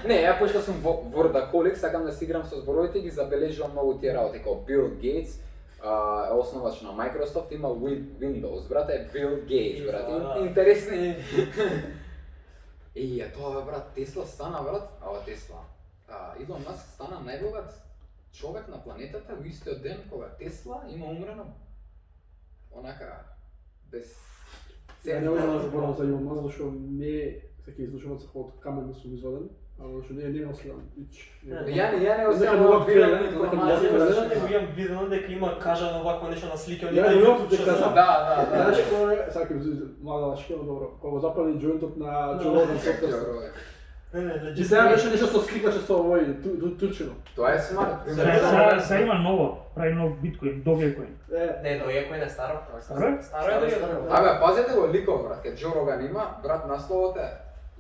Не, ја пошто сум вордахолик, сакам да си играм со зборовите и ги забележувам многу тие работи, како Бил Гейтс, основач на Microsoft, има Windows, брат, е Бил Гейтс, брат, интересни. Еј, тоа брат, Тесла стана, брат, Тесла. Илон Маск стана најбогат човек на планетата во истиот ден кога Тесла има умрено онака без Ја не можам да заборавам за Илон Маск, зашто не се ќе излучувам со од камен сум изваден, ама зашто не оследам ич. Ја не Нека осеќам нова ова вирална филм, информација. нека нова Зашто него имам видено дека има кажано овакво нешто на слика, Ја, на ја, YouTube дека што сам- Да. Знаеш кој е, сакам млада лашка, но добро, кога запали джоинтот на Джо Роган подкаст. Не, И сега беше нешто со сликаше со овој турчино. Тоа е смарт. Сега има ново, прави нов биткоин, Dogecoin. Не, дојако е старо. Старо е? Старо е дојако. Абе, пазете го ликов, брат, ке Джо Роган има, брат, насловот е,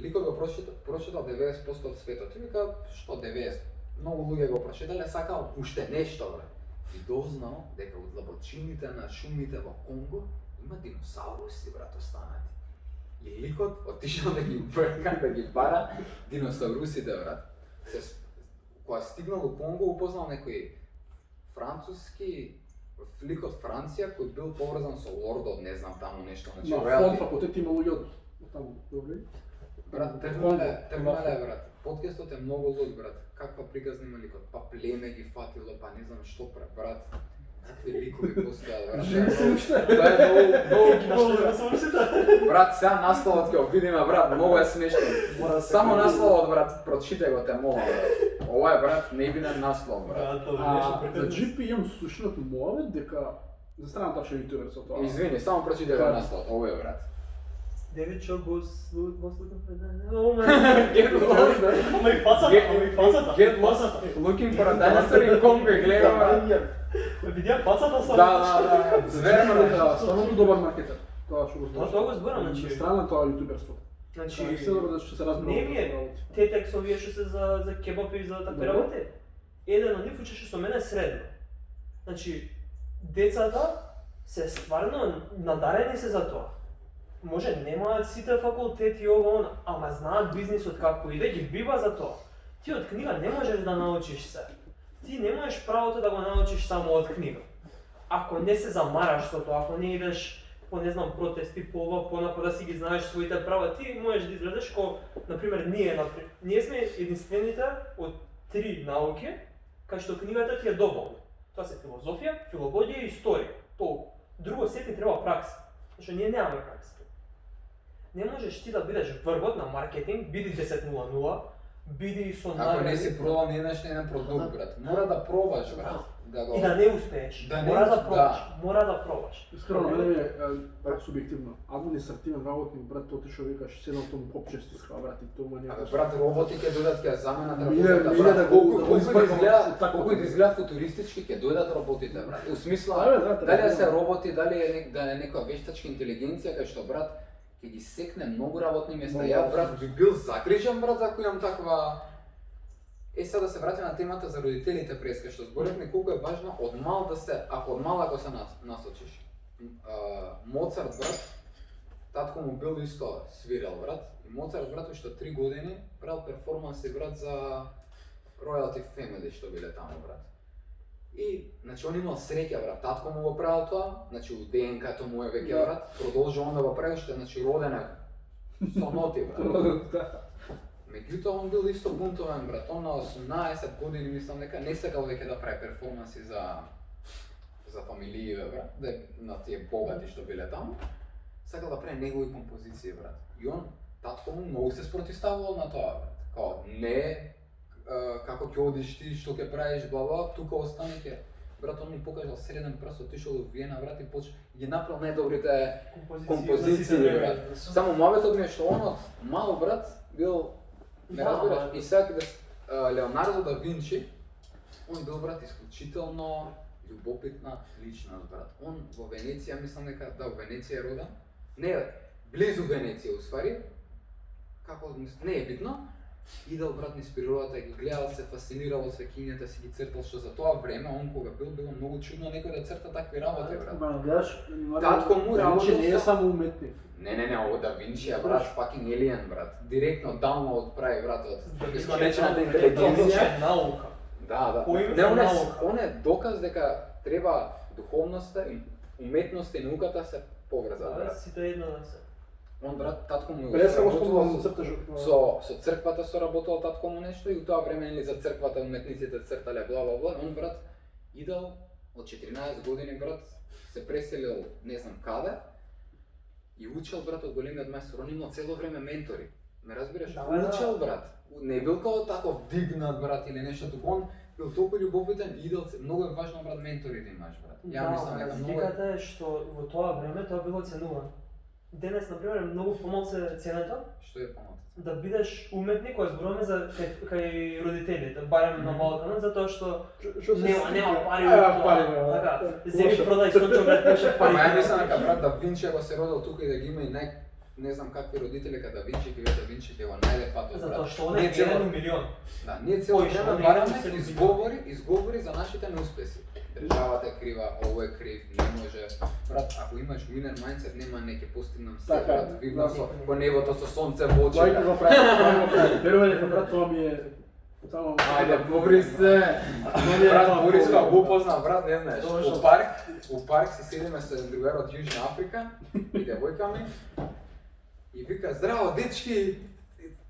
ликот го прочитал 90% од светот. И вика, што 90? Многу луѓе го прочитале, сакал уште нешто, брат. И дознал дека од длабочините на шумите во Конго има диносауруси, брат, останати. И ликот отишел да ги брка, да ги бара диносаурусите, брат. Кога стигнал до Конго, упознал некој француски флик од Франција кој бил поврзан со лордот, не знам таму нешто, значи На ројалти. фонд факултет има луѓе од таму, добри. Брат, тргнале, брат. Подкастот е многу луд, брат. Каква приказна има ликот? Па племе ги фатило, па не знам што брат. Какви ликови постојат, брат. Живи се уште. Тоа е многу Ги нашли да се брат, сега насловот ќе го видиме, брат, многу е смешно. Само насловот, брат, прочитај го те молам, брат. Ова е, брат, нејбинен наслов, брат. За GP имам слушнато мојаве дека за страна точно ютубер со тоа. Извини, само прочитај го насловот, ова е, брат. Девет чо го слушам предание. О, ме. Ама и пацата. Get lost, looking for a dinosaur in Congo, гледам, брат. Видеа пацата сам. Да. Зверно, брат. Стварно довар маркетер. Тоа што го Тоа тоа го зборам, За значи. страна тоа ютуберството. Значи, Се добро да што се разбира. не ми е те тексови што се за кебап и за такви работи. Еден од нив учеше со мене средно. Значи, децата се стварно надарени се за тоа. Може немаат сите факултети ово она, ама знаат бизнисот како иде, ги бива за тоа. Ти од книга не можеш да научиш се. Ти немаш правото да го научиш само од книга. Ако не се замараш со тоа, ако не идеш по не знам протести, по ова, по напа да си ги знаеш своите права, ти можеш да излезеш ко, например, ние сме единствените од 3 науки кај што книгата ти е доболна. Тоа се филозофија, филологија и историја. Толку. Друго сет ти треба пракса. Зашто ние немаме пракса. Не можеш ти да бидеш врвот на маркетинг, биди 10.00, биди со Ако не си пробал ни еден продукт, брат, мора да пробаш, брат. и да не успееш. Да не Мора да усп- пробаш. да. Мора да пробаш. Искрено, мене ми е брат субјективно. Административен работник, брат, тоа ти што викаш, седното му копче стиска, брат, и тоа Абе, няма. брат, роботи ќе дојдат ќе заменат Мине работата, да брат. го Колку избрзам така. изгледа футуристички ќе дојдат роботите, брат. У смисла, Абе, да, треба дали да да. се роботи, дали е да е некоја вештачка интелигенција кај што, брат, ќе ги секне многу работни места. Многу Ја, брат, би бил загрижен, брат, ако имам таква. Сега да се вратим на темата за родителите преска, што зборевме колку е важно од мал да се, ако се насочиш. Моцарт, брат, татко му бил исто свирел, брат. И Моцарт, брат, уште 3 години правил перформанси, брат, за Royalty Family што биле таму, брат. И, значи, он имал среќа, брат, татко му го правил тоа, значи, у ДНК-то му е веќе, брат, продолжи он да го прави, што е, значи, роден е со ноти, брат. Меѓутоа, он бил исто бунтовен, брат, он на 18 години, мислам дека не сакал веќе да прави перформанси за фамилиите, брат, да на тие богати што биле таму, сакал да прави негови композиции, брат. И он, татко му, многу се спротивставувал на тоа, брат. Као, не, како ќе одиш ти, што ќе правиш, бла, тука остани ќе. Брат, он ми покажал среден прст, отишол у Виена, брат, и ги направил најдобрите композиции, брат. Само муабетот ми е што он од мал, брат, бил, не разбираш, и сега да Леонардо да Винчи, он бил, брат, исклучително љубопитна личност, брат. Он во Венеција, мислам дека, да, во Венеција е роден, не, близу Венеција, уствари, како, не е битно, идел, брат, низ природата, ги гледал, се фасцинирал од свеќињата, си ги цртал, што за тоа време, он кога било многу чудно некој да црта такви работи, брат. Ма, гледаш, Татко му работил не е со- само уметник. Не, ово Да Винчи е, брат, fucking alien, брат. Директно download прави, брат, од бесконечната интелигенција. Наука. Да. Поимето Не, наука. он е доказ дека треба духовноста, уметноста и науката се поврзани, брат. Сите едно да се. Он, брат, татко му Преска го соработувал спомнам цртаж. со црквата соработувал татко му нешто и у тоа време нели за црквата уметниците цртале бла. Он, брат, идел од 14 години, брат, се преселил не знам каде и учел, брат, од големиот мајстор. Он имал цело време ментори. Ме разбираш? Да. Учел, брат. Не бил као таков дигнат, брат, или нешто туку. Он бил толку љубопитен и идел, многу е важно, брат, ментори да имаш, брат. Ја мислам дека многу разликата е што во тоа време тоа било ценувано. Денес, например, е многу помал се цената Што е помалку? да бидеш уметник, кој зборуваме за кај родителите, барем на Балканот, затоа што нема пари од пари, тоа. да. Така, земи продај сончо брат, беше пари. Ама ја мислам дека брат Да Винчи го се родил тука и да ги има и не знам какви родители кога Да Винчи ги Да Винчи ќе го најде патот, брат. Затоа што он е Ние цело- еден у милион. Да, ние цело Кој што време не бараме имам се изговори за нашите неуспеси. Државата е крива, ово е крив, не може. Брат, ако имаш winner mindset, нема не ќе постигнам се, Така, брат, видно да. со по небото со сонце во очи. Тоа го прави. Верувам дека брат тоа ми е само Ајде, побри се. Брат, Борис кога го познав, брат, не знаеш. Точно. У парк си седиме со еден другар од Јужна Африка и девојка ми и вика: "Здраво, дечки,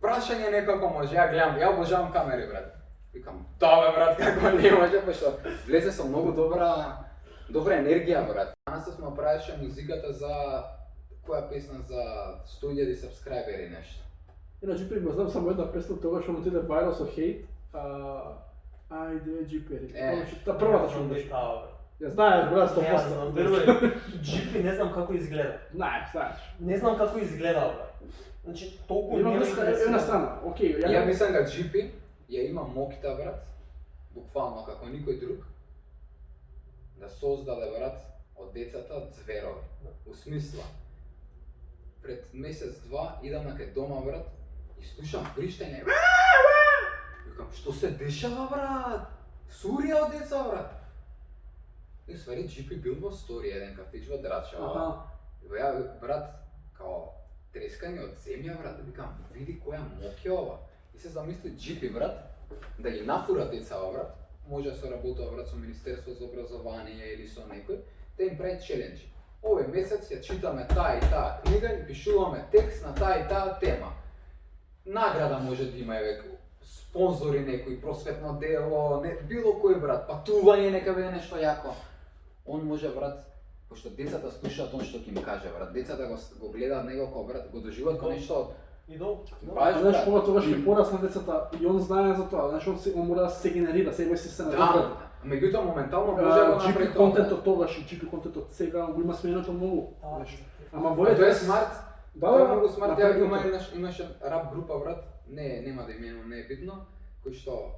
прашање некако може." Ја гледам, ја обожавам камери, брат. Викам: "Да, бе, брат, како не може, пошто влезе со многу добра енергија, брат." Данас сме правеше музиката за која песна за 100.000 сабскрајбери нешто. Иначе пример, знам само една песна тогаш што му отиде вајрал со хейт. Ајде джипери. Та првата што беше. Ја знаеш, брат, Не, ја 100%. знам, верувај. Джипи не знам како изгледа. Знаеш. Не знам како изгледа, брат. Значи, толку Има не ме врска една интересира. страна. Океј, Ја мислам дека Джипи ја има мокта, брат, буквално како никој друг, да создаде, брат, од децата зверови. У смисла, пред месец-два идам кај дома, брат, и слушам вриштење. Викам, што се дешава, брат? Сурија од деца, брат. И ствари Джипи бил во стори еден кафич во Драчево. Аха. И ја, брат, као трескање од земја, брат, викам, види која моќ е ова. И се замисли Джипи, брат, да ги нафура децава, брат, може да се работува, брат, со Министерство за образование или со некој, да им прави челенџи. Овој месец ја читаме таа и таа книга и пишуваме текст на таа и таа тема. Награда може да има, еве, спонзори некој, просветно дело, било кој, брат, патување нека биде нешто јако. Он може, брат, пошто децата слушаат он што ќе им каже, брат. Децата го гледаат него како, брат, го доживуваат како нешто Идол. баш, Знаеш брат. кога тогаш ќе порасна децата и он знае за тоа, знаеш он мора да се генерира, себе си се надогради. Да, меѓутоа моментално може да го GP направи тоа. контентот тогаш и GP контентот сега го има сменето многу. знаеш. Ама Тоа воле е смарт. Да, Тоа е да, многу смарт. направи Ја го. имаше рап група, брат, нема да именувам, не е битно, кој што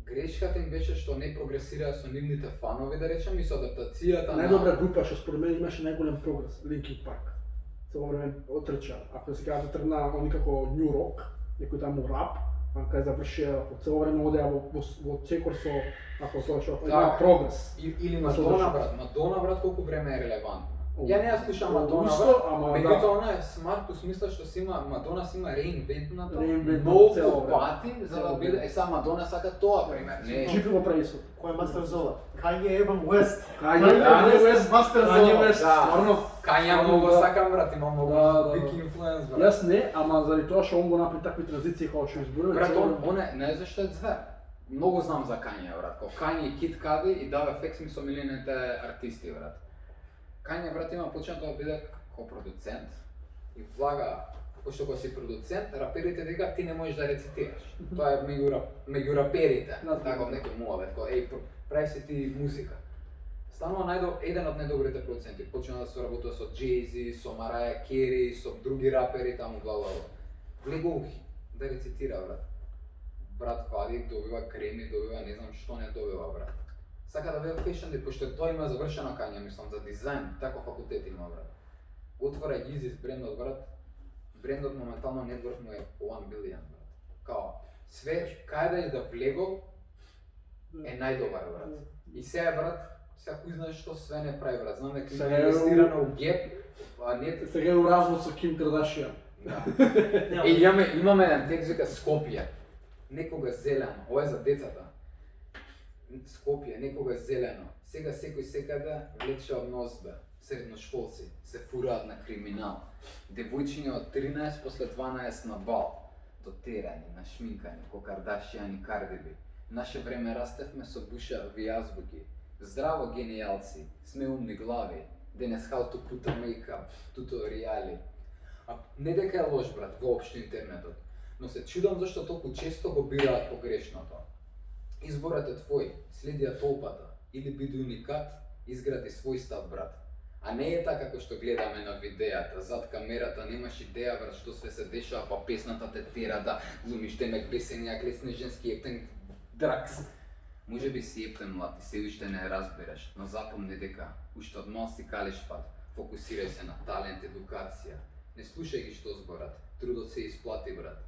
грешката им беше што не прогресираа со нивните фанови, да речем, и со адаптацијата Најдобра група што според мен имаше најголем прогрес, Linkin Park. Цело време отрча. Ако се кажа тргна они како New Rock, некој таму рап, а кај завршија цело време одеа во чекор со ако тоа што има Да. прогрес. Или Да се Мадона, држи. брат. Мадона, брат, колку време е релевантна. Ја не ја слушам Мадона, Усто, ама меѓутоа да. она е смарт у смисла што си има Мадона си има реинвентнато Реинвентнато многу цело време. пати за да биде сега Мадона сака тоа пример, не Джипи го прави исто. Кој е мастер Зола? Kanye Evan West. Kanye West мастер Kanye Зола. West, Да. стварно. Кања многу Да. сакам брат, има многу Да. биг инфлуенс брат. Јас не, ама заради тоа што он го направи такви транзиции кога што изборува. Брат, он е, не зашто е звер. Многу знам за Кања брат, као Кања и Кид Кади и Дава Фекс ми со милените артисти брат. Кања брат има почнато да биде како продуцент и влага, пошто кога си продуцент, раперите дека ти не можеш да рецитираш. Тоа е меѓу раперите, Да, така некој муавет, кој еј прави си ти музика. Станува еден од најдобрите продуценти, почна да се работува со Jay-Z, со Mariah Carey, со други рапери таму бла бла бла. Влегол да рецитира брат. Брат вади, добива креми, добива не знам што не добива брат. Сака да биде фешн, пошто тоа има завршено Кања, мислам, за дизајн, тако факултет има брат. Отвора Yeezys брендот брат, брендот моментално нетворк му е 1 билион брат. Као, све, кај да и да влегол, е најдобар брат. И сега брат, сега кој знае што све не прави брат, знам дека има Сега е инвестирано у Gap, а не... Сега е у развод со Ким Кардашијан. Да. Нема. Имаме еден текст вика Скопје. Некога зелено, ова е за децата. Скопје, некога зелено. Сега секој секаде влече од носбе. Средношколци се фураат на криминал. Девојчиња од 13 после 12 на бал. Дотерани, нашминкани, ко Кардашијан и Кардиби. Наше време растевме со бушави азбуки. Здраво генијалци, сме умни глави. Денес how to put a makeup, туторијали. А не дека е лош брат, воопшто интернетот. Но се чудам зашто толку често го бираат погрешното. Изборот е твој, следи ја толпата, или биди уникат, изгради свој став брат. А не е така како што гледаме на видеата, зад камерата немаш идеја брат што све се дешава, па песната те тера да глумиш темек песен, ја клесне женски ептен дракс. Може би си ептен млад и се уште не разбираш, но запомни дека уште од мал си калиш пат, фокусирај се на талент, едукација. Не слушај ги што зборат, трудот се исплати брат.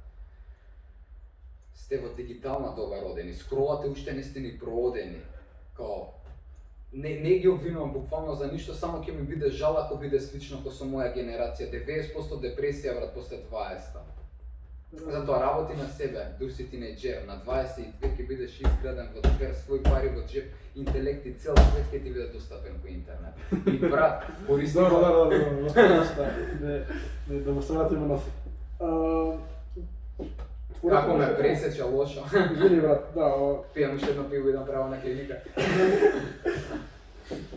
Сте во дигитална доба родени, скролате уште не сте ни проодени. Као, не ги обвинувам буквално за ништо, само ќе ми биде жал ако биде слично ко со моја генерација. 90% депресија брат после 20-та. Затоа работи на себе, дур си тинејџер, на 22 ќе бидеш изграден во твер, свој пари во джеб, интелект и цел свет ќе ти биде достапен по интернет. И брат, користи Добро. Да го страватиме на како ме пресече лошо. Извини брат, да, Пијам уште едно пиво и направо на клиника.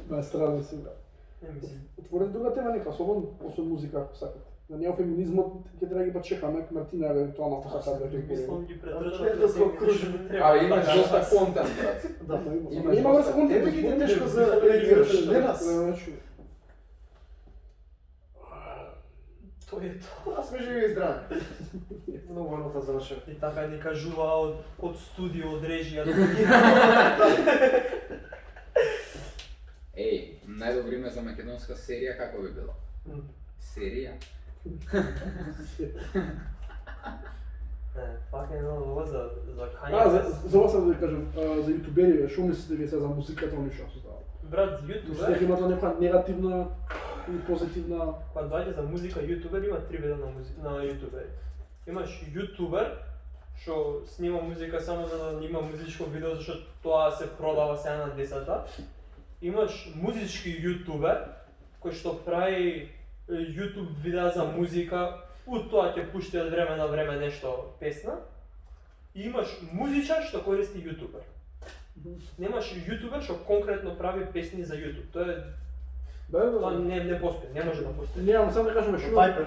на страна си брат. Не мислам. Отворете друга тема нека, особено освен музика ако сакате. На неофеминизмот ќе треба да ги почекаме, Мартина евентуално ако сака да ги Мислам ги Да предржат се да се окружим. Абе имаш доста контент брат. Да, Има врз контент. Тебе ги е тешко за реагираш, не нас. Тоа е тоа. Аз сме живи и здрави. Много ваната завршим. И така ни кажува од студио, од режија. Еј, најдобро име за македонска серија како би било? Серија? Пак е едно ова за За ова сам да ви кажам, за јутубери, што мислите вие сега за музиката, они што создаваат? Брат, Мислите јутубер, дека имате некоја негативна или позитивна... кога доаѓа за музика, јутубер има три вида на јутубери. Имаш јутубер, што снима музика само за да има музичко видео, зашто тоа се продава сега на децата. Имаш музички јутубер, кој што прави YouTube видеа за музика, од тоа ќе пушти од време на време нешто песна. И имаш музичар што користи јутубер. Немаш јутубер што конкретно прави песни за YouTube. Тоа не постои, не може да постои. Немам, само да кажем што... Viper.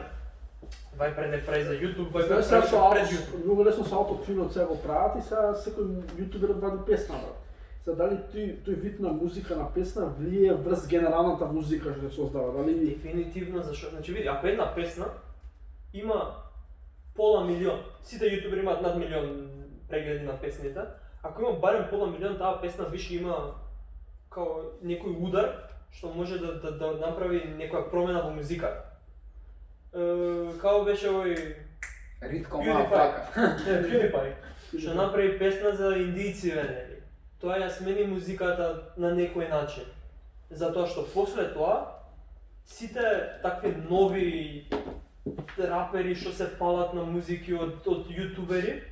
Viper не прави за YouTube, Viper Знаеш, прави сега пред со YouTube. многу лесно со аутотюнот сега го прават и сега секој јутубер вади песна, брат. Сега дали тој вид на музика на песна влие врз генералната музика што се создава, дали... Дефинитивно, зашто, значи види, ако една песна има пола милион, сите јутубери имаат над милион прегледи на песните, ако има барем пола милион, таа песна више има као некој удар што може да направи некоја промена во музиката. Као беше овој Ритко PewDiePie. мафака. PewDiePie, што направи песна за индијциве, нели? Тоа ја смени музиката на некој начин. Затоа што после тоа сите такви нови рапери што се палат на музики од јутубери,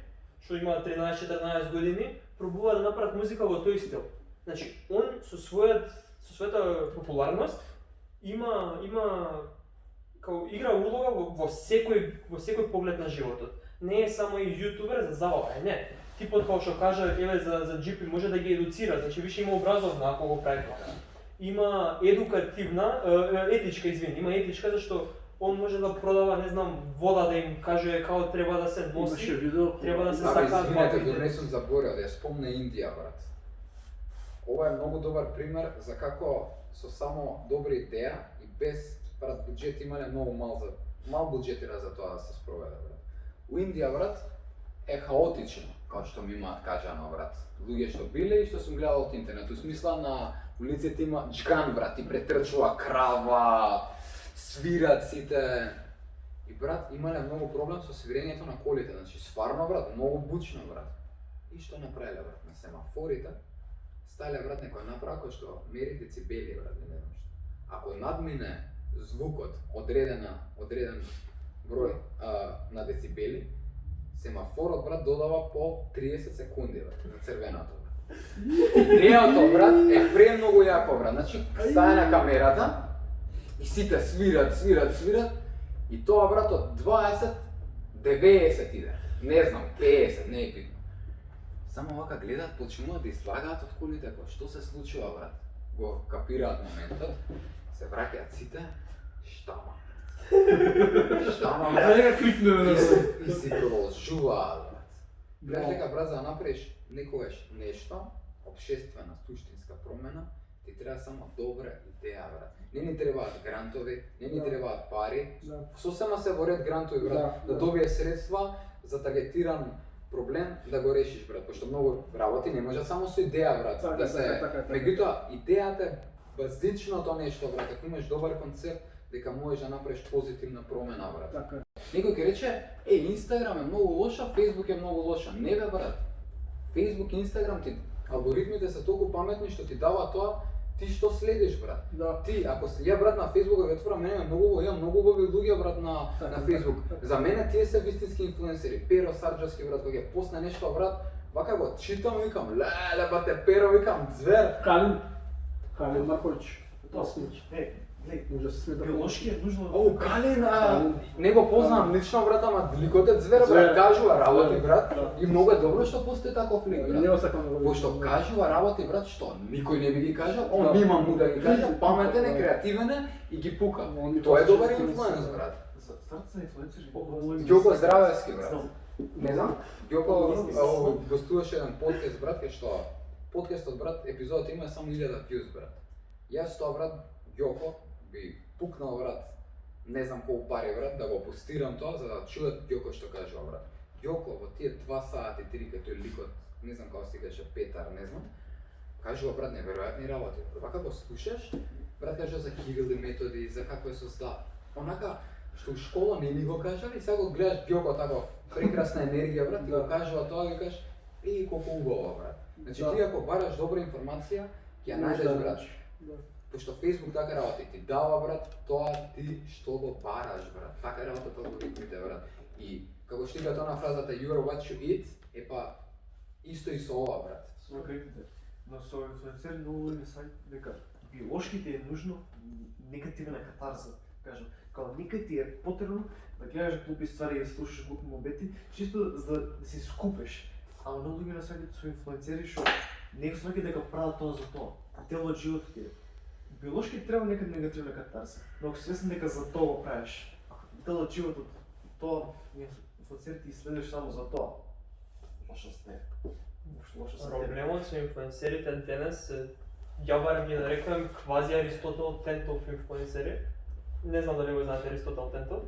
што имаат 13-14 години, пробуваат да направат музика во тој стил. Значи, он со својата популарност има као игра улога во секој поглед на животот. Не е само и јутубер за забава, не. Типот како што кажа, еве за GP може да ги едуцира, значи више има образовна ако го прави тоа. Има едукативна, има етичка зашто он може да продава, не знам, вода да им каже како треба да се носи, Имаше видео, треба да се Абе, сакаат извинете, младите. дори не сум заборел да ја спомне Индија, брат. Ова е многу добар пример за како со само добра идеја и без брат буџет имале многу мал буџетира за тоа да се спроведе, брат. У Индија, брат, е хаотично, како што ми имаат кажано, брат. Луѓе што биле и што сум гледал од интернет, у смисла на улиците има джган, брат, и претрчува крава, свират сите. И брат, имале многу проблем со свирењето на колите, значи стварно брат, многу бучно брат. И што направиле брат, на семафорите, стале брат некој направа кој што мери децибели брат, не знам што. Ако надмине звукот одреден број на децибели, семафорот брат додава по 30 секунди брат, на црвеното брат. Идејата брат е премногу јако брат, значи стае на камерата и сите свират и тоа брат од 20 90 иде. Не знам, 50, не е битно. Само вака гледаат, почнуваат да излагаат од колите, кој што се случува брат. Го капираат моментот, се враќаат сите, штама. Штама брат. И си продолжуваат брат. Гледаш дека брат за да направиш некогаш нешто, обшествена, суштинска промена, ти треба само добра идеја брат. Не ни требаат грантови, не ни требаат пари. Сосема се во ред грантови брат, да добиеш средства за таргетиран проблем да го решиш брат, пошто многу работи не може само со идеја брат, да се. Меѓутоа идејата е базичното нешто брат, ако имаш добар концепт дека можеш да направиш позитивна промена брат. Некој ќе рече, Инстаграм е многу лоша, Фејсбук е многу лоша. Не бе брат. Фејсбук и Инстаграм ти алгоритмите се толку паметни што ти дава тоа ти што следиш брат. Да. Ти ако ја брат на Фејсбук го отворам, мене имам многу убави луѓе брат на Фејсбук. За мене тие се вистински инфлуенсери. Перо Сарџевски брат кога ќе посне нешто брат, вака го читам викам, леле бате Перо викам звер. Калин Маркович. Тоа случи. Глеј, Може да се смета. биолошки е нужно. О, Калин, не го познам лично брат, ама ликот е звер брат, кажува работи брат. И многу е добро што постои таков лик брат. Не го сакам да го Пошто кажува работи брат што никој не би ги кажал, он има му да ги каже, паметен е, креативен е и ги пука. Тоа е добар инфлуенс брат. Старца инфлуенсери. Ѓоко Здравевски брат. Не знам, Ѓоко гостуваше еден подкаст брат, кај што подкастот брат, епизодата има само 1000 views брат. Јас тоа брат, Ѓоко би пукнал брат, не знам колку пари брат, да го постирам тоа за да чуат Ѓоко што кажува брат. Ѓоко во тие 2 сати 3 кај тој ликот, не знам како се каже Петар, не знам, кажува брат неверојатни работи. Вака го слушаш, брат кажува за Кирил и методи, за како е создав. Онака што у школа не ни го кажали, сега го гледаш Ѓоко тако прекрасна енергија брат, и го кажува тоа и кажеш, колку убаво брат. Значи ти ако бараш добра информација, ќе ја најдеш брат. Пошто Facebook така работи, ти дава брат тоа ти што го бараш брат. Така работат алгоритмите брат. И како што тоа на фразата you are what you eat, исто и со ова брат. Со алгоритмите. Но со инфлуенсери многу не сај дека биолошки ти е нужно негативна катарза, кажам. Као некај ти е потребно да гледаш глупи ствари и да слушаш глупи мобети, чисто за да се скупеш. Ама многу луѓе не саѓаат со инфлуенсери што не го сваќаат дека прават тоа за тоа. Дело од животот ти е. Биолошки треба некад негативна катарза, но ако си свесен дека за тоа го правиш, ако дел од животот, тоа инфлуенсерите ти следиш само за тоа. Лошост не е. Лошост не е. Проблемот со инфлуенсерите денес, ја барем ги нарекувам квази Аристотел Тентов инфлуенсери. Не знам дали го знаете Аристотел Тентов.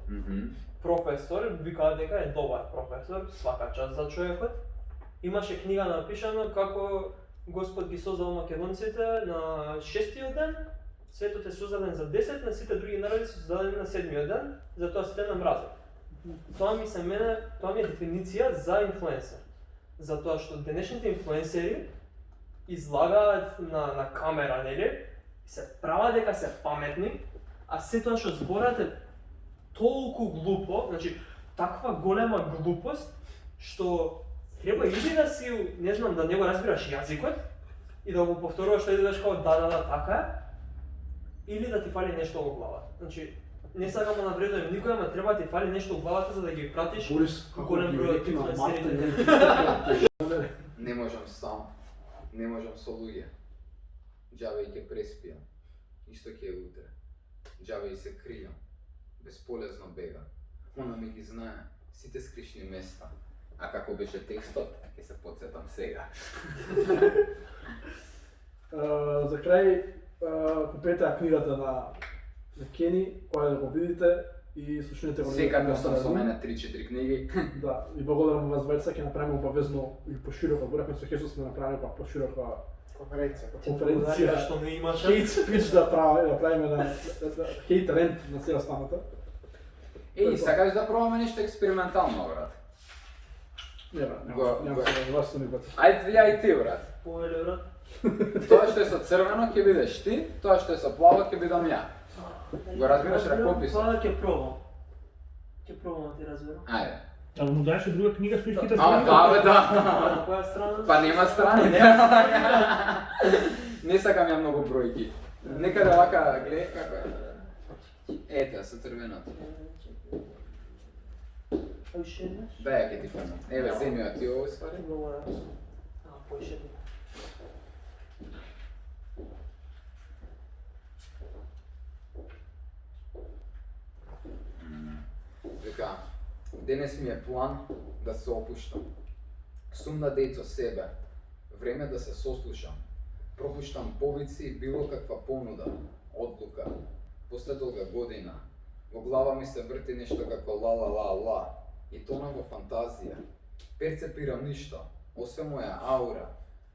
Професор, викаат дека е добар професор, свака час за човекот. Имаше книга напишана како Господ ги создал македонците на 6-тиот ден, светот е создаден за 10, на сите други народи се создадени на 7-тиот ден, затоа сите на мразат. Тоа ми е дефиниција за инфлуенсер. Затоа што денешните инфлуенсери излагаат на камера, нели? И се прават дека се паметни, а се тоа што зборате толку глупо, значи таква голема глупост што треба или да си, не знам, да не го разбираш јазикот и да го повторуваш што идеш како да, така е, или да ти фали нешто во главата. Значи, не сакам да навредувам никој, ама треба да ти фали нешто во главата за да ги пратиш. Борис, како Голем ги број реки на инфлуенсерите. Мартин, Не можам сам, не можам со луѓе. Џабе и ќе преспијам, исто ќе е утре. Џабе и се кријам, бесполезно бега. Она ми ги знае сите скришни места. А како беше текстот, ќе се потсетам сега. За крај, купете ја книгата на Кени, која да го видите и слушнете го. Секако сум со мене 3-4 книги. Да, и благодарам вас двајца, ќе направиме обавезно и пошироко, боревме со Хесус сме направиме па поширока Конференција. конференција. Што не имаше. Хейт спич да правиме на хейт рент на цела станата. Еј, сакаш да пробаме нешто експериментално, брат? Не, брат, Го- нема се, вас сум и бати. Ајде ја и ти, брат. Повеле, брат. Тоа што е со црвено ќе бидеш ти, тоа што е со плаво ќе бидам ја. Го разбираш ракописот? Па ќе пробам. Ќе пробам да ти разберам. Ајде. А да му даеш друга книга со истите А, да, бе, да. На која страна? Па нема страни. Не сакам ја многу бројки. Некаде вака, гледај како е. Ете, со црвеното. А уште еднаш? Дај ја ќе ти помогам. Еве, земи ја ти ово ствари. Много е. А, поише еднаш. Века, денес ми е план да се опуштам. Сум на дејт со себе. Време да се сослушам. Пропуштам повици и било каква понуда, одлука. После долга година, во глава ми се врти нешто како ла. И тона во фантазија. Перцепирам ништо, освен моја аура.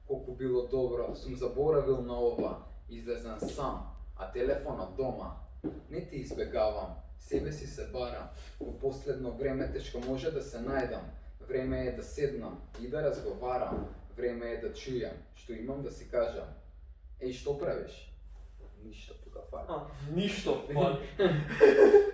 Колку било добро, сум заборавил на ова, излезен сам, а телефонот дома. Не ти избегавам, себе си се барам. Во последно време тешко може да се најдам. Време е да седнам и да разговарам. Време е да чујам што имам да си кажам. Еј, што правиш? Ништо тука фали. А, ништо. Па,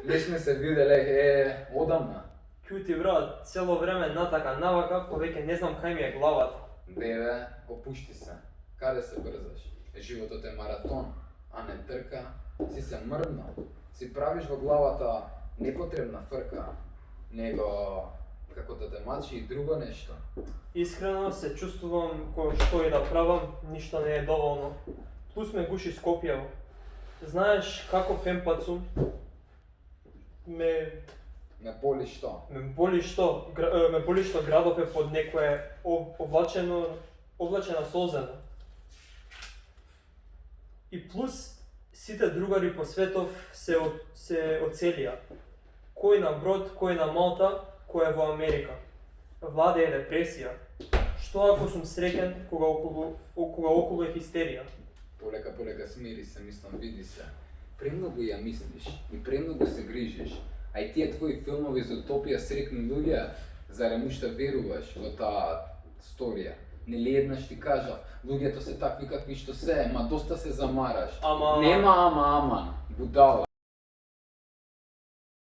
Не сме се виделе, одамна. кјути брат, цело време натака, навака, повеќе не знам кај ми е главата. Деве, опушти се. Каде се брзаш? Животот е маратон, а не трка. Си се мрднал. Си правиш во главата непотребна фрка, него како да те мачи и друго нешто. Искрено се чувствувам кој што и да правам, ништо не е доволно. Плюс ме гуши Скопје. Знаеш каков емпат сум? Ме боли што? Ме боли што градов е под некое облачена солзена. И плюс сите другари по светов се оцелија. Кој на Брод, кој на Малта, кој е во Америка. Владе е депресија. Што ако сум среќен кога околу е хистерија? Полека смири се, мислам, види се. Премногу ја мислиш и премногу се грижиш. А и тие твои филмови за утопија срекни луѓе, зарем уште веруваш во таа сторија? Нели еднаш ти кажав, луѓето се такви какви што се, ма доста се замараш. Ама... Нема ама, будала.